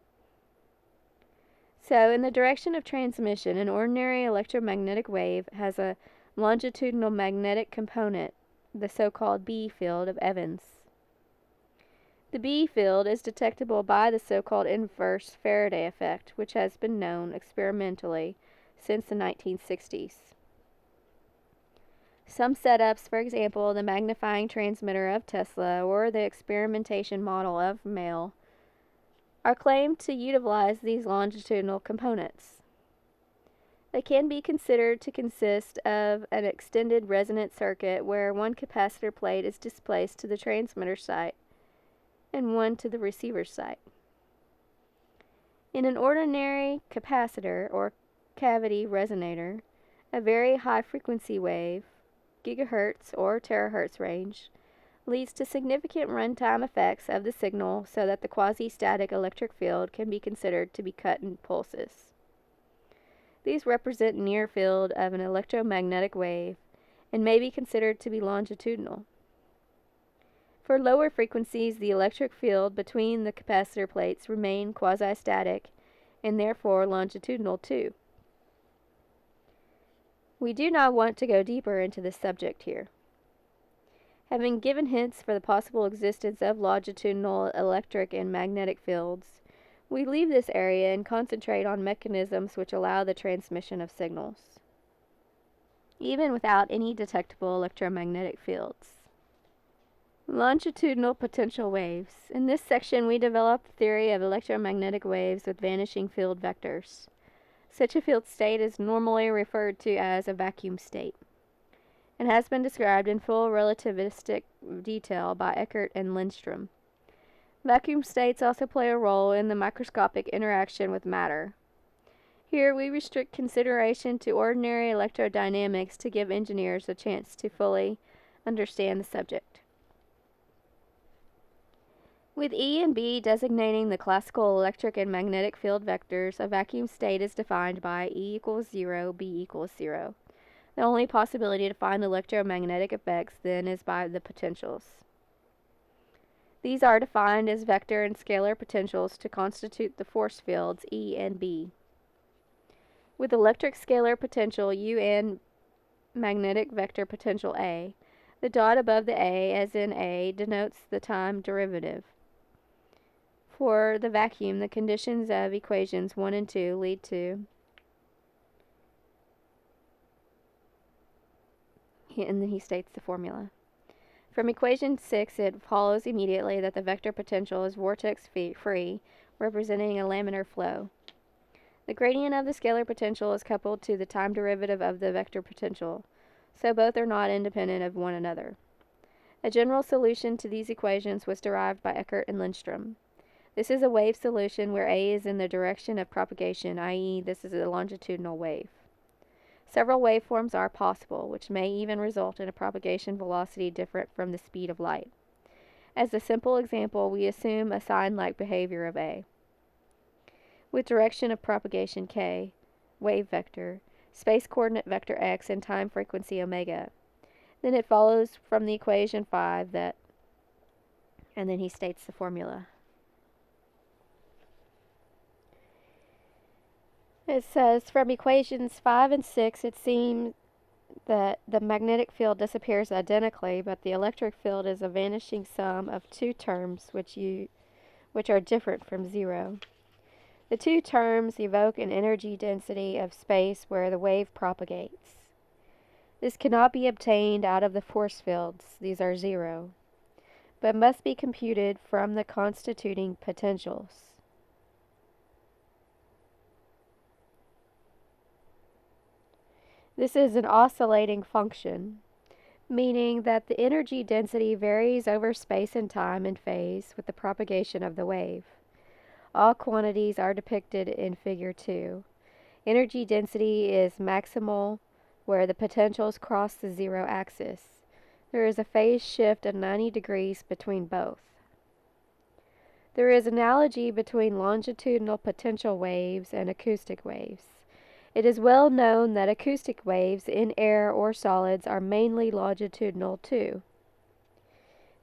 So, in the direction of transmission, an ordinary electromagnetic wave has a longitudinal magnetic component, the so-called B field of Evans. The B field is detectable by the so-called inverse Faraday effect, which has been known experimentally since the 1960s. Some setups, for example, the magnifying transmitter of Tesla or the experimentation model of Mail, are claimed to utilize these longitudinal components. They can be considered to consist of an extended resonant circuit where one capacitor plate is displaced to the transmitter site and one to the receiver site. In an ordinary capacitor or cavity resonator, a very high frequency wave, gigahertz or terahertz range, leads to significant runtime effects of the signal so that the quasi-static electric field can be considered to be cut in pulses. These represent near field of an electromagnetic wave and may be considered to be longitudinal. For lower frequencies, the electric field between the capacitor plates remain quasi-static and therefore longitudinal too. We do not want to go deeper into this subject here. Having given hints for the possible existence of longitudinal electric and magnetic fields, we leave this area and concentrate on mechanisms which allow the transmission of signals, even without any detectable electromagnetic fields. Longitudinal potential waves. In this section, we develop the theory of electromagnetic waves with vanishing field vectors. Such a field state is normally referred to as a vacuum state, and has been described in full relativistic detail by Eckert and Lindstrom. Vacuum states also play a role in the microscopic interaction with matter. Here we restrict consideration to ordinary electrodynamics to give engineers a chance to fully understand the subject. With E and B designating the classical electric and magnetic field vectors, a vacuum state is defined by E equals 0, B equals 0. The only possibility to find electromagnetic effects then is by the potentials. These are defined as vector and scalar potentials to constitute the force fields E and B. With electric scalar potential U and magnetic vector potential A, the dot above the A, as in A, denotes the time derivative. For the vacuum, the conditions of equations 1 and 2 lead to, and then he states the formula. From equation 6, it follows immediately that the vector potential is vortex-free, representing a laminar flow. The gradient of the scalar potential is coupled to the time derivative of the vector potential, so both are not independent of one another. A general solution to these equations was derived by Eckert and Lindstrom. This is a wave solution where A is in the direction of propagation, i.e., this is a longitudinal wave. Several waveforms are possible, which may even result in a propagation velocity different from the speed of light. As a simple example, we assume a sine-like behavior of A, with direction of propagation k, wave vector, space coordinate vector x, and time frequency omega. Then it follows from the equation 5 that, and then he states the formula. It says, from equations 5 and 6, it seems that the magnetic field disappears identically, but the electric field is a vanishing sum of two terms which are different from zero. The two terms evoke an energy density of space where the wave propagates. This cannot be obtained out of the force fields, these are zero, but must be computed from the constituting potentials. This is an oscillating function, meaning that the energy density varies over space and time in phase with the propagation of the wave. All quantities are depicted in Figure 2. Energy density is maximal where the potentials cross the zero axis. There is a phase shift of 90 degrees between both. There is analogy between longitudinal potential waves and acoustic waves. It is well known that acoustic waves in air or solids are mainly longitudinal too.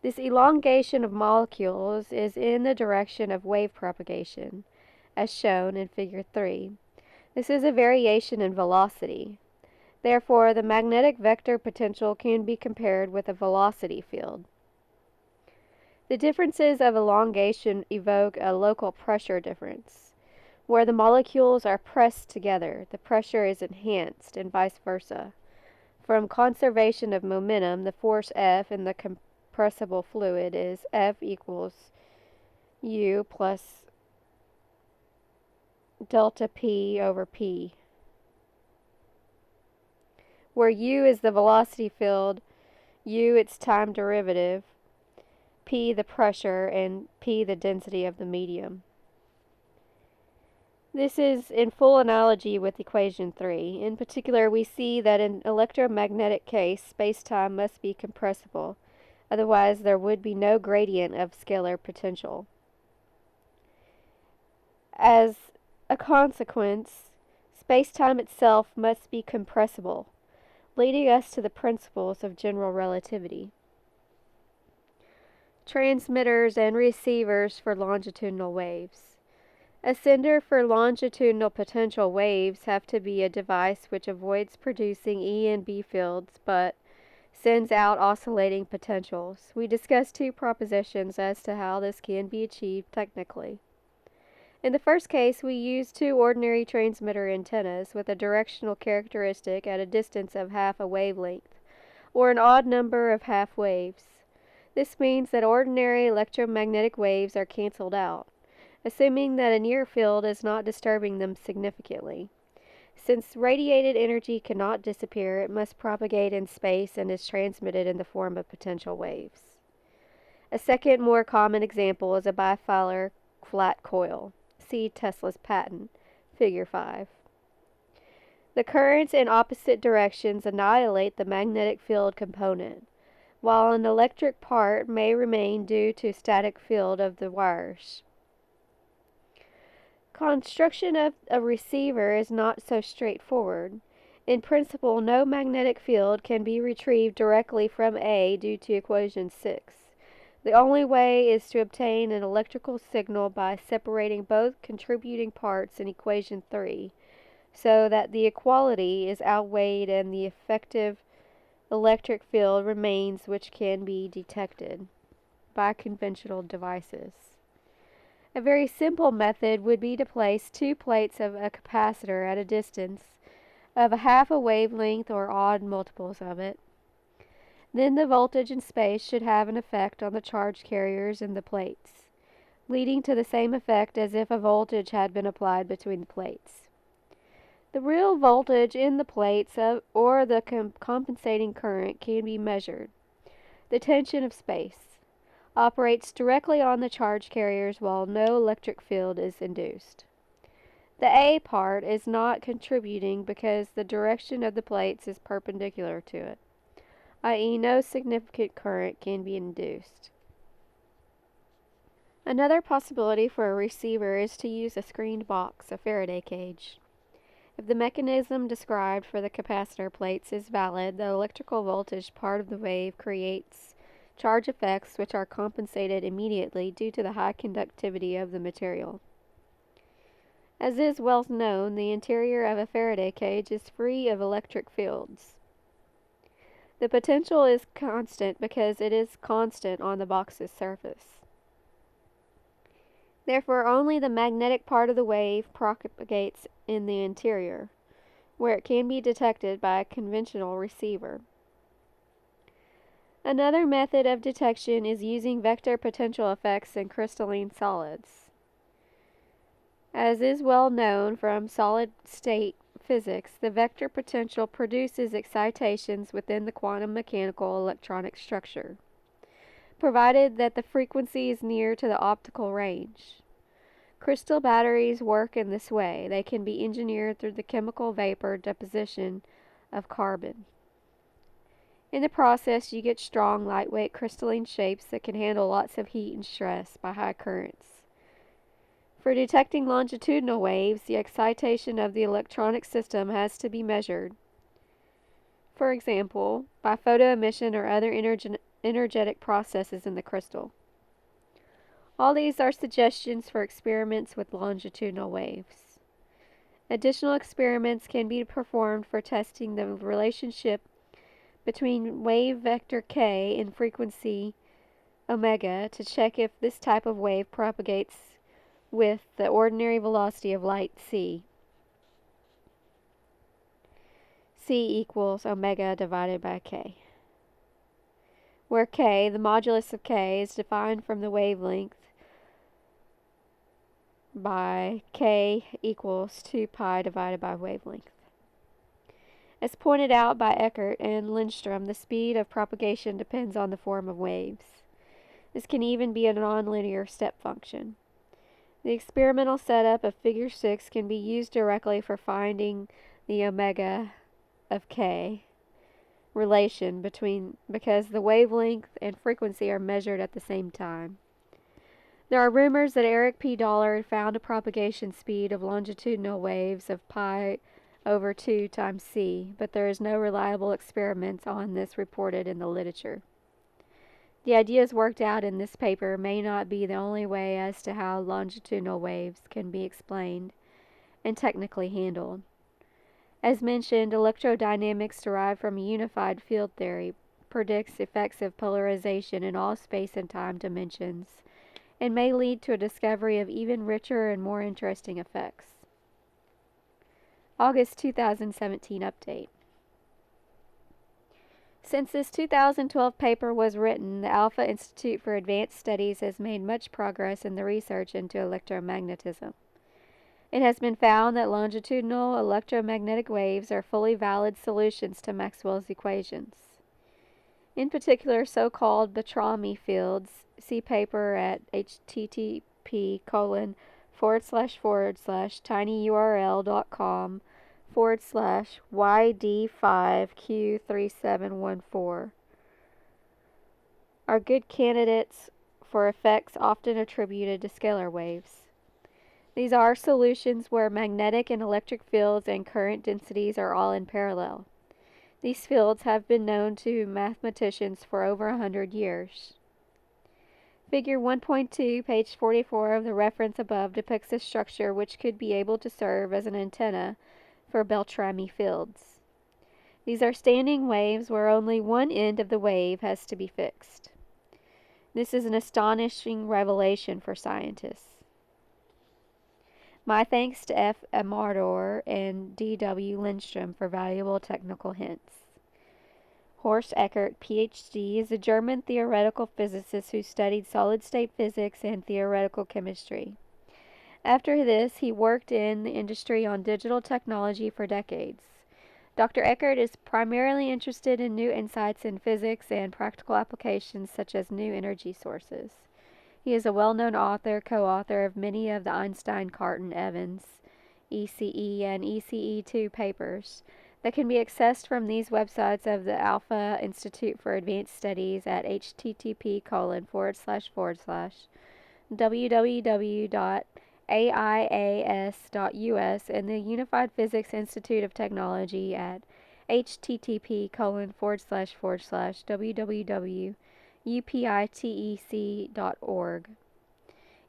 This elongation of molecules is in the direction of wave propagation, as shown in Figure 3. This is a variation in velocity. Therefore, the magnetic vector potential can be compared with a velocity field. The differences of elongation evoke a local pressure difference. Where the molecules are pressed together, the pressure is enhanced, and vice versa. From conservation of momentum, the force F in the compressible fluid is F equals U plus delta p over p, where u is the velocity field, u its time derivative, p the pressure, and p the density of the medium. This is in full analogy with equation 3. In particular, we see that in electromagnetic case, spacetime must be compressible, otherwise there would be no gradient of scalar potential. As a consequence, spacetime itself must be compressible, leading us to the principles of general relativity. Transmitters and receivers for longitudinal waves. A sender for longitudinal potential waves have to be a device which avoids producing E and B fields, but sends out oscillating potentials. We discussed two propositions as to how this can be achieved technically. In the first case, we use two ordinary transmitter antennas with a directional characteristic at a distance of half a wavelength, or an odd number of half waves. This means that ordinary electromagnetic waves are cancelled out, assuming that a near field is not disturbing them significantly. Since radiated energy cannot disappear, it must propagate in space and is transmitted in the form of potential waves. A second, more common example is a bifilar flat coil. See Tesla's patent, Figure 5. The currents in opposite directions annihilate the magnetic field component, while an electric part may remain due to static field of the wires. Construction of a receiver is not so straightforward. In principle, no magnetic field can be retrieved directly from A due to equation 6. The only way is to obtain an electrical signal by separating both contributing parts in equation 3, so that the equality is outweighed and the effective electric field remains, which can be detected by conventional devices. A very simple method would be to place two plates of a capacitor at a distance of a half a wavelength or odd multiples of it. Then the voltage in space should have an effect on the charge carriers in the plates, leading to the same effect as if a voltage had been applied between the plates. The real voltage in the plates or the compensating current can be measured. The tension of space operates directly on the charge carriers while no electric field is induced. The A part is not contributing because the direction of the plates is perpendicular to it, i.e. no significant current can be induced. Another possibility for a receiver is to use a screened box, a Faraday cage. If the mechanism described for the capacitor plates is valid, the electrical voltage part of the wave creates charge effects which are compensated immediately due to the high conductivity of the material. As is well known, the interior of a Faraday cage is free of electric fields. The potential is constant because it is constant on the box's surface. Therefore, only the magnetic part of the wave propagates in the interior, where it can be detected by a conventional receiver. Another method of detection is using vector potential effects in crystalline solids. As is well known from solid-state physics, the vector potential produces excitations within the quantum mechanical electronic structure, provided that the frequency is near to the optical range. Crystal batteries work in this way. They can be engineered through the chemical vapor deposition of carbon. In the process, you get strong, lightweight crystalline shapes that can handle lots of heat and stress by high currents. For detecting longitudinal waves, the excitation of the electronic system has to be measured. For example, by photoemission or other energetic processes in the crystal. All these are suggestions for experiments with longitudinal waves. Additional experiments can be performed for testing the relationship between wave vector k and frequency omega to check if this type of wave propagates with the ordinary velocity of light c. C equals omega divided by k, where k, the modulus of k, is defined from the wavelength by k equals 2 pi divided by wavelength. As pointed out by Eckert and Lindstrom, the speed of propagation depends on the form of waves. This can even be a nonlinear step function. The experimental setup of Figure 6 can be used directly for finding the omega of k relation because the wavelength and frequency are measured at the same time. There are rumors that Eric P. Dollard found a propagation speed of longitudinal waves of pi over 2 times c, but there is no reliable experiments on this reported in the literature. The ideas worked out in this paper may not be the only way as to how longitudinal waves can be explained and technically handled. As mentioned, electrodynamics derived from a unified field theory predicts effects of polarization in all space and time dimensions and may lead to a discovery of even richer and more interesting effects. August 2017 update. Since this 2012 paper was written, the Alpha Institute for Advanced Studies has made much progress in the research into electromagnetism. It has been found that longitudinal electromagnetic waves are fully valid solutions to Maxwell's equations. In particular, so-called Beltrami fields, see paper at http://tinyurl.com/yd5q3714 are good candidates for effects often attributed to scalar waves. These are solutions where magnetic and electric fields and current densities are all in parallel. These fields have been known to mathematicians for over 100 years. Figure 1.2, page 44 of the reference above depicts a structure which could be able to serve as an antenna for Beltrami fields. These are standing waves where only one end of the wave has to be fixed. This is an astonishing revelation for scientists. My thanks to F. Amador and D.W. Lindstrom for valuable technical hints. Horst Eckert, Ph.D., is a German theoretical physicist who studied solid-state physics and theoretical chemistry. After this, he worked in the industry on digital technology for decades. Dr. Eckert is primarily interested in new insights in physics and practical applications such as new energy sources. He is a well-known author, co-author of many of the Einstein-Cartan-Evans ECE and ECE2 papers that can be accessed from these websites of the Alpha Institute for Advanced Studies at http://www.aias.us and the Unified Physics Institute of Technology at http://www.upitec.org.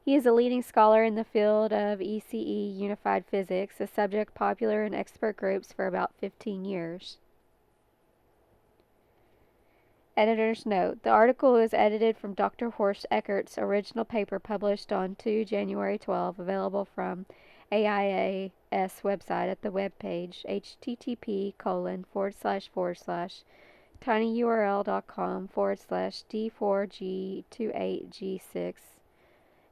He is a leading scholar in the field of ECE Unified Physics, a subject popular in expert groups for about 15 years. Editor's note: the article is edited from Dr. Horst Eckert's original paper published on 2 January 12, available from AIAS website at the webpage http://tinyurl.com/d4g28g6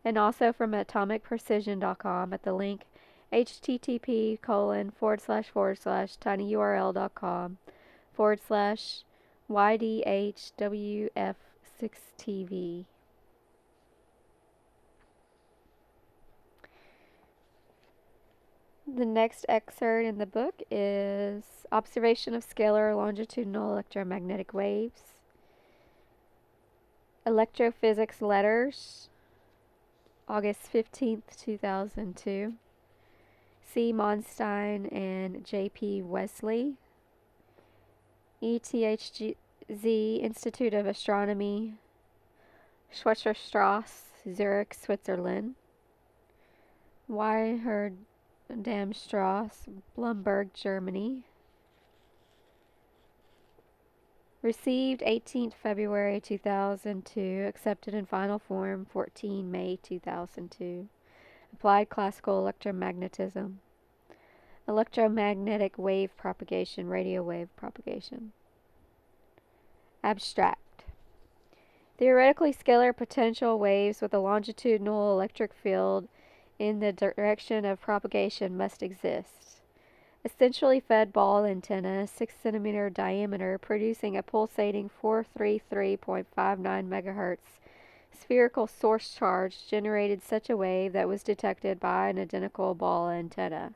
and also from atomicprecision.com at the link http://tinyurl.com/ydhwf6tv. The next excerpt in the book is Observation of Scalar Longitudinal Electromagnetic Waves. Electrophysics Letters, August 15th, 2002. C. Monstein and J.P. Wesley. ETHZ Institute of Astronomy, Schweizerstrasse, Zurich, Switzerland. Weiherdamstrasse, Blumberg, Germany. Received 18th February 2002, accepted in final form 14 May 2002. Applied Classical Electromagnetism. Electromagnetic wave propagation, radio wave propagation. Abstract. Theoretically, scalar potential waves with a longitudinal electric field in the direction of propagation must exist. A centrally fed ball antenna, 6 cm diameter, producing a pulsating 433.59 MHz spherical source charge, generated such a wave that was detected by an identical ball antenna.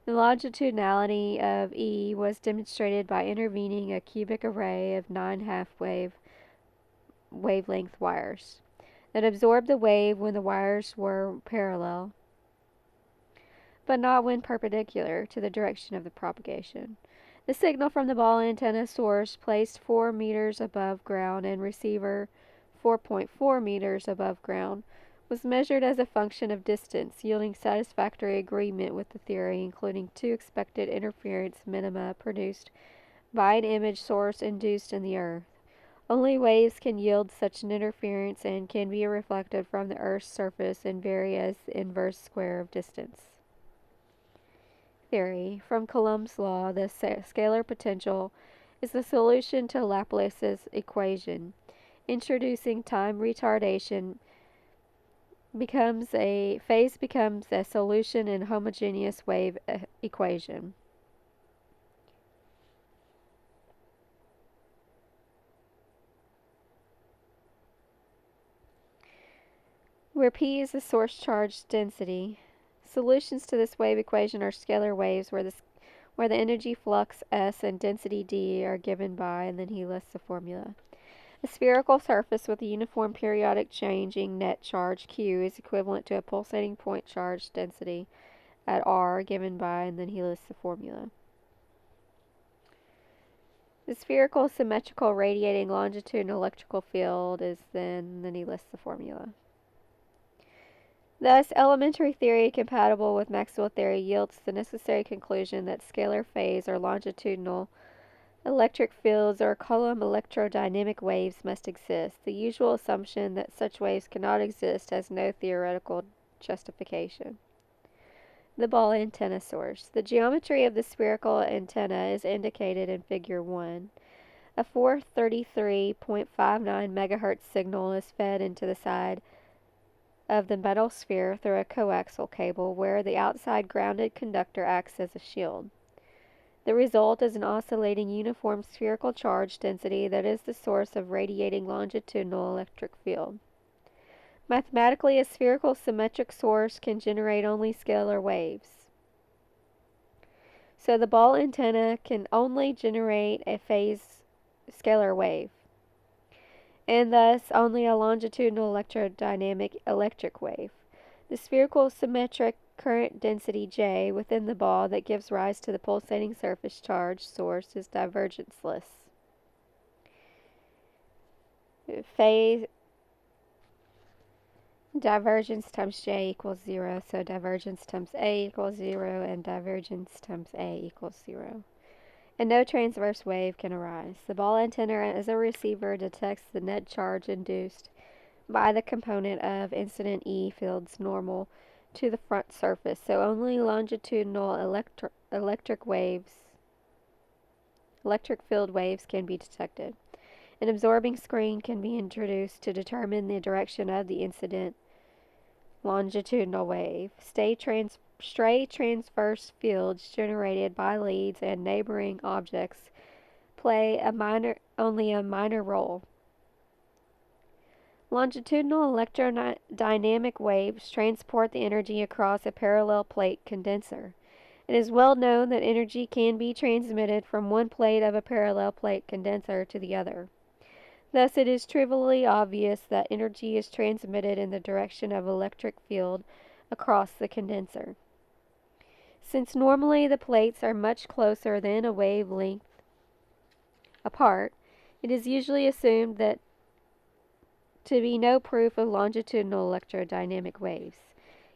The longitudinality of E was demonstrated by intervening a cubic array of 9 wavelength wires that absorbed the wave when the wires were parallel, but not when perpendicular to the direction of the propagation. The signal from the ball antenna source, placed 4 meters above ground, and receiver 4.4 meters above ground, was measured as a function of distance, yielding satisfactory agreement with the theory, including 2 expected interference minima produced by an image source induced in the Earth. Only waves can yield such an interference and can be reflected from the Earth's surface and vary as the inverse square of distance. Theory. From Coulomb's law, the scalar potential is the solution to Laplace's equation. Introducing time retardation phase becomes a solution in homogeneous wave equation. Where P is the source charge density, solutions to this wave equation are scalar waves where the energy flux S and density D are given by, and then he lists the formula. A spherical surface with a uniform periodic changing net charge Q is equivalent to a pulsating point charge density at R given by, and then he lists the formula. The spherical symmetrical radiating longitudinal electrical field is then he lists the formula. Thus, elementary theory compatible with Maxwell theory yields the necessary conclusion that scalar phase or longitudinal electric fields or Coulomb electrodynamic waves must exist. The usual assumption that such waves cannot exist has no theoretical justification. The ball antenna source. The geometry of the spherical antenna is indicated in Figure 1. A 433.59 MHz signal is fed into the side of the metal sphere through a coaxial cable where the outside grounded conductor acts as a shield. The result is an oscillating uniform spherical charge density that is the source of radiating longitudinal electric field. Mathematically, a spherical symmetric source can generate only scalar waves. So the ball antenna can only generate a phase scalar wave, and thus only a longitudinal electrodynamic electric wave. The spherical symmetric current density J within the ball that gives rise to the pulsating surface charge source is divergenceless. Phase divergence times J equals 0, so divergence times A equals 0, and divergence times A equals 0. And no transverse wave can arise. The ball antenna as a receiver detects the net charge induced by the component of incident E fields normal to the front surface, so only longitudinal electric field waves can be detected. An absorbing screen can be introduced to determine the direction of the incident longitudinal wave. Stray transverse fields generated by leads and neighboring objects play only a minor role. Longitudinal electrodynamic waves transport the energy across a parallel plate condenser. It is well known that energy can be transmitted from one plate of a parallel plate condenser to the other. Thus, it is trivially obvious that energy is transmitted in the direction of electric field across the condenser. Since normally the plates are much closer than a wavelength apart, it is usually assumed that to be no proof of longitudinal electrodynamic waves.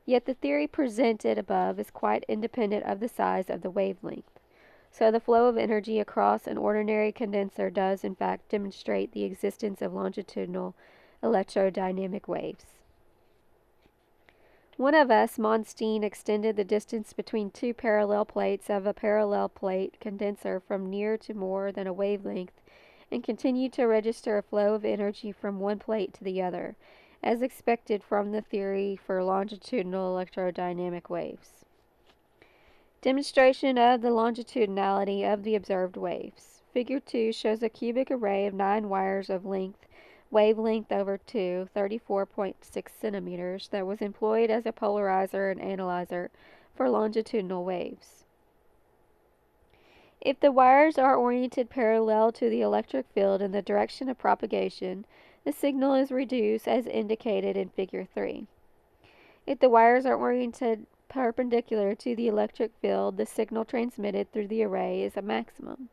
Yet the theory presented above is quite independent of the size of the wavelength. So the flow of energy across an ordinary condenser does in fact demonstrate the existence of longitudinal electrodynamic waves. One of us, Monstein, extended the distance between two parallel plates of a parallel plate condenser from near to more than a wavelength and continued to register a flow of energy from one plate to the other. as expected from the theory for longitudinal electrodynamic waves. Demonstration of the longitudinality of the observed waves. Figure 2 shows a cubic array of 9 wires of wavelength over 2, 34.6 centimeters, that was employed as a polarizer and analyzer for longitudinal waves. If the wires are oriented parallel to the electric field in the direction of propagation, the signal is reduced as indicated in Figure 3. If the wires are oriented perpendicular to the electric field, the signal transmitted through the array is a maximum.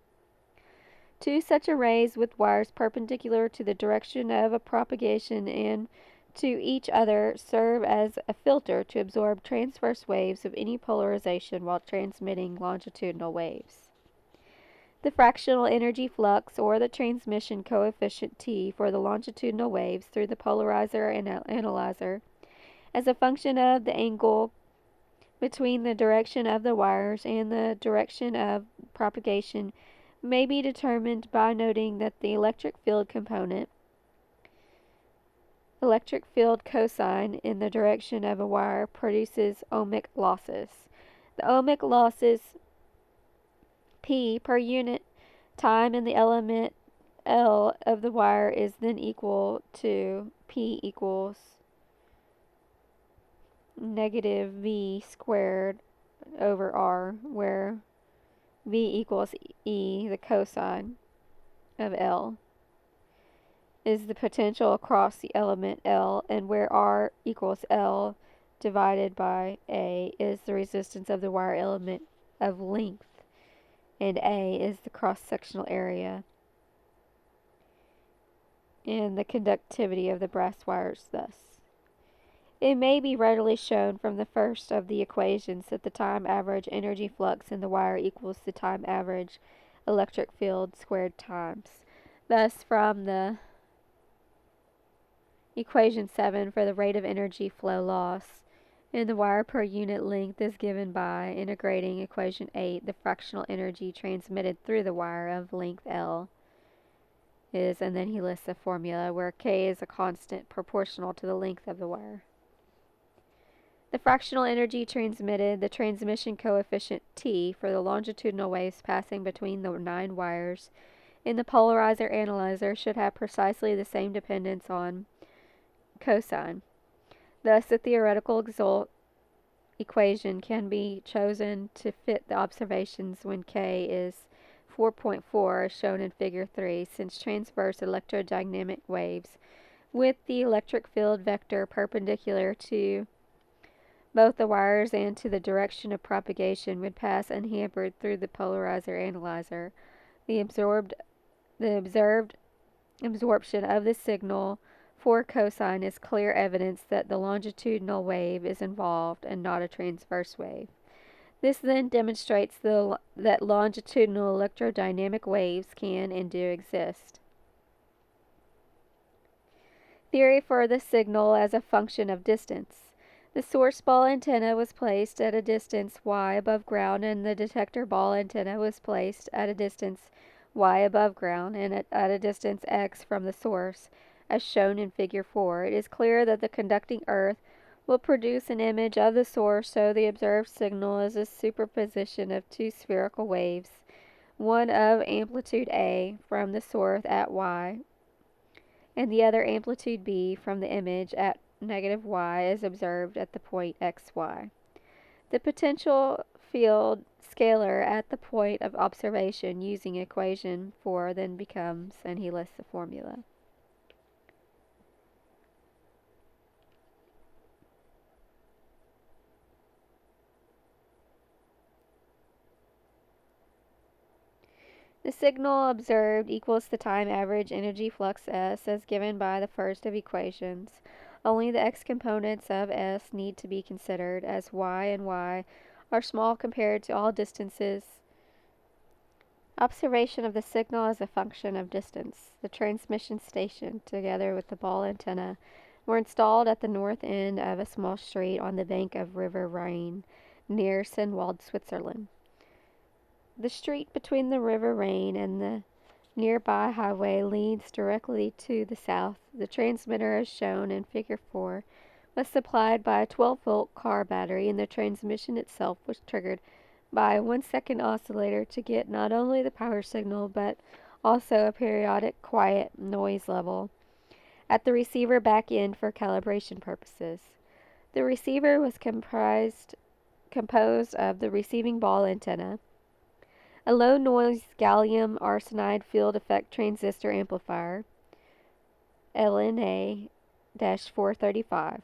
Two such arrays with wires perpendicular to the direction of a propagation and to each other serve as a filter to absorb transverse waves of any polarization while transmitting longitudinal waves. The fractional energy flux, or the transmission coefficient T, for the longitudinal waves through the polarizer and analyzer, as a function of the angle between the direction of the wires and the direction of propagation, may be determined by noting that the electric field cosine in the direction of a wire produces ohmic losses. The ohmic losses P per unit time in the element L of the wire is then equal to P equals negative V squared over R, where V equals E, the cosine of L, is the potential across the element L, and where R equals L divided by A is the resistance of the wire element of length, and A is the cross-sectional area and the conductivity of the brass wires thus. It may be readily shown from the first of the equations that the time average energy flux in the wire equals the time average electric field squared times. Thus, from the equation 7 for the rate of energy flow loss in the wire per unit length is given by integrating equation 8, the fractional energy transmitted through the wire of length L is, and then he lists a formula where K is a constant proportional to the length of the wire. The fractional energy transmitted, the transmission coefficient T, for the longitudinal waves passing between the 9 wires in the polarizer analyzer should have precisely the same dependence on cosine. Thus, the theoretical equation can be chosen to fit the observations when K is 4.4 as shown in Figure 3, since transverse electrodynamic waves with the electric field vector perpendicular to both the wires and to the direction of propagation would pass unhampered through the polarizer analyzer. The observed absorption of the signal for cosine is clear evidence that the longitudinal wave is involved and not a transverse wave. This then demonstrates that longitudinal electrodynamic waves can and do exist. Theory for the signal as a function of distance. The source ball antenna was placed at a distance y above ground, and the detector ball antenna was placed at a distance y above ground and at a distance x from the source, as shown in Figure 4. It is clear that the conducting earth will produce an image of the source, so the observed signal is a superposition of two spherical waves, one of amplitude A from the source at y, and the other amplitude B from the image at negative y is observed at the point xy. The potential field scalar at the point of observation using equation 4 then becomes, and he lists the formula. The signal observed equals the time average energy flux S as given by the first of equations. Only the x components of S need to be considered, as y and y are small compared to all distances. Observation of the signal as a function of distance. The transmission station, together with the ball antenna, were installed at the north end of a small street on the bank of River Rhine, near Sennwald, Switzerland. The street between the River Rhine and the nearby highway leads directly to the south. The transmitter, as shown in Figure 4, was supplied by a 12-volt car battery, and the transmission itself was triggered by a 1-second oscillator to get not only the power signal but also a periodic quiet noise level at the receiver back end for calibration purposes. The receiver was composed of the receiving ball antenna, a low-noise gallium arsenide field effect transistor amplifier, LNA-435,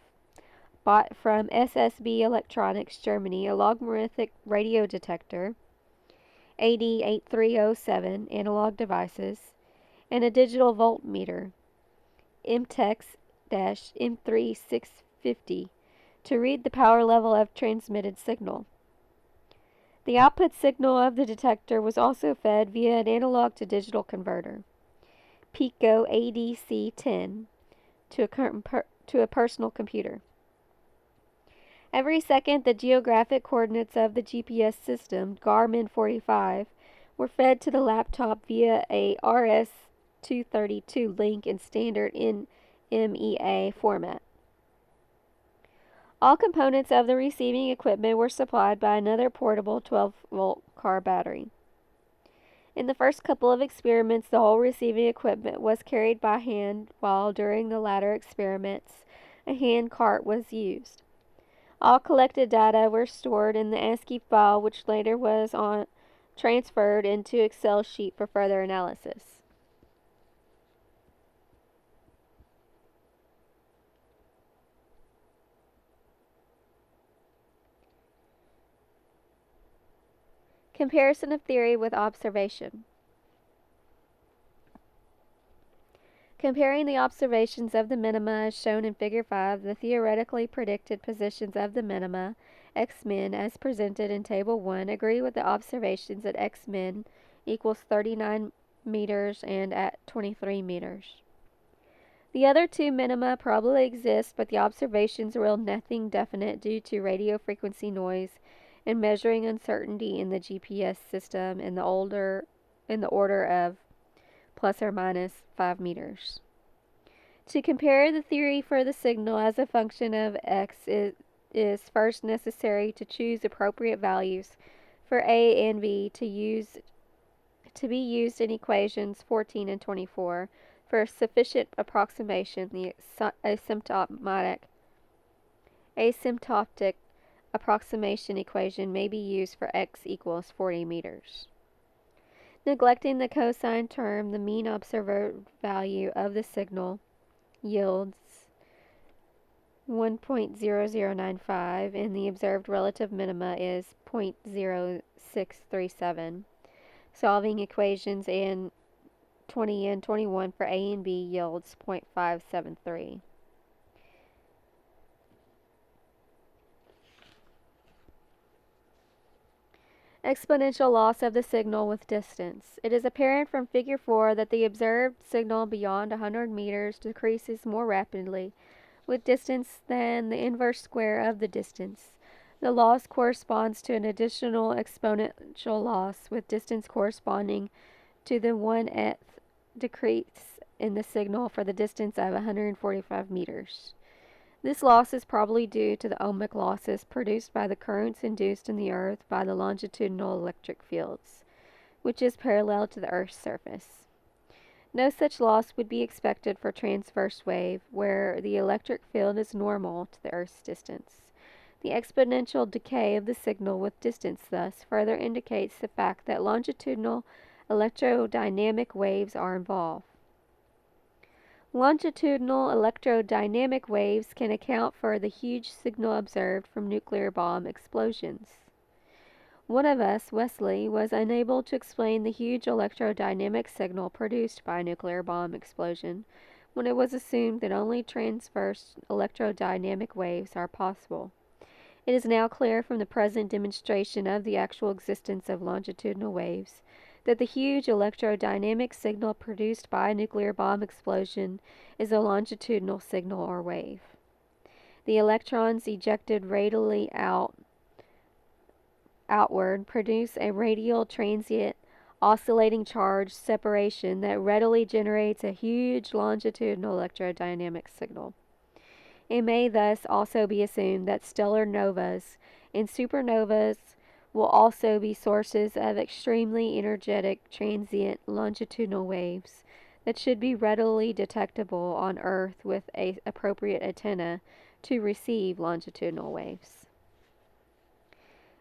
bought from SSB Electronics Germany, a logarithmic radio detector, AD8307 analog devices, and a digital voltmeter, MTEX-M3650, to read the power level of transmitted signal. The output signal of the detector was also fed via an analog to digital converter, Pico ADC10, to a personal computer. Every second, the geographic coordinates of the GPS system, Garmin 45, were fed to the laptop via a RS-232 link in standard NMEA format. All components of the receiving equipment were supplied by another portable 12-volt car battery. In the first couple of experiments, the whole receiving equipment was carried by hand, while during the latter experiments, a hand cart was used. All collected data were stored in the ASCII file, which later was transferred into Excel sheet for further analysis. Comparison of theory with observation. Comparing the observations of the minima as shown in Figure 5, the theoretically predicted positions of the minima, x-min, as presented in Table 1, agree with the observations at x-min equals 39 meters and at 23 meters. The other two minima probably exist, but the observations reveal nothing definite due to radio frequency noise and measuring uncertainty in the GPS system in the order of plus or minus 5 meters. To compare the theory for the signal as a function of x, it is first necessary to choose appropriate values for a and b to be used in equations 14 and 24 for sufficient approximation. The asymptotic approximation equation may be used for x equals 40 meters. Neglecting the cosine term, the mean observed value of the signal yields 1.0095 and the observed relative minima is 0.0637. Solving equations in 20 and 21 for A and B yields 0.573. Exponential loss of the signal with distance. It is apparent from Figure 4 that the observed signal beyond 100 meters decreases more rapidly with distance than the inverse square of the distance. The loss corresponds to an additional exponential loss with distance corresponding to the 1/8 decrease in the signal for the distance of 145 meters. This loss is probably due to the ohmic losses produced by the currents induced in the Earth by the longitudinal electric fields, which is parallel to the Earth's surface. No such loss would be expected for transverse wave, where the electric field is normal to the Earth's distance. The exponential decay of the signal with distance thus further indicates the fact that longitudinal electrodynamic waves are involved. Longitudinal electrodynamic waves can account for the huge signal observed from nuclear bomb explosions. One of us, Wesley, was unable to explain the huge electrodynamic signal produced by a nuclear bomb explosion when it was assumed that only transverse electrodynamic waves are possible. It is now clear from the present demonstration of the actual existence of longitudinal waves that the huge electrodynamic signal produced by a nuclear bomb explosion is a longitudinal signal or wave. The electrons ejected radially outward produce a radial transient oscillating charge separation that readily generates a huge longitudinal electrodynamic signal. It may thus also be assumed that stellar novas and supernovas will also be sources of extremely energetic transient longitudinal waves that should be readily detectable on Earth with an appropriate antenna to receive longitudinal waves.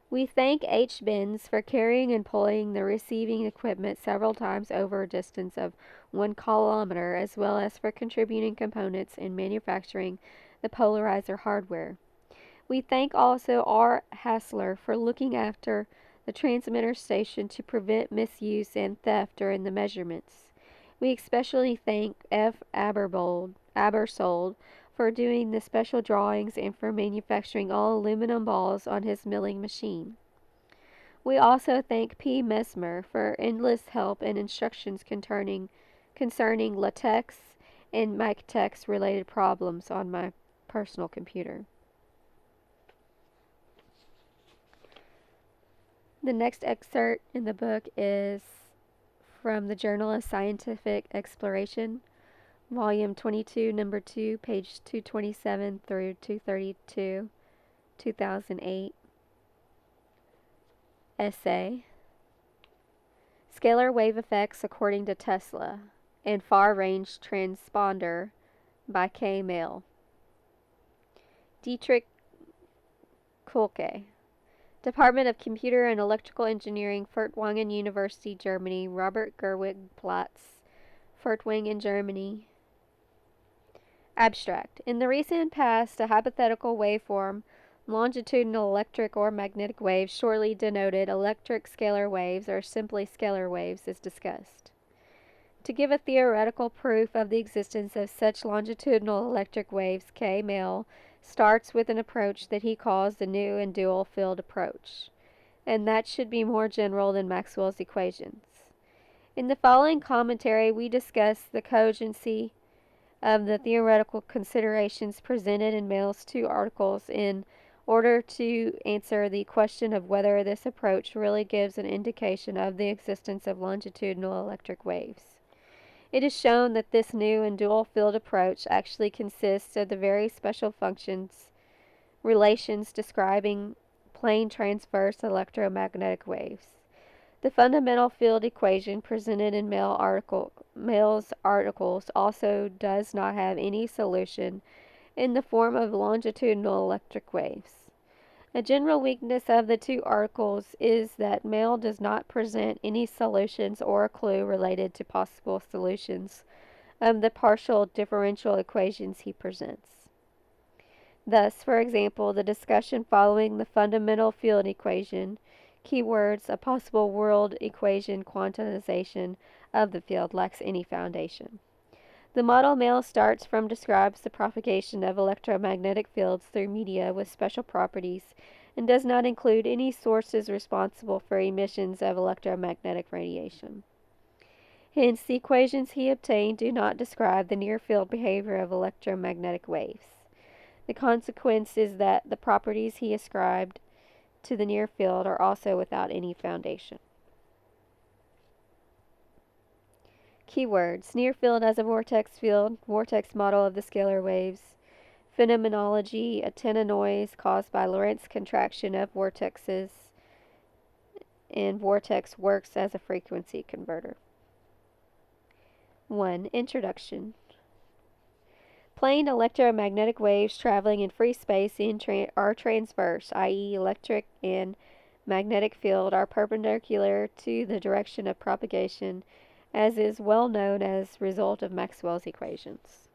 We thank H. Benz for carrying and pulling the receiving equipment several times over a distance of 1 kilometer, as well as for contributing components and manufacturing the polarizer hardware. We thank also R. Hassler for looking after the transmitter station to prevent misuse and theft during the measurements. We especially thank F. Abersold for doing the special drawings and for manufacturing all aluminum balls on his milling machine. We also thank P. Mesmer for endless help and instructions concerning latex and Mictex related problems on my personal computer. The next excerpt in the book is from the Journal of Scientific Exploration, Volume 22, Number 2, page 227 through 232, 2008. Essay: Scalar Wave Effects According to Tesla and Far Range Transponder by K. Mail. Dietrich Kuhlke, Department of Computer and Electrical Engineering, Furtwangen University, Germany. Robert Gerwig Platz, Furtwangen, Germany. Abstract: In the recent past, a hypothetical waveform, longitudinal electric or magnetic waves, shortly denoted electric scalar waves or simply scalar waves, is discussed. To give a theoretical proof of the existence of such longitudinal electric waves, K. Mail starts with an approach that he calls the new and dual field approach, and that should be more general than Maxwell's equations. In the following commentary, we discuss the cogency of the theoretical considerations presented in Mail's 2 articles in order to answer the question of whether this approach really gives an indication of the existence of longitudinal electric waves. It is shown that this new and dual field approach actually consists of the very special relations describing plane transverse electromagnetic waves. The fundamental field equation presented in Mail's articles also does not have any solution in the form of longitudinal electric waves. A general weakness of the 2 articles is that Mail does not present any solutions or a clue related to possible solutions of the partial differential equations he presents. Thus, for example, the discussion following the fundamental field equation, keywords, a possible world equation quantization of the field, lacks any foundation. The model Mail starts from describes the propagation of electromagnetic fields through media with special properties and does not include any sources responsible for emissions of electromagnetic radiation. Hence, the equations he obtained do not describe the near-field behavior of electromagnetic waves. The consequence is that the properties he ascribed to the near field are also without any foundation. Keywords: near field as a vortex field, vortex model of the scalar waves, phenomenology, antenna noise caused by Lorentz contraction of vortexes, and vortex works as a frequency converter. 1. Introduction. Plane electromagnetic waves traveling in free space are transverse, i.e. electric and magnetic field are perpendicular to the direction of propagation, as is well known as result of Maxwell's equations.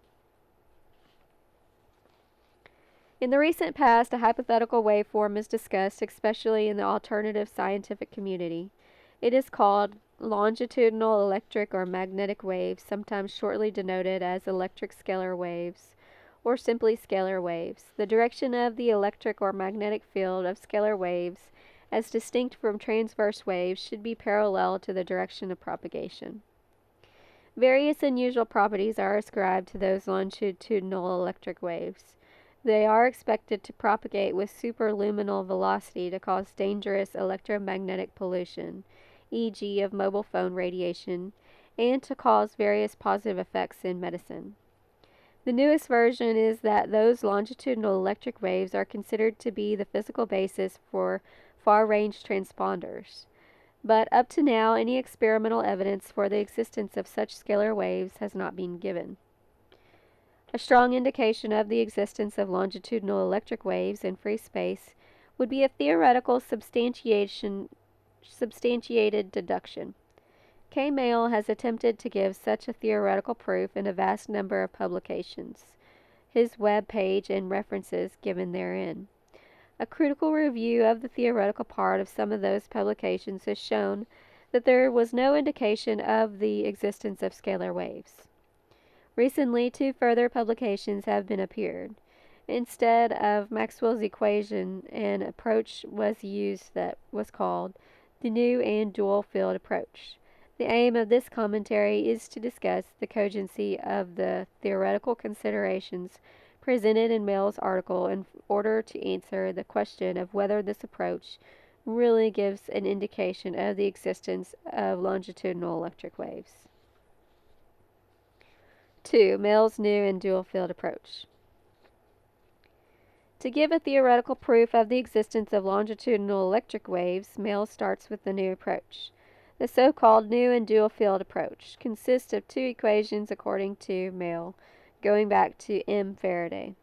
In the recent past, a hypothetical waveform is discussed, especially in the alternative scientific community. It is called longitudinal electric or magnetic waves, sometimes shortly denoted as electric scalar waves, or simply scalar waves. The direction of the electric or magnetic field of scalar waves, as distinct from transverse waves, should be parallel to the direction of propagation. Various unusual properties are ascribed to those longitudinal electric waves. They are expected to propagate with superluminal velocity to cause dangerous electromagnetic pollution, e.g. of mobile phone radiation, and to cause various positive effects in medicine. The newest version is that those longitudinal electric waves are considered to be the physical basis for far-range transponders. But up to now, any experimental evidence for the existence of such scalar waves has not been given. A strong indication of the existence of longitudinal electric waves in free space would be a theoretical substantiated deduction. K. Mail has attempted to give such a theoretical proof in a vast number of publications, his web page and references given therein. A critical review of the theoretical part of some of those publications has shown that there was no indication of the existence of scalar waves. Recently, two further publications have been appeared. Instead of Maxwell's equation, an approach was used that was called the new and dual field approach. The aim of this commentary is to discuss the cogency of the theoretical considerations presented in Mail's article in order to answer the question of whether this approach really gives an indication of the existence of longitudinal electric waves. 2. Mail's new and dual field approach. To give a theoretical proof of the existence of longitudinal electric waves, Mail starts with the new approach. The so-called new and dual field approach consists of two equations according to Mail, going back to M. Faraday.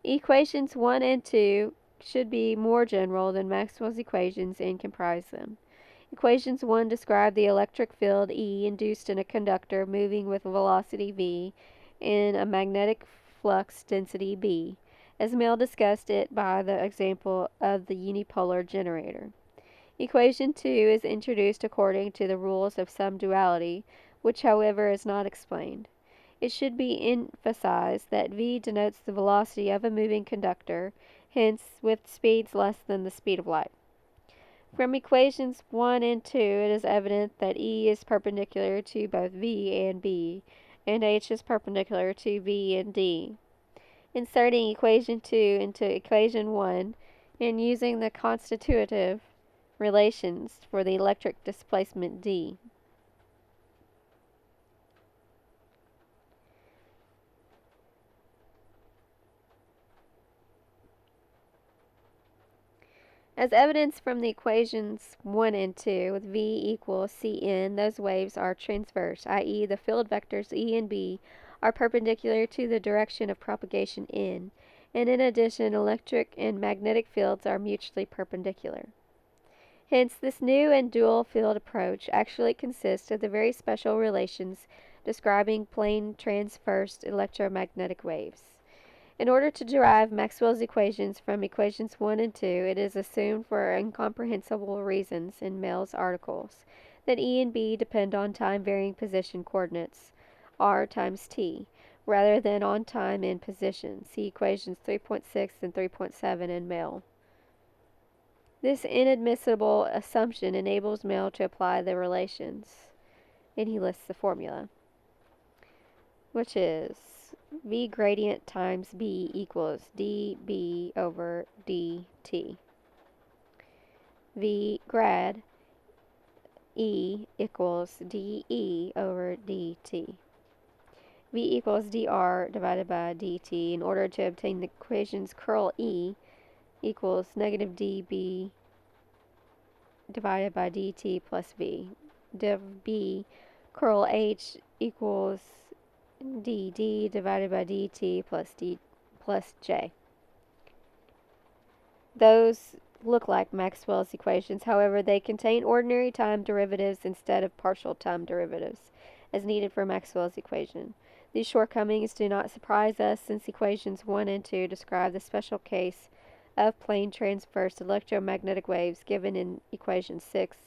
Equations 1 and 2 should be more general than Maxwell's equations and comprise them. Equations 1 describe the electric field E induced in a conductor moving with velocity v in a magnetic flux density B, as Mail discussed it by the example of the unipolar generator. Equation 2 is introduced according to the rules of some duality, which however is not explained. It should be emphasized that v denotes the velocity of a moving conductor, hence with speeds less than the speed of light. From equations 1 and 2, it is evident that E is perpendicular to both V and B, and H is perpendicular to V and D. Inserting equation 2 into equation 1 and using the constitutive relations for the electric displacement D. As evidence from the equations 1 and 2, with V equals Cn, those waves are transverse, i.e. the field vectors E and B are perpendicular to the direction of propagation N, and in addition, electric and magnetic fields are mutually perpendicular. Hence, this new and dual field approach actually consists of the very special relations describing plane transverse electromagnetic waves. In order to derive Maxwell's equations from equations 1 and 2, it is assumed for incomprehensible reasons in Mail's articles that E and B depend on time-varying position coordinates, r times t, rather than on time and position. See equations 3.6 and 3.7 in Mail. This inadmissible assumption enables Mail to apply the relations, and he lists the formula, which is V gradient times B equals dB over dt. V grad E equals dE over dt. V equals dr divided by dt. In order to obtain the equations, curl E equals negative dB divided by dt plus V. Div B curl H equals dd divided by dt plus j. Those look like Maxwell's equations, however, they contain ordinary time derivatives instead of partial time derivatives, as needed for Maxwell's equation. These shortcomings do not surprise us, since equations 1 and 2 describe the special case of plane transverse electromagnetic waves given in equation 6.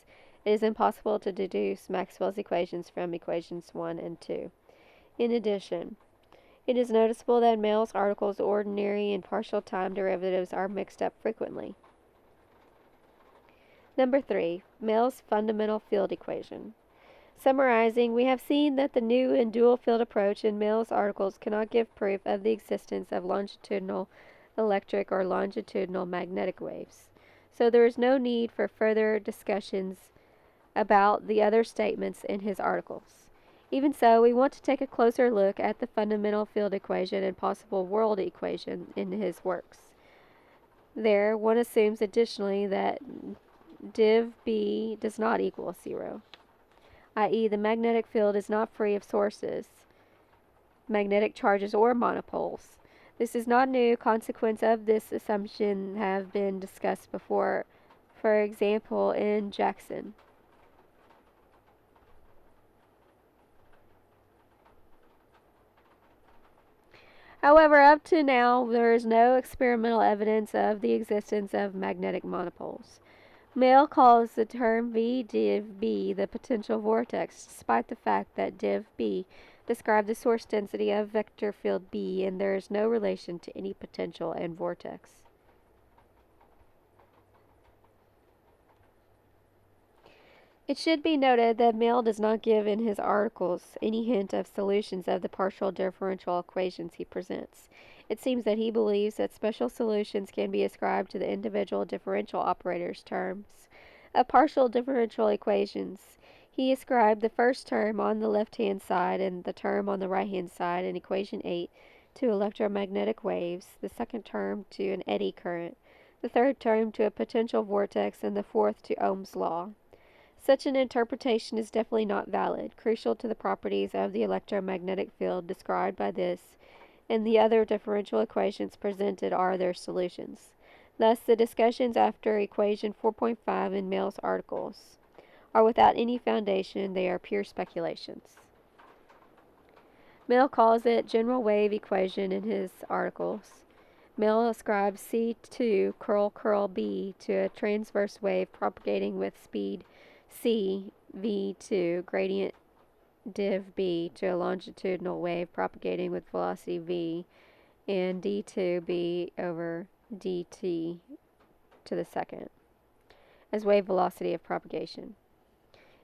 It is impossible to deduce Maxwell's equations from equations 1 and 2. In addition, it is noticeable that Mail's articles' ordinary and partial time derivatives are mixed up frequently. Number 3. Mail's fundamental field equation. Summarizing, we have seen that the new and dual field approach in Mail's articles cannot give proof of the existence of longitudinal electric or longitudinal magnetic waves. so there is no need for further discussions about the other statements in his articles. Even so, we want to take a closer look at the fundamental field equation and possible world equation in his works. There, one assumes additionally that div B does not equal 0, i.e. the magnetic field is not free of sources, magnetic charges, or monopoles. This is not new. Consequences of this assumption have been discussed before, for example in Jackson. However, up to now, there is no experimental evidence of the existence of magnetic monopoles. Mill calls the term V div B the potential vortex, despite the fact that div B describes the source density of vector field B, and there is no relation to any potential and vortex. It should be noted that Mill does not give in his articles any hint of solutions of the partial differential equations he presents. It seems that he believes that special solutions can be ascribed to the individual differential operators' terms of partial differential equations. He ascribed the first term on the left-hand side and the term on the right-hand side in equation 8 to electromagnetic waves, the second term to an eddy current, the third term to a potential vortex, and the fourth to Ohm's law. Such an interpretation is definitely not valid. Crucial to the properties of the electromagnetic field described by this and the other differential equations presented are their solutions. Thus, the discussions after equation 4.5 in Mill's articles are without any foundation. They are pure speculations. Mill calls it general wave equation in his articles. Mill ascribes C2 curl B to a transverse wave propagating with speed C V2 gradient div B to a longitudinal wave propagating with velocity V and d2b over dt to the second as wave velocity of propagation.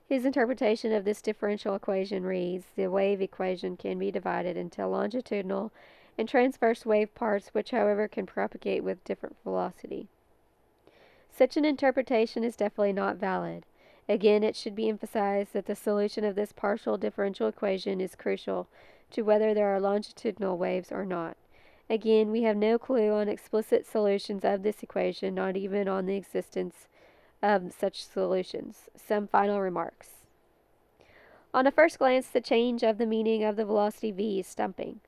His interpretation of this differential equation reads, the wave equation can be divided into longitudinal and transverse wave parts, which however can propagate with different velocity. Such an interpretation is definitely not valid. Again, it should be emphasized that the solution of this partial differential equation is crucial to whether there are longitudinal waves or not. Again, we have no clue on explicit solutions of this equation, not even on the existence of such solutions. Some final remarks. On a first glance, the change of the meaning of the velocity v is stumping.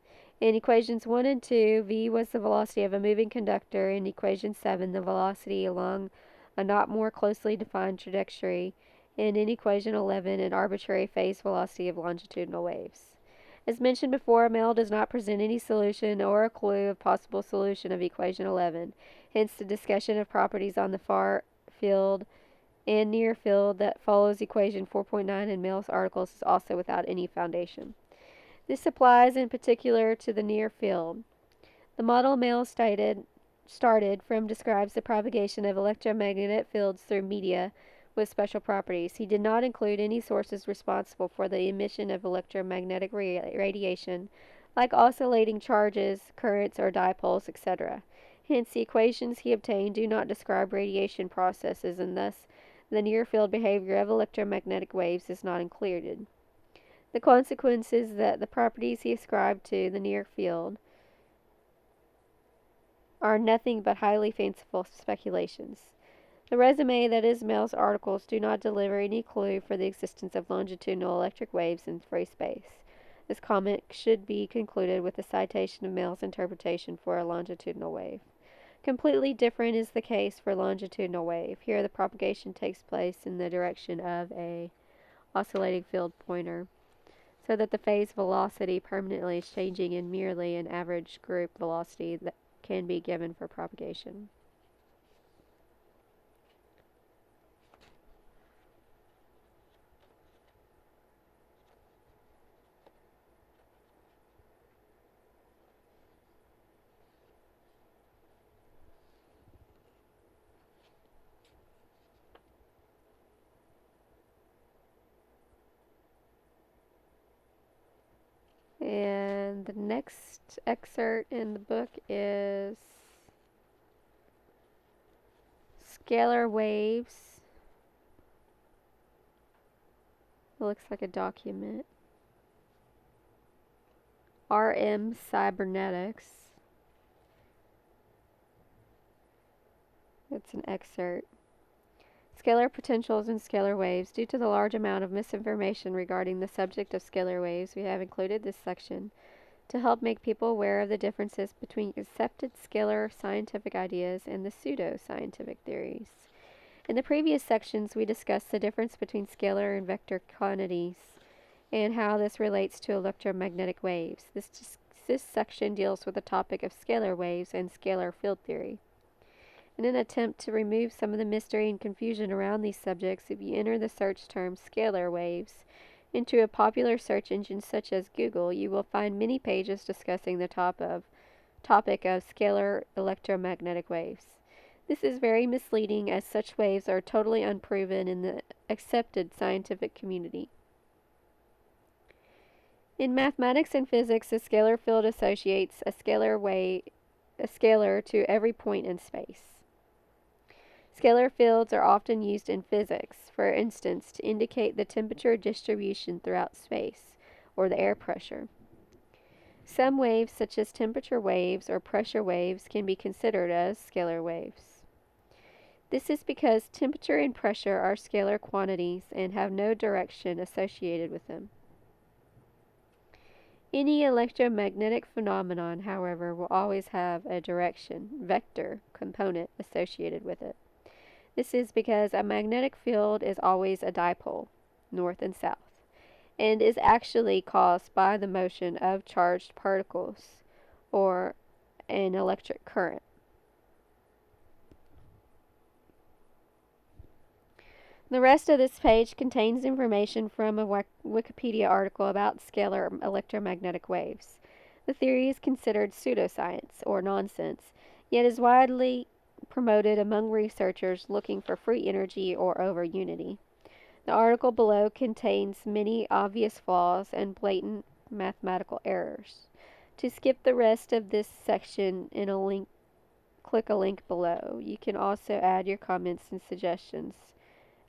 In equations 1 and 2, v was the velocity of a moving conductor. In equation 7, the velocity along a not more closely defined trajectory, and in equation 11, an arbitrary phase velocity of longitudinal waves. As mentioned before, Mill does not present any solution or a clue of possible solution of equation 11. Hence, the discussion of properties on the far field and near field that follows equation 4.9 in Mill's articles is also without any foundation. This applies in particular to the near field. The model Mill started from describes the propagation of electromagnetic fields through media with special properties. He did not include any sources responsible for the emission of electromagnetic radiation, like oscillating charges, currents, or dipoles, etc. Hence, the equations he obtained do not describe radiation processes, and thus the near-field behavior of electromagnetic waves is not included. The consequence is that the properties he ascribed to the near field are nothing but highly fanciful speculations. The resume that is Mill's articles do not deliver any clue for the existence of longitudinal electric waves in free space. This comment should be concluded with a citation of Mill's interpretation for a longitudinal wave. Completely different is the case for longitudinal wave. Here the propagation takes place in the direction of a oscillating field pointer, so that the phase velocity permanently is changing in merely an average group velocity that can be given for propagation. And the next excerpt in the book is Scalar waves. It looks like a document. RM cybernetics. It's an excerpt. Scalar potentials and scalar waves. Due to the large amount of misinformation regarding the subject of scalar waves, we have included this section to help make people aware of the differences between accepted scalar scientific ideas and the pseudo-scientific theories. In the previous sections, we discussed the difference between scalar and vector quantities and how this relates to electromagnetic waves. This section deals with the topic of scalar waves and scalar field theory. In an attempt to remove some of the mystery and confusion around these subjects, if you enter the search term scalar waves into a popular search engine such as Google, you will find many pages discussing the topic of scalar electromagnetic waves. This is very misleading, as such waves are totally unproven in the accepted scientific community. In mathematics and physics, a scalar field associates a scalar to every point in space. Scalar fields are often used in physics, for instance, to indicate the temperature distribution throughout space, or the air pressure. Some waves, such as temperature waves or pressure waves, can be considered as scalar waves. This is because temperature and pressure are scalar quantities and have no direction associated with them. Any electromagnetic phenomenon, however, will always have a direction, vector, component associated with it. This is because a magnetic field is always a dipole, north and south, and is actually caused by the motion of charged particles, or an electric current. The rest of this page contains information from a Wikipedia article about scalar electromagnetic waves. The theory is considered pseudoscience, or nonsense, yet is widely promoted among researchers looking for free energy or over unity. The article below contains many obvious flaws and blatant mathematical errors. To skip the rest of this section click a link below. You can also add your comments and suggestions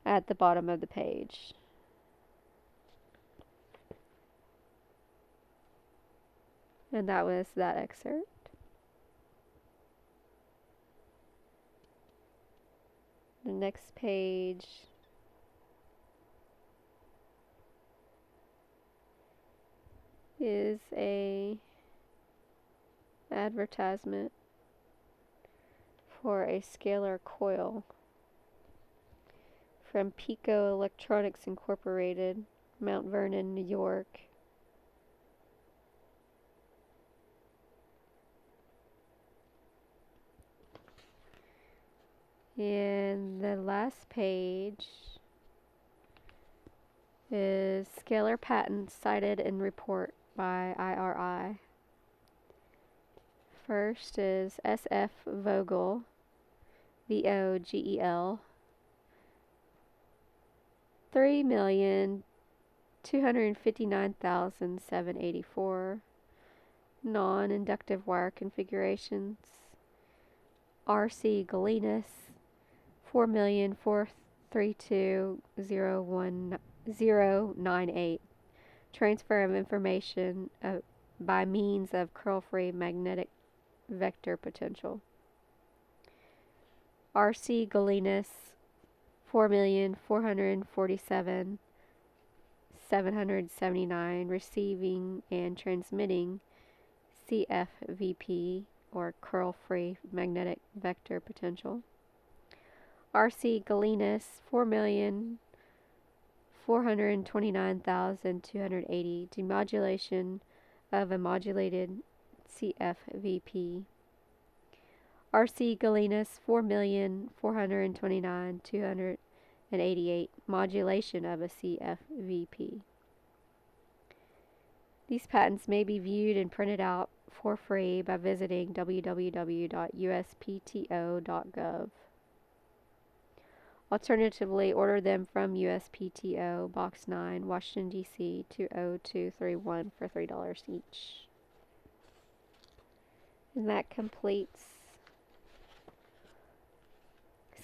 at the bottom of the page. And that was that excerpt. The next page is a advertisement for a scalar coil from Pico Electronics Incorporated, Mount Vernon, New York. And the last page is scalar patents cited in report by IRI. First is SF Vogel, VOGEL, 3,259,784 non-inductive wire configurations. RC Galenas, 4,432,098. Transfer of information by means of curl-free magnetic vector potential. RC Galenas, 4,447,779. Receiving and transmitting CFVP, or curl-free magnetic vector potential. RC Galenas, 4,429,280. Demodulation of a modulated CFVP. RC Galenas, 4,429,288. Modulation of a CFVP. These patents may be viewed and printed out for free by visiting www.uspto.gov. Alternatively, order them from USPTO, Box 9, Washington, D.C. 20231 for $3 each. And that completes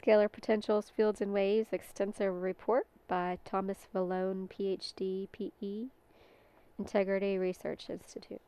Scalar Potentials, Fields and Waves, Extensive Report by Thomas Valone, PhD, PE, Integrity Research Institute.